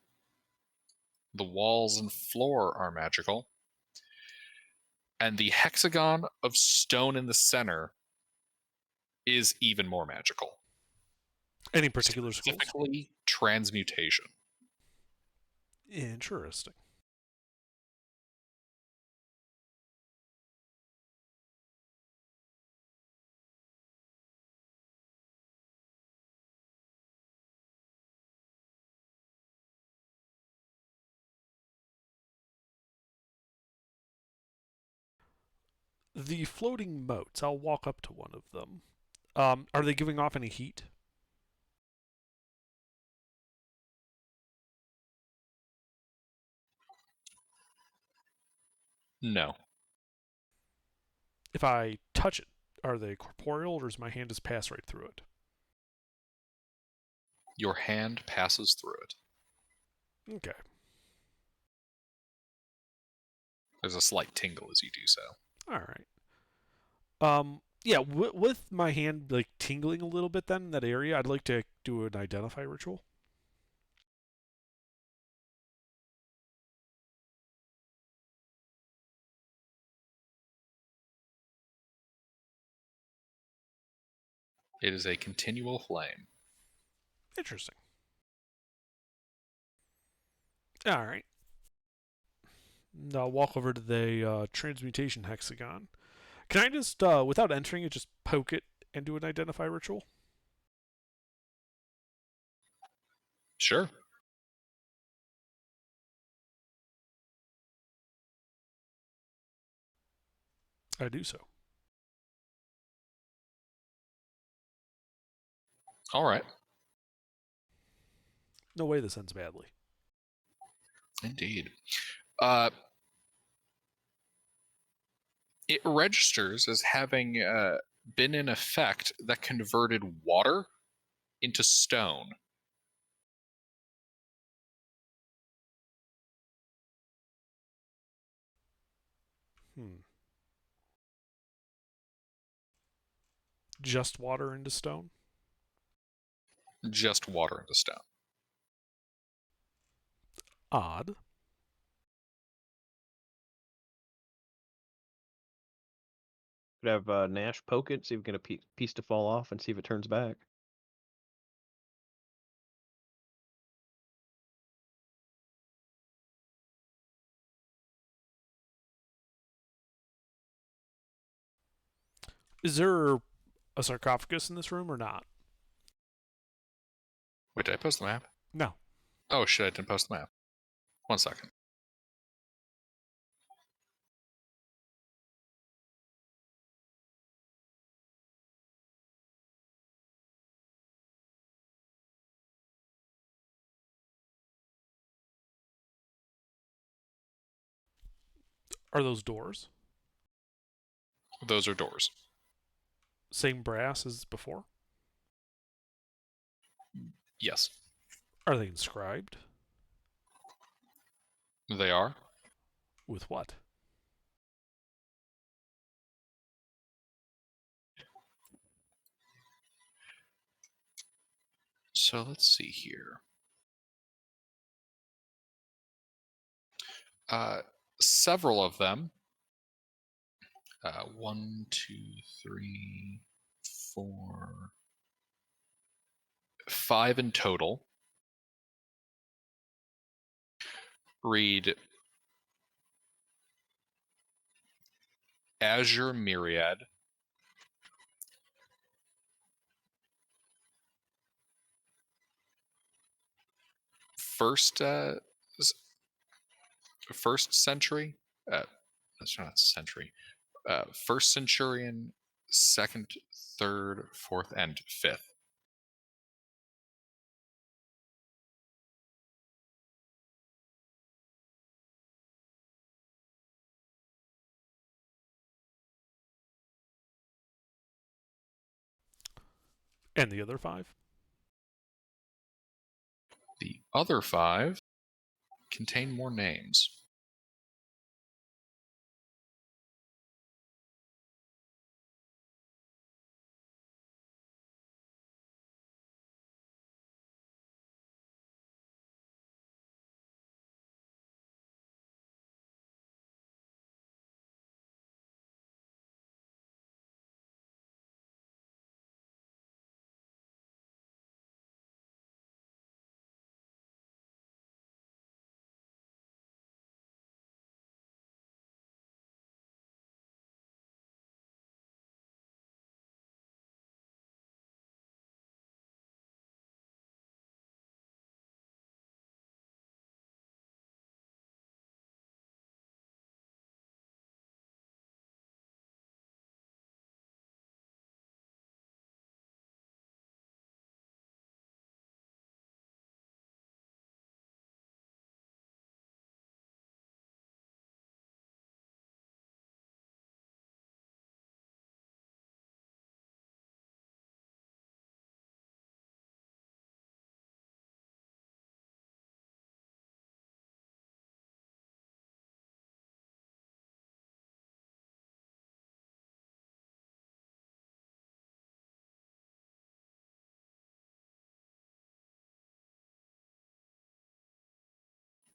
The walls and floor are magical. And the hexagon of stone in the center is even more magical. Any particular schools? Specifically, transmutation. Interesting. The floating moats. I'll walk up to one of them. Are they giving off any heat? No. If I touch it, are they corporeal, or does my hand just pass right through it? Your hand passes through it. Okay. There's a slight tingle as you do so. All right. Yeah, with my hand like tingling a little bit then in that area, I'd like to do an identify ritual. It is a continual flame. Interesting. All right. Now I'll walk over to the transmutation hexagon. Can I just, without entering it, just poke it and do an identify ritual? Sure. I do so. All right. No way this ends badly. Indeed. It registers as having been an effect that converted water into stone. Just water into stone? Just water into stone. Odd. Could have Nash poke it, see if we can get a piece to fall off, and see if it turns back. Is there a sarcophagus in this room or not? Wait, did I post the map? No. Oh shit, I didn't post the map. 1 second. Are those doors? Those are doors. Same brass as before? Yes, Are they inscribed? they are. With what? So let's see here. Several of them. 1, 2, 3, 4, 5 in total. Read Azure Myriad. First century. That's not century. First centurion, second, third, fourth, and fifth. And the other 5? The other 5 contain more names.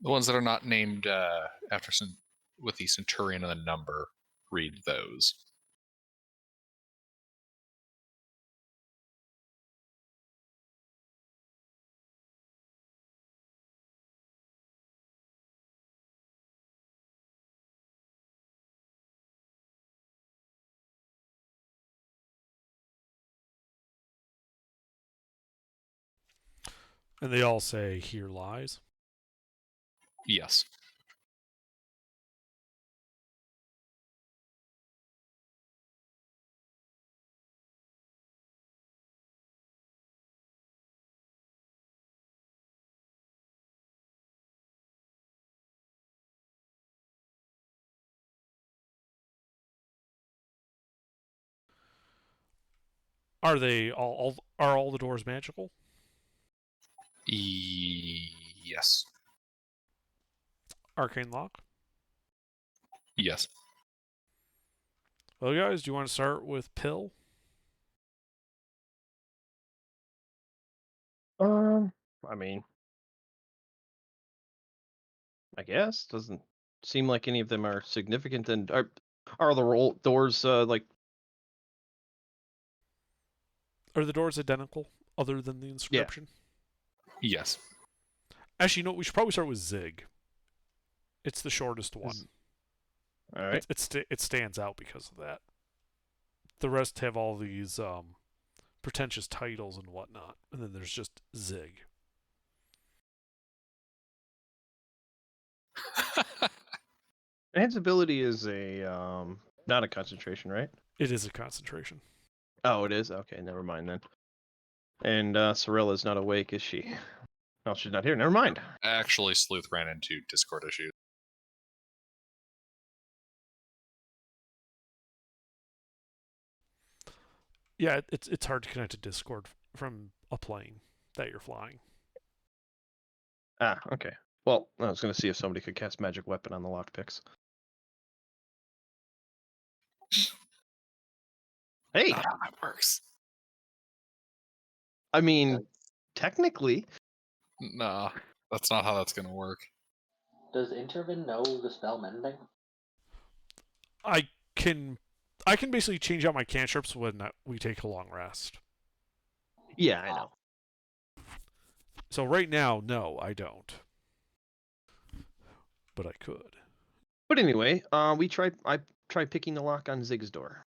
The ones that are not named after with the centurion and the number, read those. And they all say, "Here lies." Yes. Are they are all the doors magical? Yes. Arcane lock. Yes. Well, guys, do you want to start with pill? I mean, I guess doesn't seem like any of them are significant. And are the doors like? Are the doors identical, other than the Yeah. inscription? Yes. Actually, you know what? We should probably start with Zig. It's the shortest one. All right. It stands out because of that. The rest have all these pretentious titles and whatnot, and then there's just Zig. Enhance ability is a not a concentration, right? It is a concentration. Oh, it is. Okay, never mind then. And Sorella's not awake, is she? No, she's not here. Never mind. Actually, Sleuth ran into Discord issues. Yeah, it's hard to connect to Discord from a plane that you're flying. Ah, okay. Well, I was going to see if somebody could cast magic weapon on the lockpicks. Hey, Not how that works. I mean, technically, Nah, that's not how that's gonna work. Does Intervin know the spell mending? I can basically change out my cantrips when we take a long rest. yeah, I know. So right now, no, I don't. But I could. But anyway, I tried picking the lock on Zig's door.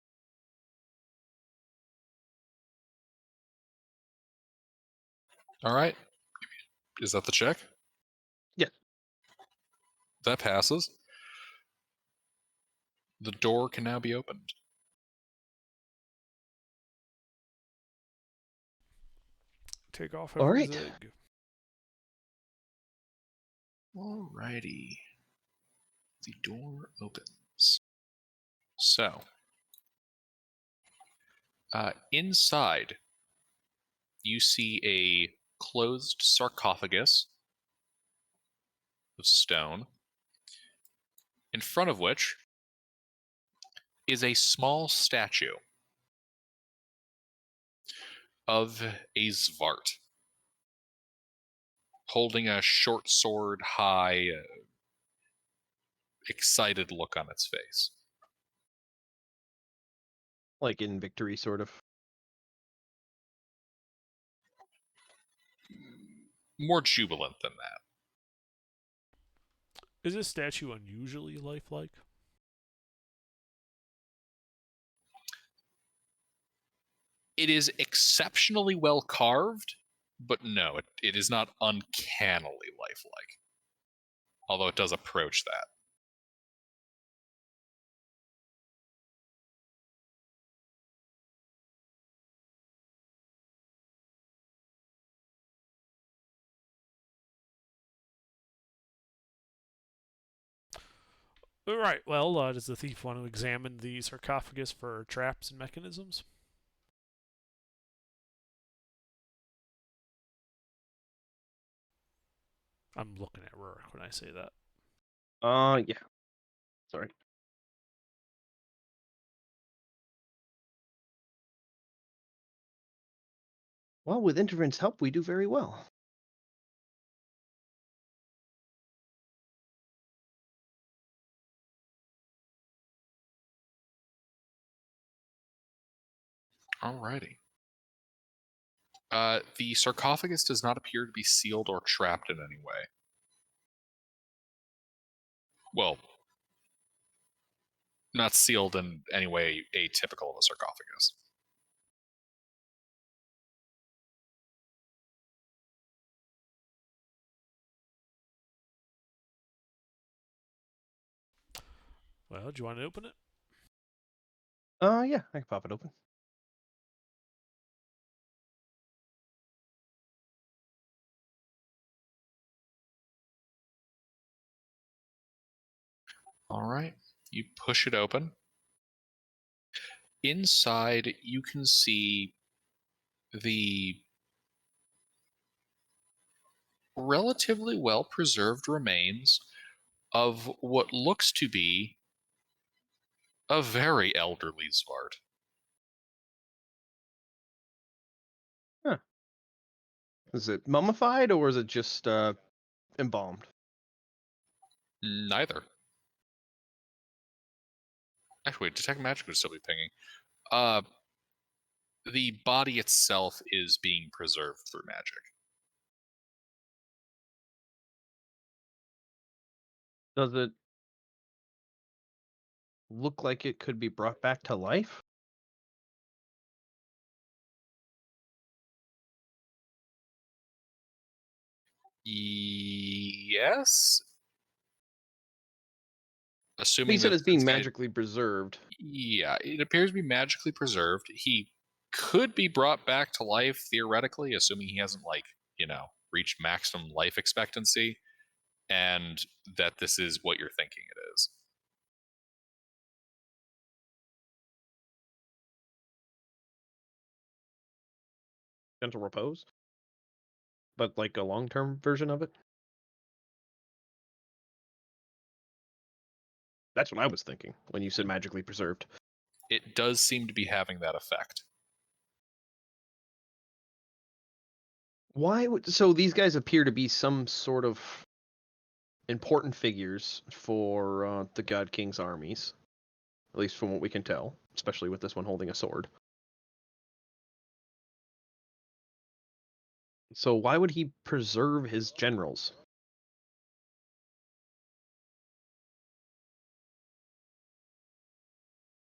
All right. Is that the check? Yeah. That passes. The door can now be opened. Take off All every right. Zig. Alrighty. The door opens. So, inside, you see a closed sarcophagus of stone, in front of which is a small statue of a Zvart, holding a short sword, high, excited look on its face. Like in victory, sort of. More jubilant than that. Is this statue unusually lifelike? It is exceptionally well carved, but no, it is not uncannily lifelike. Although it does approach that. Right, well, does the thief want to examine the sarcophagus for traps and mechanisms? I'm looking at Rurik when I say that. Yeah. Sorry. Well, with Interven's help, we do very well. Alrighty. The sarcophagus does not appear to be sealed or trapped in any way. Well, not sealed in any way atypical of a sarcophagus. Well, do you want to open it? Yeah, I can pop it open. All right. You push it open. Inside, you can see the relatively well preserved remains of what looks to be a very elderly Zwart. Huh. Is it mummified or is it just embalmed? Neither. Actually, wait, detect magic would still be pinging. The body itself is being preserved through magic. Does it look like it could be brought back to life? Yes. He Assuming said that it's this being guy, magically preserved. yeah, it appears to be magically preserved. He could be brought back to life theoretically, assuming he hasn't reached maximum life expectancy, and that this is what you're thinking it is. Gentle repose? But like a long-term version of it? That's what I was thinking when you said magically preserved. It does seem to be having that effect. Why would so these guys appear to be some sort of important figures for the God King's armies, at least from what we can tell, especially with this one holding a sword. So why would he preserve his generals?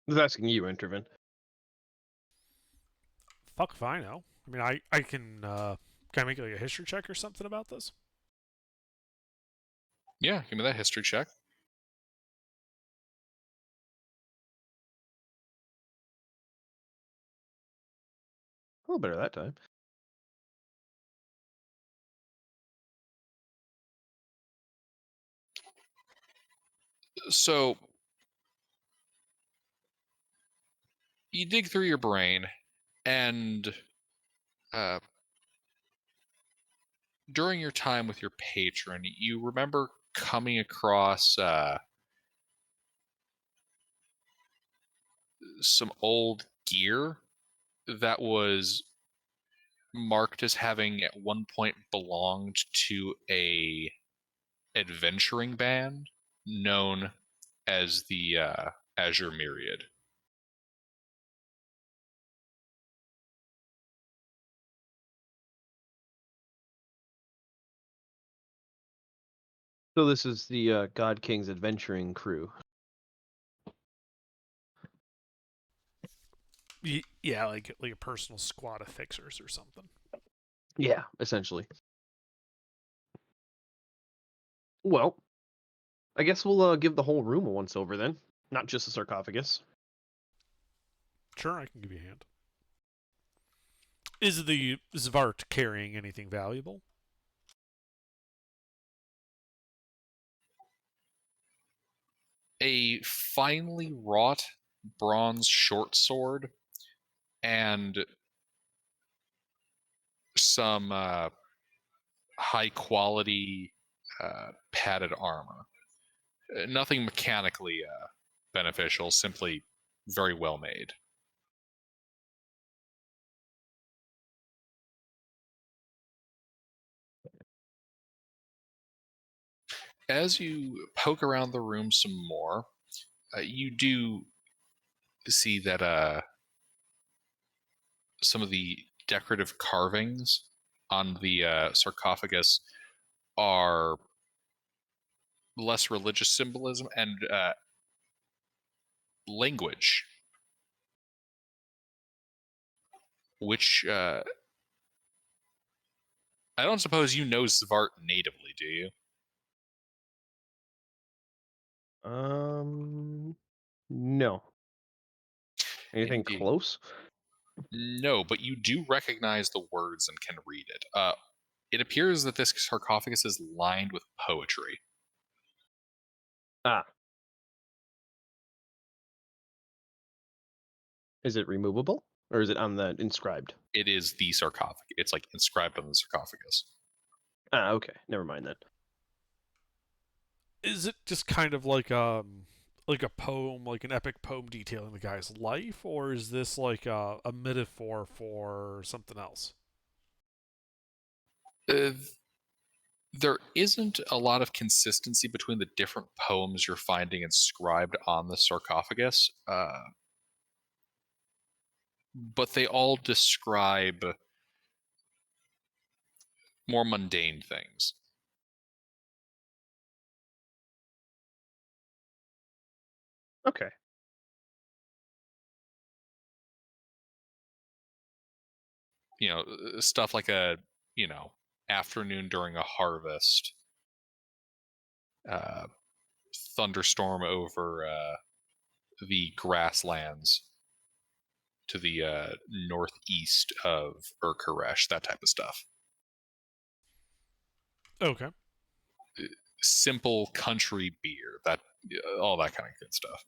I was asking you, Intervin. Fuck if I know. I mean, I can I make like a history check or something about this? Yeah, give me that history check. A little better that time. So you dig through your brain, and during your time with your patron, you remember coming across some old gear that was marked as having at one point belonged to a adventuring band known as the Azure Myriad. So this is the God King's adventuring crew. Yeah, like a personal squad of fixers or something. Yeah, essentially. Well, I guess we'll give the whole room a once over then, not just the sarcophagus. Sure, I can give you a hand. Is the Zvart carrying anything valuable? A finely wrought bronze short sword and some high quality padded armor. Nothing mechanically beneficial, simply very well made. As you poke around the room some more, you do see that some of the decorative carvings on the sarcophagus are less religious symbolism and language, which I don't suppose you know Svart natively, do you? No. Anything Indeed. close? No, but you do recognize the words and can read it. It appears that this sarcophagus is lined with poetry. Ah. Is it removable? Or is it on the inscribed? It is the sarcophagus. It's like inscribed on the sarcophagus. Ah, okay. Never mind then. Is it just kind of like a poem, like an epic poem detailing the guy's life, or is this like a metaphor for something else? Uh, there isn't a lot of consistency between the different poems you're finding inscribed on the sarcophagus, but they all describe more mundane things. Okay. Stuff like a afternoon during a harvest, uh, thunderstorm over the grasslands to the northeast of Urkaresh, that type of stuff. Okay. Simple country beer, that all that kind of good stuff.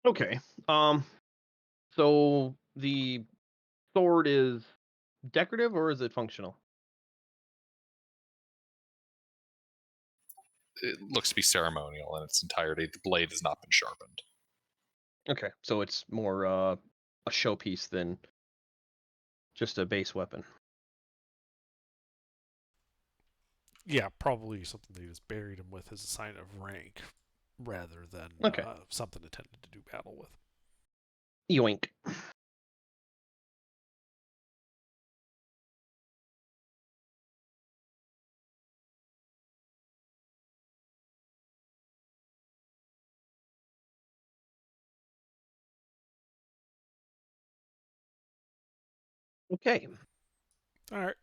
Okay. So the sword is decorative or is it functional? It looks to be ceremonial in its entirety. The blade has not been sharpened. Okay. So it's more a showpiece than just a base weapon. Yeah, probably something they just buried him with as a sign of rank, rather than Okay. something intended to do battle with. Yoink. Okay. All right.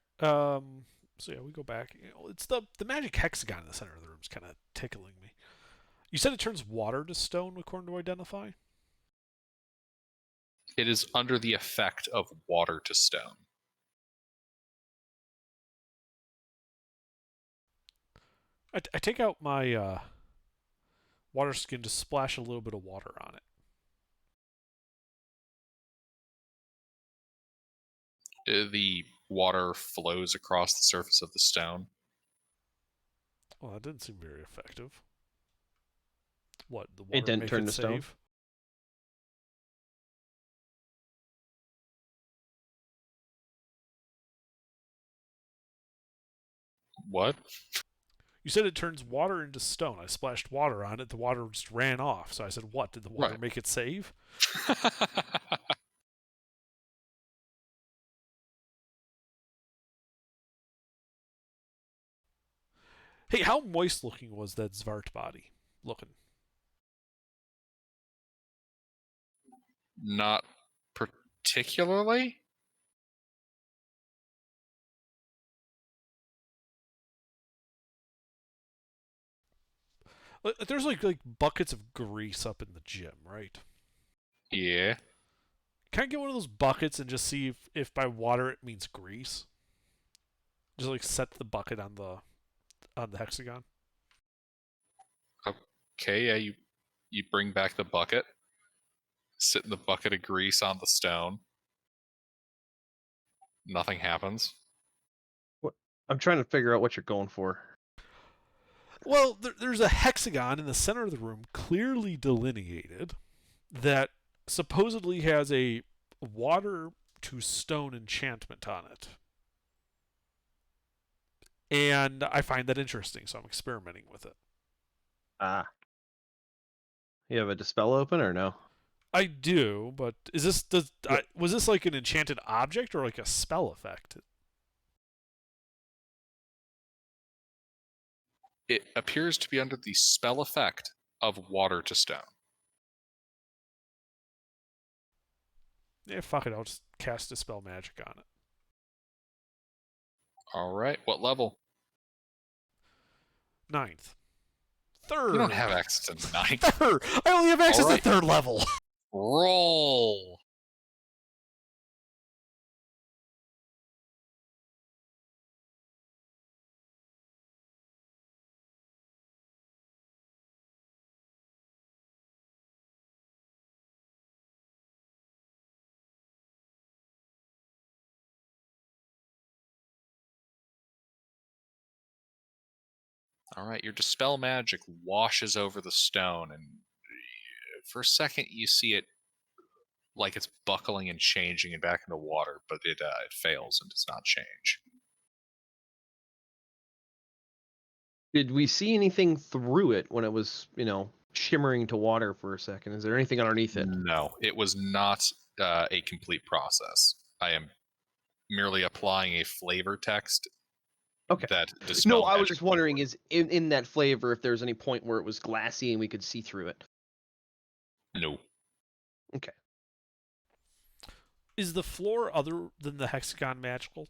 So yeah, we go back. It's the magic hexagon in the center of the room is kind of tickling me. You said it turns water to stone according to identify. It is under the effect of water to stone. I take out my water skin to splash a little bit of water on it. The water flows across the surface of the stone. Well, that didn't seem very effective. What, the It water didn't make turn it to stone? save? What? You said it turns water into stone. I splashed water on it. The water just ran off. So I said, what? Did the water Right. make it save? Hey, how moist looking was that Zvart body? Looking. Not particularly. There's like buckets of grease up in the gym, right? Yeah. Can I get one of those buckets and just see if by water it means grease? Just like set the bucket on the hexagon. Okay. Yeah. You bring back the bucket. Sit in the bucket of grease on the stone. Nothing happens. What? I'm trying to figure out what you're going for. Well, there's a hexagon in the center of the room, clearly delineated, that supposedly has a water to stone enchantment on it. And I find that interesting, so I'm experimenting with it. Ah. You have a dispel open or no? I do, but was this like an enchanted object or like a spell effect? It appears to be under the spell effect of water to stone. Yeah, fuck it, I'll just cast dispel magic on it. All right. What level? 9th. 3rd. You don't have access to 9th. 3rd. I only have access Alright. to 3rd level. Roll. All right, your dispel magic washes over the stone, and for a second you see it like it's buckling and changing and back into water, but it fails and does not change. Did we see anything through it when it was, shimmering to water for a second? Is there anything underneath it? No, it was not a complete process. I am merely applying a flavor text Okay. that No, dispel I was magic. just wondering, is in that flavor if there's any point where it was glassy and we could see through it. No. Okay. Is the floor other than the hexagon magical?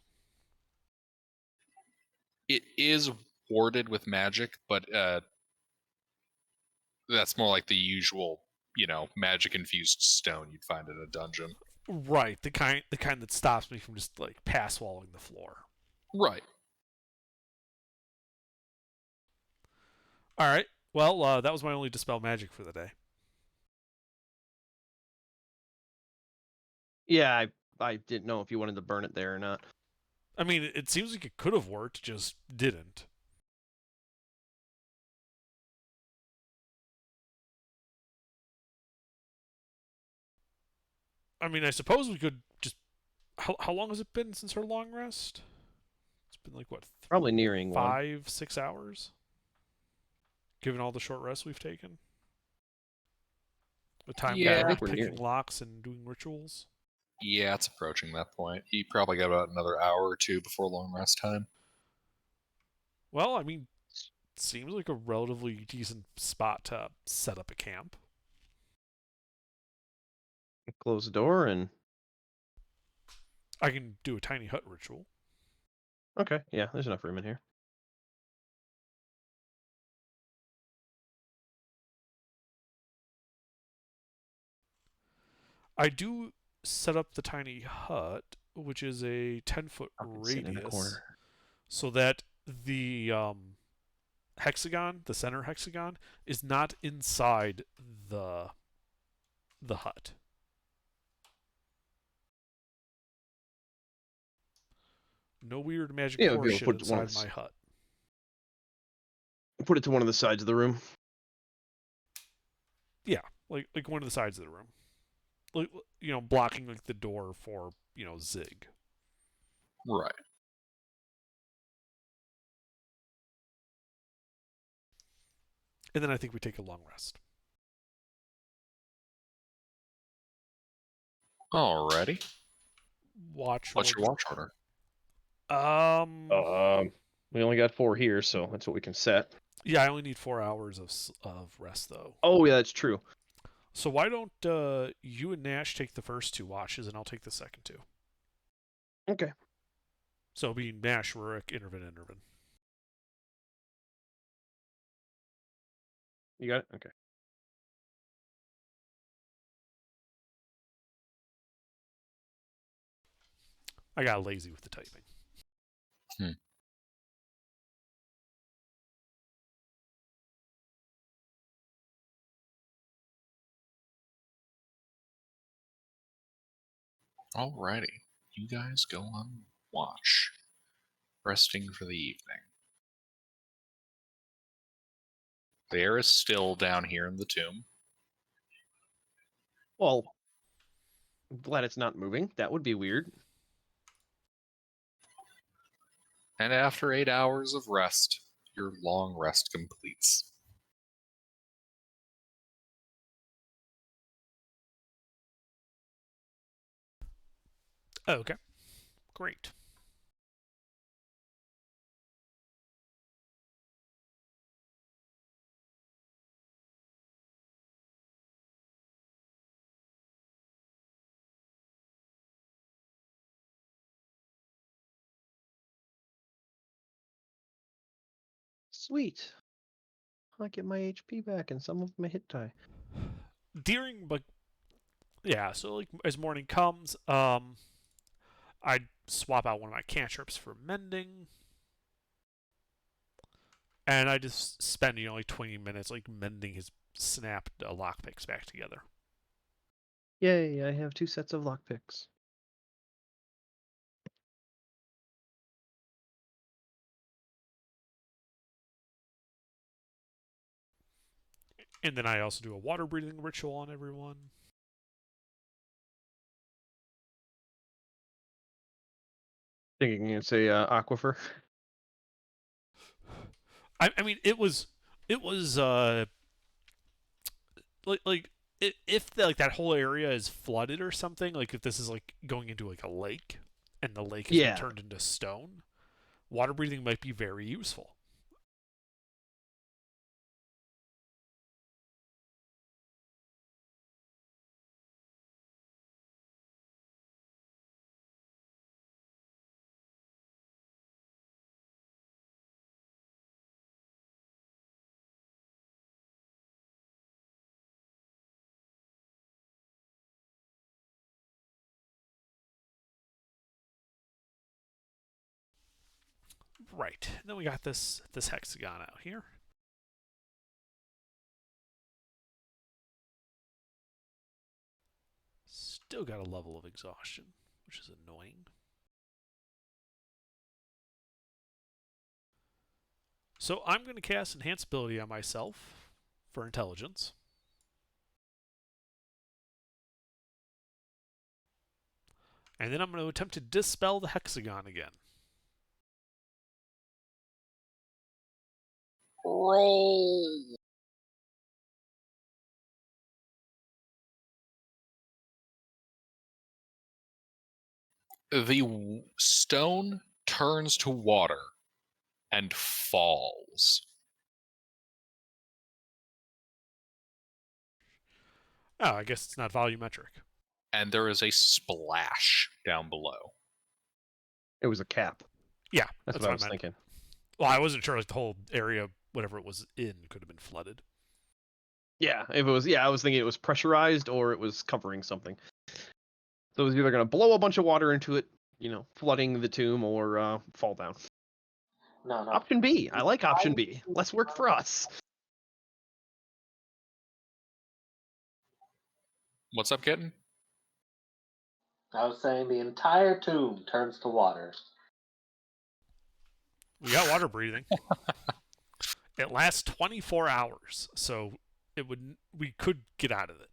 It is warded with magic, but that's more like the usual, magic infused stone you'd find in a dungeon. Right, the kind that stops me from just like pass walling the floor. Right. All right. Well, that was my only dispel magic for the day. Yeah, I didn't know if you wanted to burn it there or not. I mean, it seems like it could have worked, just didn't. I mean, I suppose we could just. How long has it been since her long rest? It's been like what? Probably nearing 5-6 hours. Given all the short rests we've taken. The time Yeah. I for think we're picking nearing. locks and doing rituals. Yeah, it's approaching that point. You probably got about another hour or two before long rest time. Well, I mean, seems like a relatively decent spot to set up a camp. Close the door and. I can do a tiny hut ritual. Okay, yeah, there's enough room in here. I do set up the tiny hut, which is a 10-foot Sit in a radius, corner. so that the hexagon, the center hexagon, is not inside the hut. No weird magic Yeah, we'll be horse able to shit put one of inside the my hut. Put it to one of the sides of the room. Yeah, like one of the sides of the room, like blocking like the door for Zig. Right. And then I think we take a long rest. Alrighty. Watch. What's your watch order? We only got 4 here, so that's what we can set. Yeah, I only need 4 hours of rest though. Oh yeah, that's true. So why don't you and Nash take the first 2 watches, and I'll take the second 2. Okay. So being Nash, Rurik, Intervin. You got it? Okay. I got lazy with the typing. Alrighty. You guys go on watch, resting for the evening. The air is still down here in the tomb. Well, I'm glad it's not moving. That would be weird. And after 8 hours of rest, your long rest completes. Okay, great. Sweet. I get my HP back and some of my hit die. During, like, yeah, so like as morning comes, I'd swap out one of my cantrips for mending, and I just spend like 20 minutes like mending his snapped lockpicks back together. Yay! I have 2 sets of lockpicks. And then I also do a water breathing ritual on everyone. Thinking it's a aquifer. I mean, it was like if like that whole area is flooded or something, like if this is like going into like a lake and the lake has been Yeah. turned into stone, water breathing might be very useful. Right. And then we got this hexagon out here. Still got a level of exhaustion, which is annoying. So I'm going to cast Enhance Ability on myself for intelligence. And then I'm going to attempt to dispel the hexagon again. Roll. The stone turns to water and falls. Oh, I guess it's not volumetric. And there is a splash down below. It was a cap. Yeah, That's what I was thinking. Well, I wasn't sure like the whole area, whatever it was in, could have been flooded. Yeah, if it was, I was thinking it was pressurized or it was covering something. So it was either going to blow a bunch of water into it, flooding the tomb, or fall down. No. Option B. I like option B. Less work for us. What's up, kitten? I was saying the entire tomb turns to water. We got water breathing. It lasts 24 hours, so we could get out of it.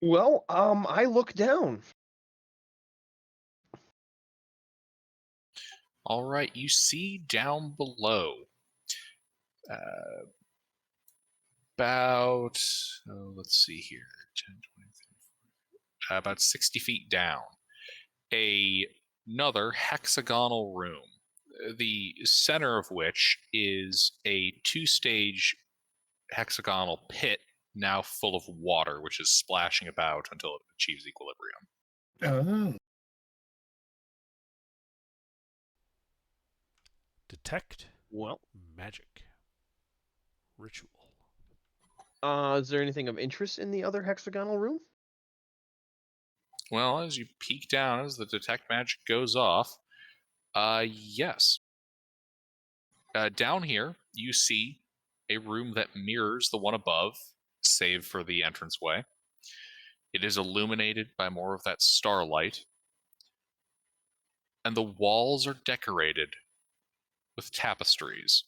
Well, I look down. All right, you see down below about, let's see here, 10, 20, 30, about 60 feet down, another hexagonal room, the center of which is a 2-stage hexagonal pit now full of water, which is splashing about until it achieves equilibrium. Oh. Detect Well, magic ritual. is there anything of interest in the other hexagonal room? Well, as you peek down, as the detect magic goes off, yes. Down here, you see a room that mirrors the one above, save for the entranceway. It is illuminated by more of that starlight, and the walls are decorated with tapestries.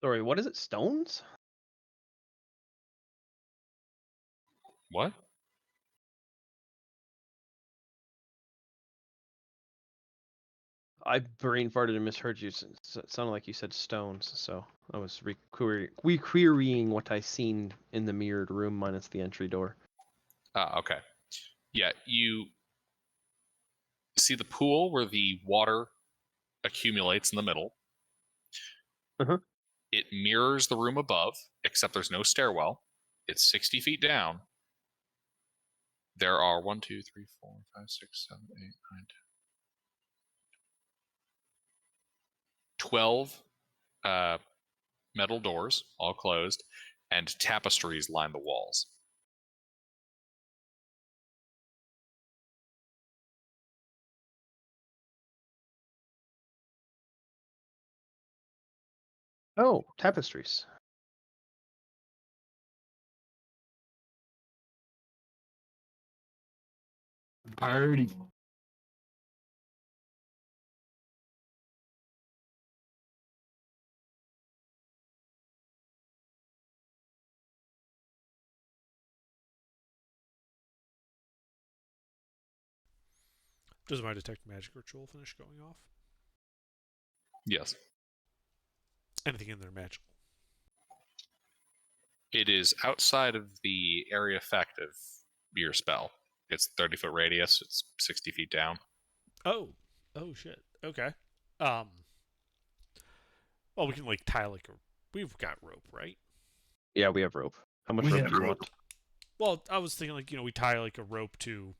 Sorry, what is it? Stones? What? I brain farted and misheard you. It sounded like you said stones, so I was requerying what I seen in the mirrored room minus the entry door. Okay. Yeah, you See the pool where the water accumulates in the middle? Uh-huh. It mirrors the room above, except there's no stairwell. It's 60 feet down. There are 1, 2, 3, 4, 5, 6, 7, 8, 9, 10, 12 metal doors, all closed, and tapestries line the walls. Oh, tapestries. Party. Does my detect magic ritual finish going off? Yes. Anything in there magical? It is outside of the area effect of your spell. It's 30-foot radius. It's 60 feet down. Oh shit. Okay. Well, we can like tie like a. We've got rope, right? Yeah, we have rope. How much We rope have do you rope. want? Well, I was thinking like we tie like a rope to,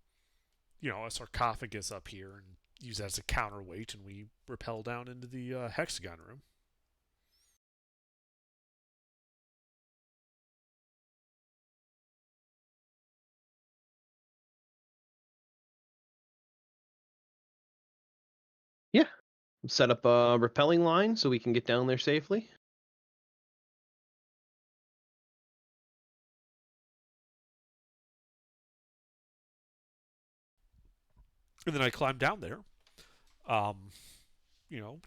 a sarcophagus up here and use that as a counterweight, and we rappel down into the hexagon room. Yeah. Set up a rappelling line so we can get down there safely. And then I climb down there, um,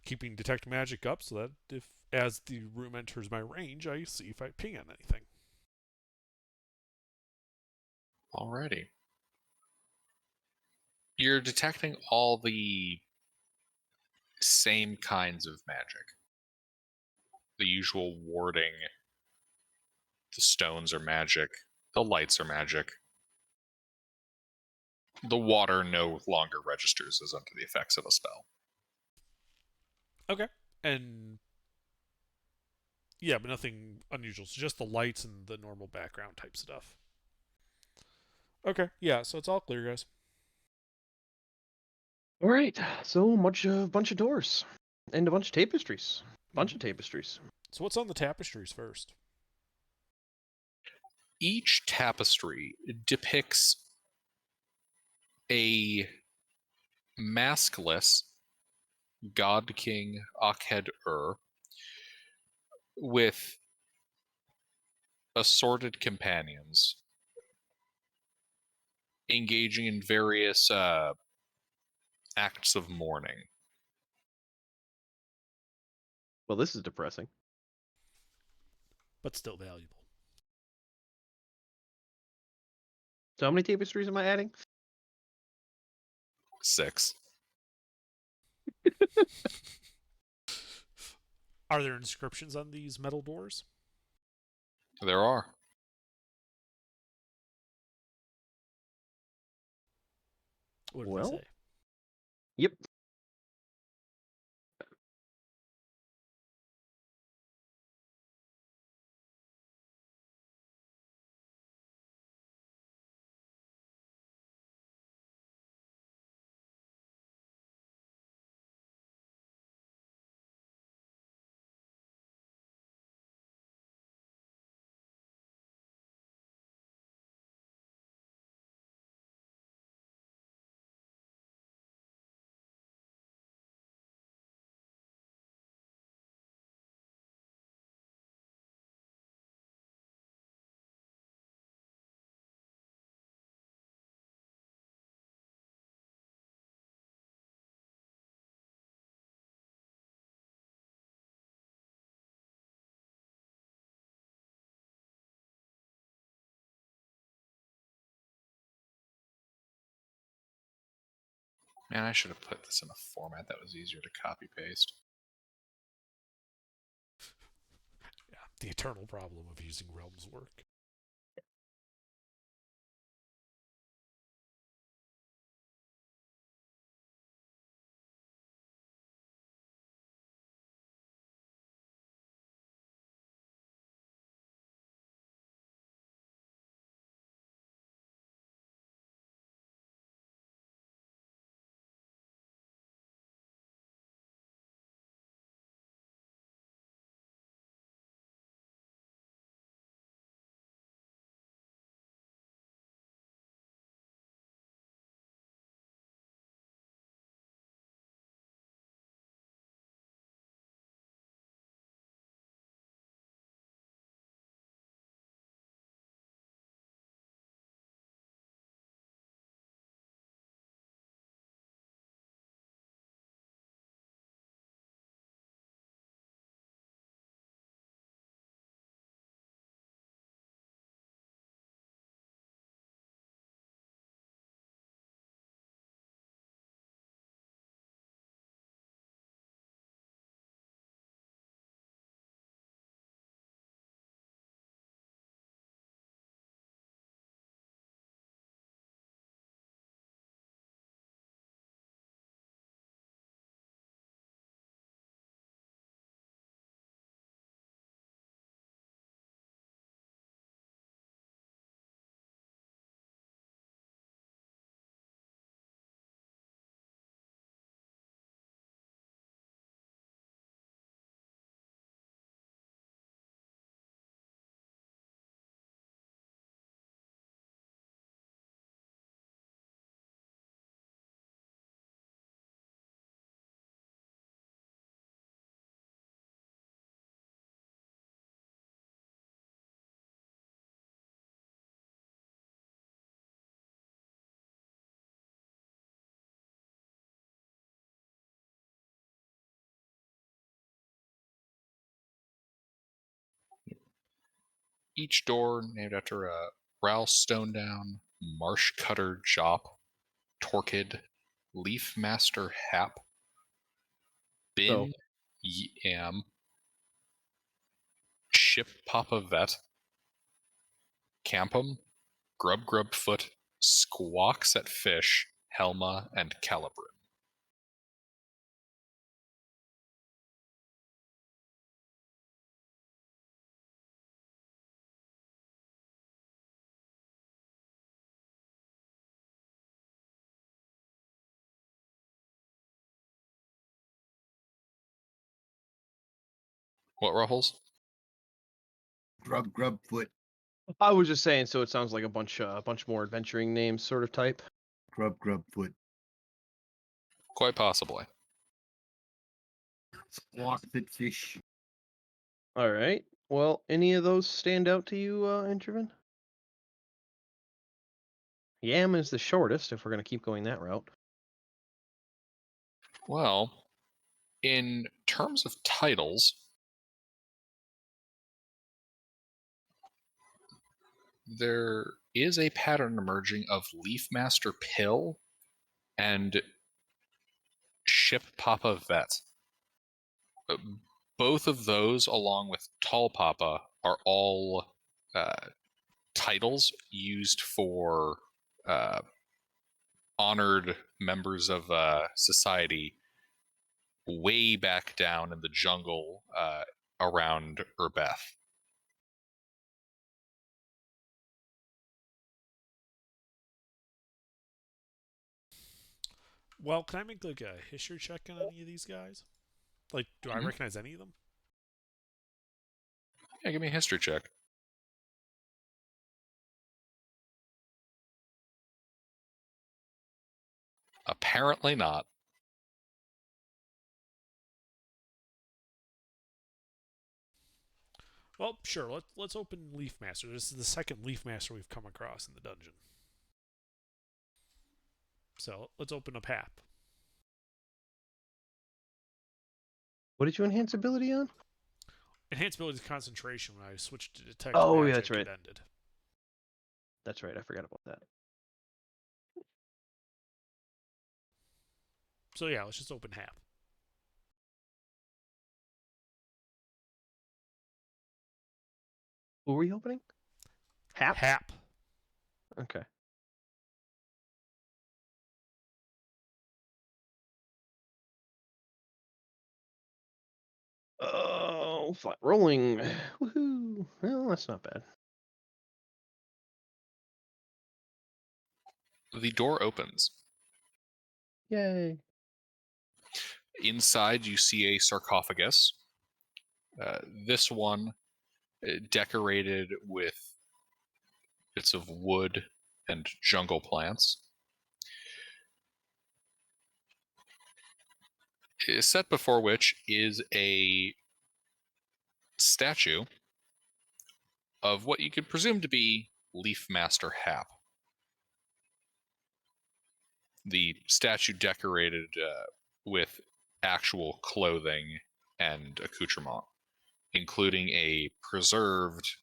keeping detect magic up so that if as the room enters my range, I see if I ping on anything. Alrighty. You're detecting all the same kinds of magic. The usual warding. The stones are magic. The lights are magic. The water no longer registers as under the effects of a spell. Okay. And yeah, but nothing unusual. So just the lights and the normal background type stuff. Okay. Yeah. So it's all clear, guys. All right. So a bunch of doors and a bunch of tapestries. Bunch of tapestries. So what's on the tapestries first? Each tapestry depicts a maskless god king Akhed-Ur with assorted companions engaging in various acts of mourning. Well, this is depressing. But still valuable. So how many tapestries am I adding? 6. Are there inscriptions on these metal doors? There are. What did Well, they say? Yep. Man, I should have put this in a format that was easier to copy paste. Yeah, the eternal problem of using Realm's work. Each door named after a Ralph Stonedown, Marsh Cutter Jop, Torkid, Leaf Master Hap, Bin Yam, Ship Papa Vet, Campum, Grub Grub Foot, Squawks at Fish, Helma, and Calibrin. What, Ruffles? Grub foot. I was just saying, so it sounds like a bunch more adventuring names, sort of type. Grub foot. Quite possibly. Squawk fit fish. All right. Well, any of those stand out to you, Intervin? Yam is the shortest, if we're going to keep going that route. Well, in terms of titles, there is a pattern emerging of Leaf Master Pill and Ship Papa Vet. Both of those, along with Tall Papa, are all titles used for honored members of society way back down in the jungle around Urbeth. Well, can I make like a history check on any of these guys? Like, do I recognize any of them? Yeah, give me a history check. Apparently not. Well, sure. Let's open Leaf Master. This is the second Leaf Master we've come across in the dungeon. So let's open up Hap. What did you enhance ability on? Enhanced ability is concentration. When I switched to detect Oh, yeah, magic, that's right. it ended. That's right. I forgot about that. So yeah, let's just open Hap. Who were we opening? Hap? Hap. Okay. Oh, flat rolling. Woohoo. Well, that's not bad. The door opens. Yay. Inside, you see a sarcophagus. This one decorated with bits of wood and jungle plants. Set before which is a statue of what you could presume to be Leaf Master Hap. The statue decorated with actual clothing and accoutrement, including a preserved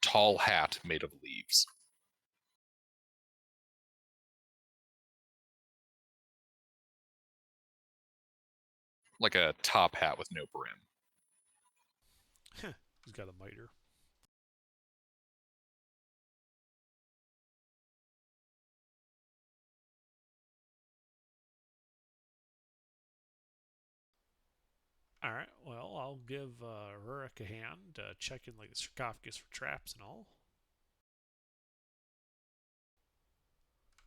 tall hat made of leaves. Like a top hat with no brim. He's got a miter. All right. Well, I'll give Rurik a hand, checking like the sarcophagus for traps and all.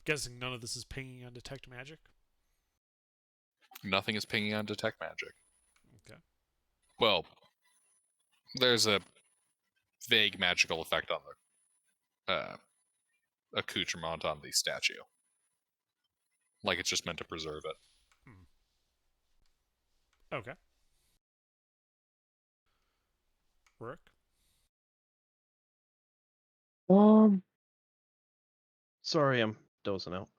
Guessing none of this is pinging on detect magic. Nothing is pinging on detect magic. Okay. Well, there's a vague magical effect on the accoutrement on the statue. Like it's just meant to preserve it. Okay. Rurik? Sorry, I'm dozing out.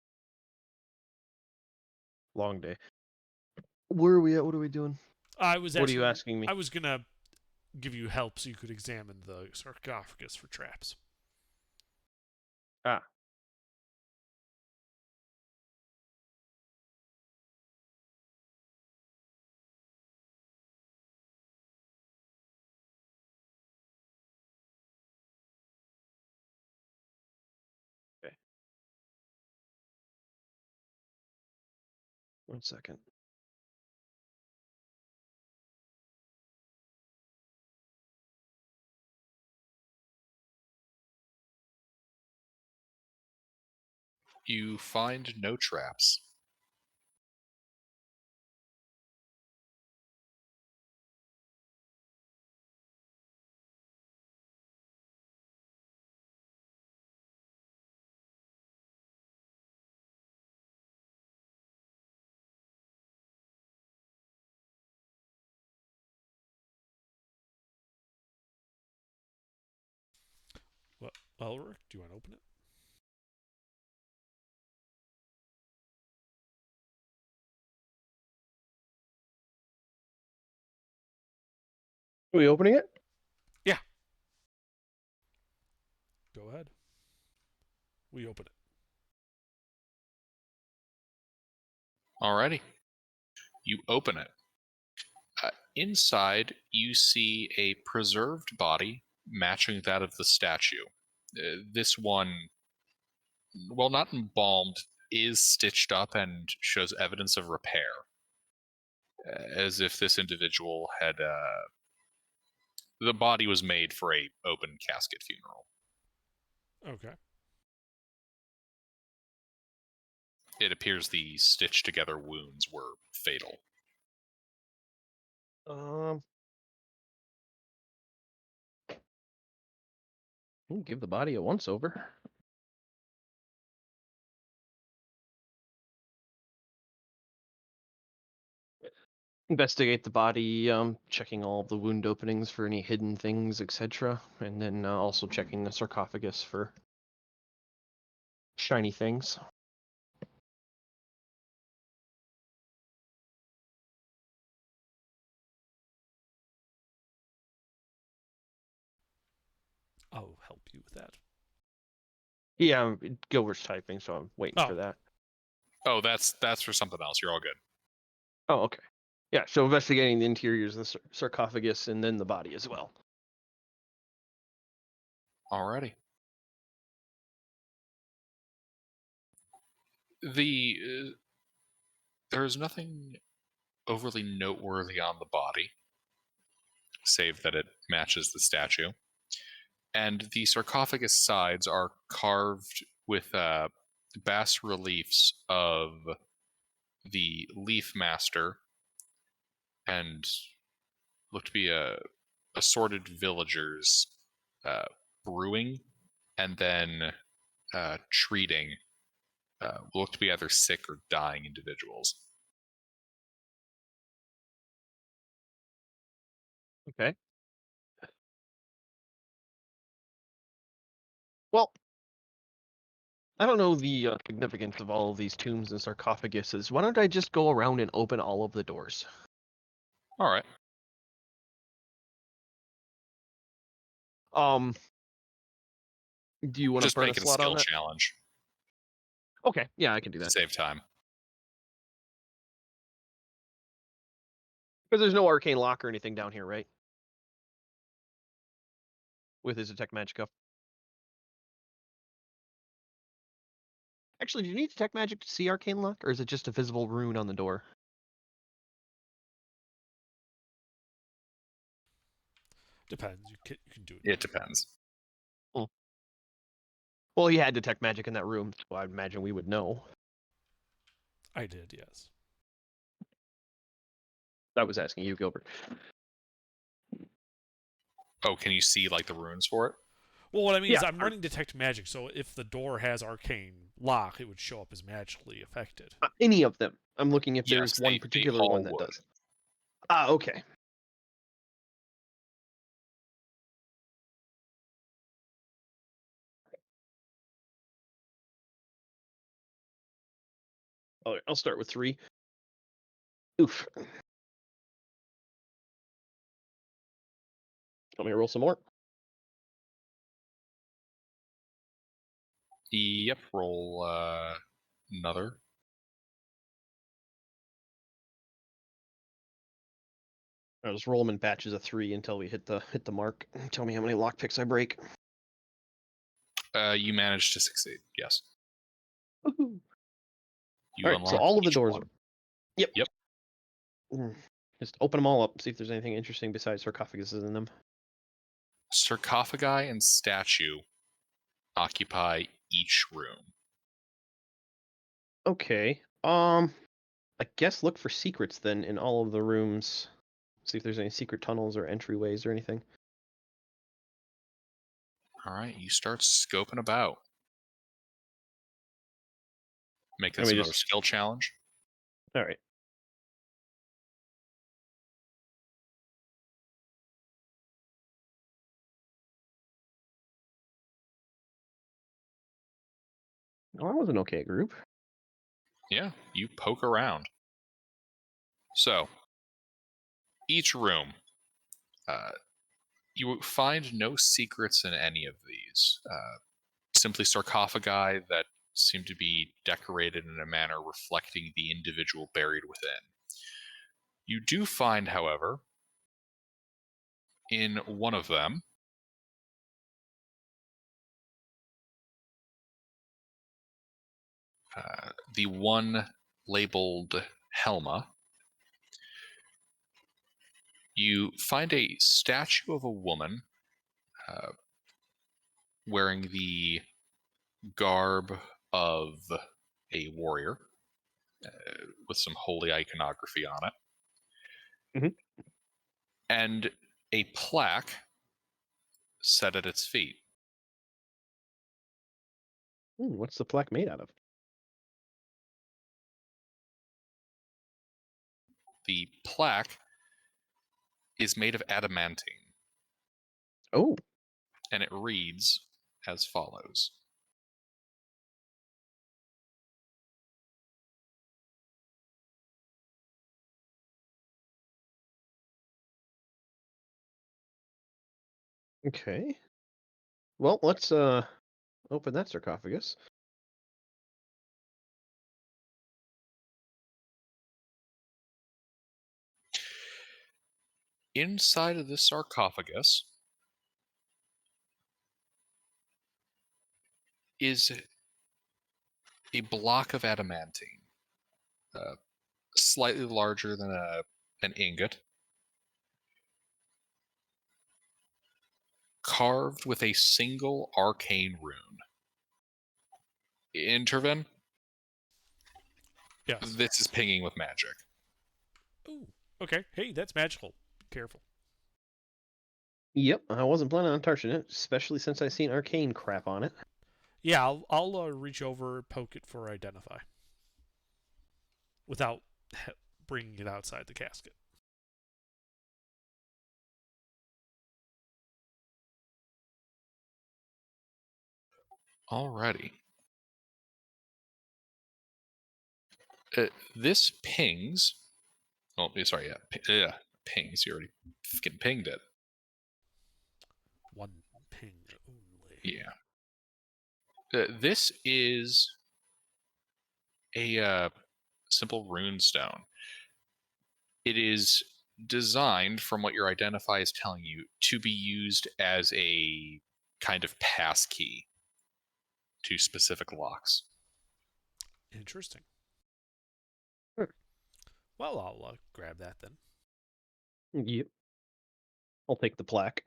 Long day. Where are we at? What are we doing? I was What are asking, you asking me? I was gonna give you help so you could examine the sarcophagus for traps. Ah. Okay. 1 second. You find no traps. Well, Elric, do you want to open it? Are we opening it? Yeah. Go ahead. We open it. Alrighty. You open it. Inside, you see a preserved body matching that of the statue. This one, well, not embalmed, is stitched up and shows evidence of repair, as if this individual had. The body was made for a open casket funeral. Okay. It appears the stitched together wounds were fatal. We'll give the body a once over. Investigate the body, checking all the wound openings for any hidden things, etc. And then also checking the sarcophagus for shiny things. I'll help you with that. Yeah, Gilbert's typing, so I'm waiting for Oh. that. Oh, that's for something else. You're all good. Oh, okay. Yeah, so investigating the interiors of the sarcophagus and then the body as well. Alrighty. There's nothing overly noteworthy on the body, save that it matches the statue. And the sarcophagus sides are carved with bas reliefs of the Leaf Master and look to be assorted villagers brewing and then treating look to be either sick or dying individuals. Okay. Well, I don't know the significance of all of these tombs and sarcophaguses. Why don't I just go around and open all of the doors? All right. Do you want to Just burn a make it a slot on skill that? challenge Okay, yeah, I can do to that. save time. Because there's no arcane lock or anything down here, right? With his detect magic up. Actually, do you need detect magic to see arcane lock, or is it just a visible rune on the door? Depends. You can do it. It depends. Well, he had detect magic in that room, so I'd imagine we would know. I did, yes. I was asking you, Gilbert. Oh, can you see like the runes for it? Well, what I mean is Yeah, I'm running detect magic, so if the door has arcane lock, it would show up as magically affected. Any of them. I'm looking if Yes, there's one they particular all one that would. does. Ah, okay. All right, I'll start with 3. Oof. Want me to roll some more? Yep, roll another. I'll just roll them in batches of 3 until we hit the mark. Tell me how many lockpicks I break. You managed to succeed, yes. Woohoo! You All right, so unlock all of the each doors one. are. Yep. Yep. Just open them all up, see if there's anything interesting besides sarcophaguses in them. Sarcophagi and statue occupy each room. Okay. I guess look for secrets then in all of the rooms. See if there's any secret tunnels or entryways or anything. All right, you start scoping about. Make I this mean, another just skill challenge. all right. Oh, that was an okay group. Yeah, you poke around. So, each room, you find no secrets in any of these. Simply sarcophagi that seem to be decorated in a manner reflecting the individual buried within. You do find, however, in one of them, the one labeled Helma, you find a statue of a woman wearing the garb of a warrior with some holy iconography on it. Mhm. And a plaque set at its feet. What's the plaque made out of? The plaque is made of adamantine, Oh, and it reads as follows. okay. Well, let's open that sarcophagus. Inside of this sarcophagus is a block of adamantine, slightly larger than an ingot, carved with a single arcane rune. Intervin, Yes. this is pinging with magic. Ooh. Okay. Hey, that's magical. Be careful. Yep, I wasn't planning on touching it, especially since I seen arcane crap on it. Yeah, I'll reach over, poke it for identify, without bringing it outside the casket. Alrighty. This pings. Oh, sorry, yeah, pings. You already fucking pinged it. One ping only. Yeah. This is a simple rune stone. It is designed, from what your identify is telling you, to be used as a kind of pass key to specific locks. Interesting. Sure. Well, I'll grab that then. Yep. I'll take the plaque.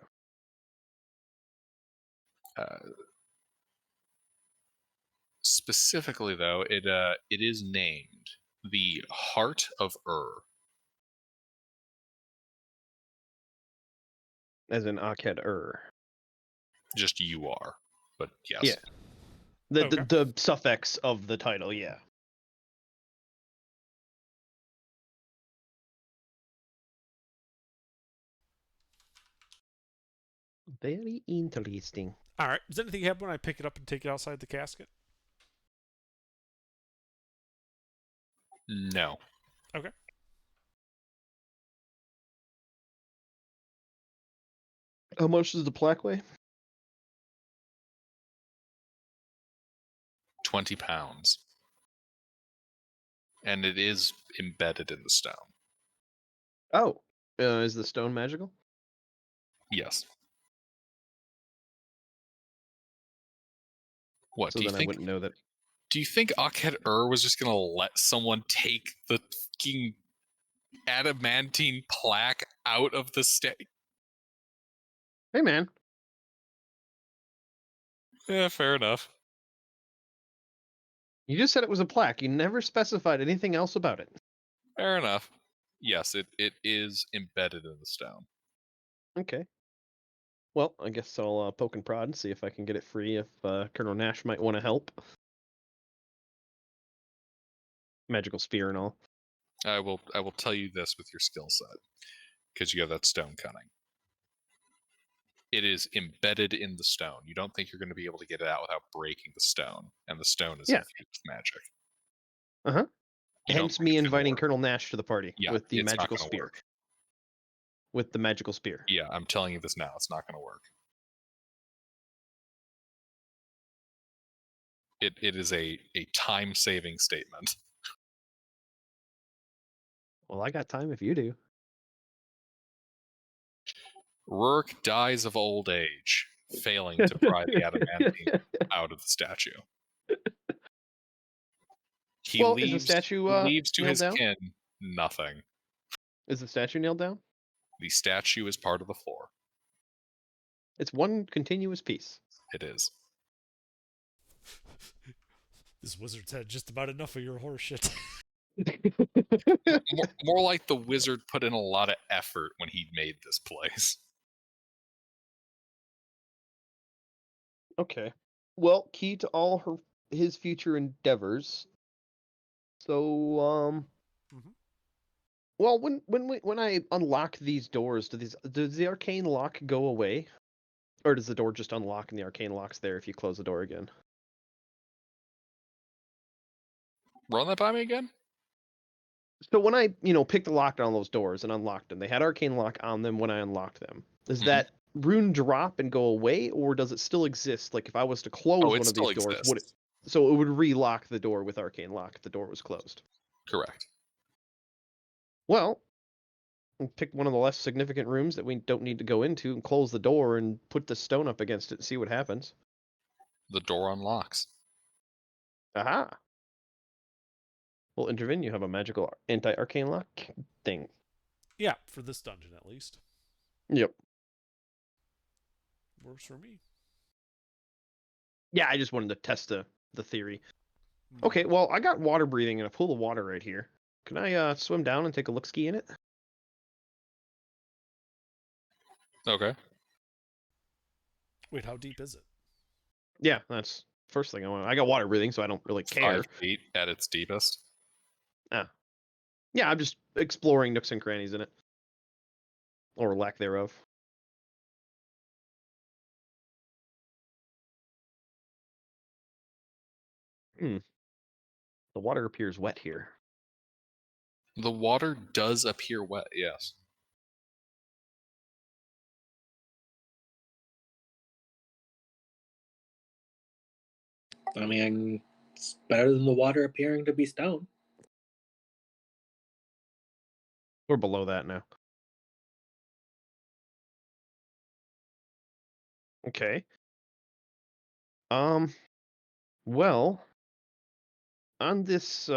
Specifically, though, it is named the Heart of As in Akhed-Ur. Just you are, but yes. Yeah. The, Okay. the suffix of the title, yeah. Very interesting. All right. Does anything happen when I pick it up and take it outside the casket? No. Okay. How much does the plaque weigh? 20 pounds. And it is embedded in the stone. Oh, is the stone magical? Yes. What So do you then I think? wouldn't know that. Do you think Akhed was just gonna let someone take the fucking adamantine plaque out of the stake? Hey, man. Yeah, fair enough. You just said it was a plaque. You never specified anything else about it. Fair enough. Yes, it is embedded in the stone. Okay. Well, I guess I'll poke and prod and see if I can get it free if Colonel Nash might want to help. Magical spear and all. I will tell you this with your skill set, because you have that stone cunning. It is embedded in the stone. You don't think you're going to be able to get it out without breaking the stone, and the stone is Yeah. infused with magic. Uh-huh. You don't Hence think me it's gonna inviting work. Colonel Nash to the party Yeah, with the it's not magical gonna spear. work. With the magical spear. Yeah, I'm telling you this now. It's not going to work. It is a time-saving statement. Well, I got time if you do. Rourke dies of old age, failing to pry the adamantine out of the statue. He Well, is the leaves, statue leaves to nailed his down? kin nothing. Is the statue nailed down? The statue is part of the floor. It's one continuous piece. It is. This wizard's had just about enough of your horse shit. More like the wizard put in a lot of effort when he made this place. Okay. Well, key to all his future endeavors. So, Mhm. well, when I unlock these doors, does the arcane lock go away, or does the door just unlock and the arcane lock's there if you close the door again? Run that by me again? So when I, picked the lock on those doors and unlocked them, they had arcane lock on them when I unlocked them. Does Mhm. that rune drop and go away, or does it still exist? Like if I was to close Oh, it one of these still doors, would it? exists. So it would relock the door with arcane lock if the door was closed. Correct. Well, we'll pick one of the less significant rooms that we don't need to go into and close the door and put the stone up against it and see what happens. The door unlocks. Aha! Well, Intervin, you have a magical anti-arcane lock thing. Yeah, for this dungeon at least. Yep. Works for me. Yeah, I just wanted to test the theory. Mhm. Okay, well, I got water breathing in a pool of water right here. Can I swim down and take a look-ski in it? Okay. Wait, how deep is it? Yeah, that's first thing I want. I got water breathing, so I don't really care. 5 feet at its deepest. Yeah, I'm just exploring nooks and crannies in it. Or lack thereof. The water appears wet here. The water does appear wet, yes. I mean, it's better than the water appearing to be stone. We're below that now. Okay. Well, on this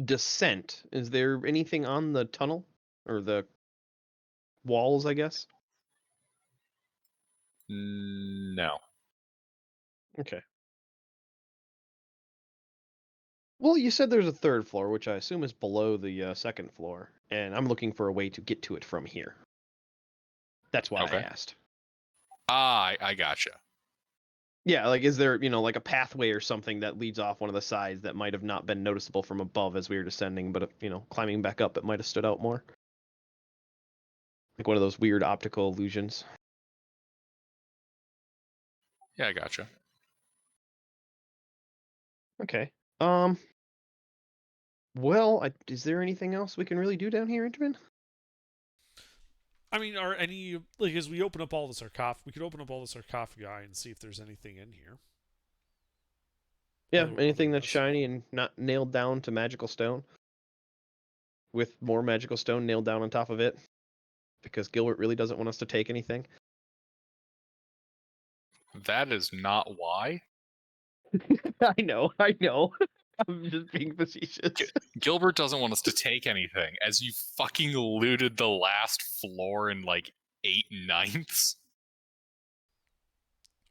descent, is there anything on the tunnel or the walls, I guess? No. Okay. Well, you said there's a third floor, which I assume is below the second floor, and I'm looking for a way to get to it from here. That's why I Okay. asked. I gotcha. Yeah, like is there, like a pathway or something that leads off one of the sides that might have not been noticeable from above as we were descending, but climbing back up it might have stood out more. Like one of those weird optical illusions. Yeah, I gotcha. Okay. Well, is there anything else we can really do down here, Intermin? I mean, are any like as we open up all the we could open up all the sarcophagi and see if there's anything in here. Yeah, Other anything than that's this. shiny and not nailed down to magical stone. With more magical stone nailed down on top of it. Because Gilbert really doesn't want us to take anything. That is not why. I know. I'm just being facetious. Gilbert doesn't want us to take anything, as you fucking looted the last floor in like 8/9.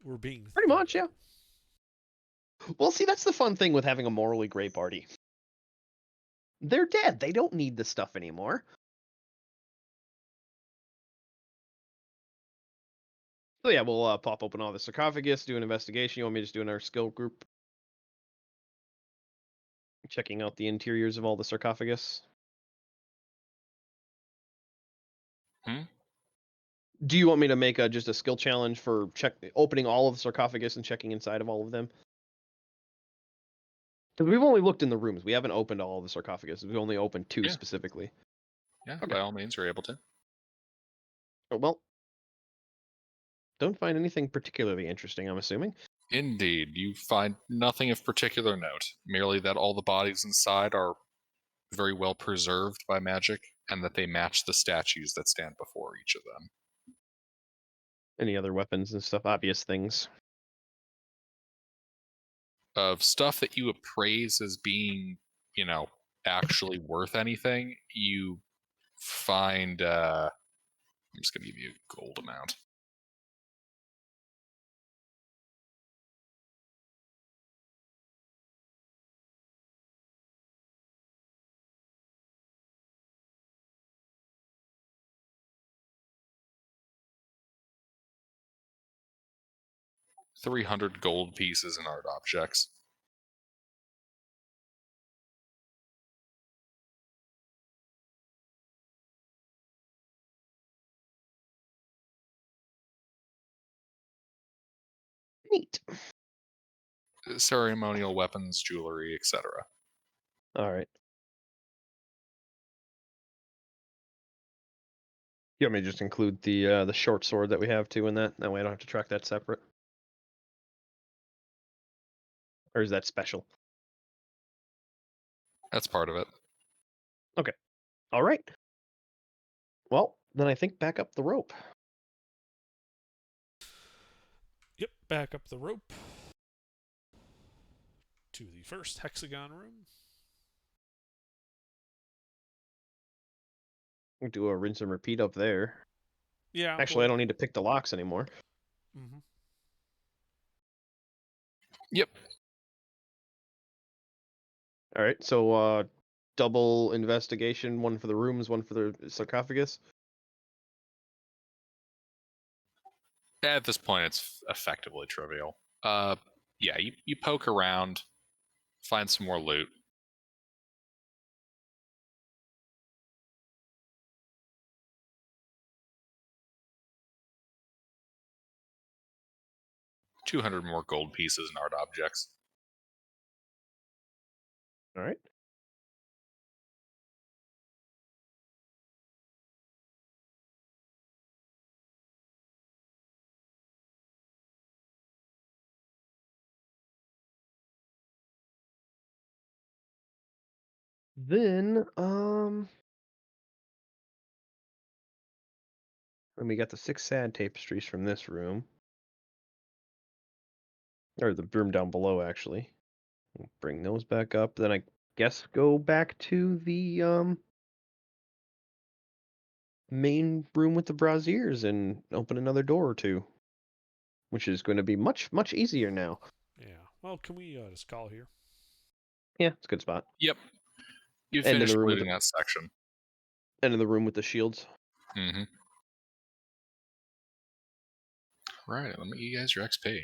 We're being Pretty much, yeah. Well, see, that's the fun thing with having a morally gray party. They're dead. They don't need this stuff anymore. So yeah, we'll pop open all the sarcophagus, do an investigation. You want me to just do another skill group? Checking out the interiors of all the sarcophagus. Do you want me to make just a skill challenge for opening all of the sarcophagus and checking inside of all of them? Because we've only looked in the rooms. We haven't opened all of the sarcophagus. We've only opened 2 specifically. Yeah, Okay. by all means, you're able to. Oh, well, don't find anything particularly interesting, I'm assuming. Indeed, you find nothing of particular note, merely that all the bodies inside are very well preserved by magic, and that they match the statues that stand before each of them. Any other weapons and stuff? Obvious things. Of stuff that you appraise as being, actually worth anything, you find, I'm just going to give you a gold amount. $300 gold pieces in art objects. Neat. Ceremonial weapons, jewelry, etc. All right. You want me to just include the short sword that we have too in that? That way I don't have to track that separate. Or is that special? That's part of it. Okay. All right. Well, then I think back up the rope. Yep, back up the rope to the first hexagon room. We do a rinse and repeat up there. Yeah. Actually, I don't need to pick the locks anymore. Mm-hmm. Yep. All right. So double investigation, one for the rooms, one for the sarcophagus. At this point, it's effectively trivial. Yeah, you poke around, find some more loot. $200 more gold pieces and art objects. All right. Then, and we got the 6 sad tapestries from this room. Or the room down below, actually. We'll bring those back up. Then I guess go back to the main room with the braziers and open another door or two. Which is going to be much, much easier now. Yeah. Well, can we just call here? Yeah, it's a good spot. Yep. You End of finished the room with looting that section. End of the room with the shields. Mm-hmm. Right, let me give you guys your XP.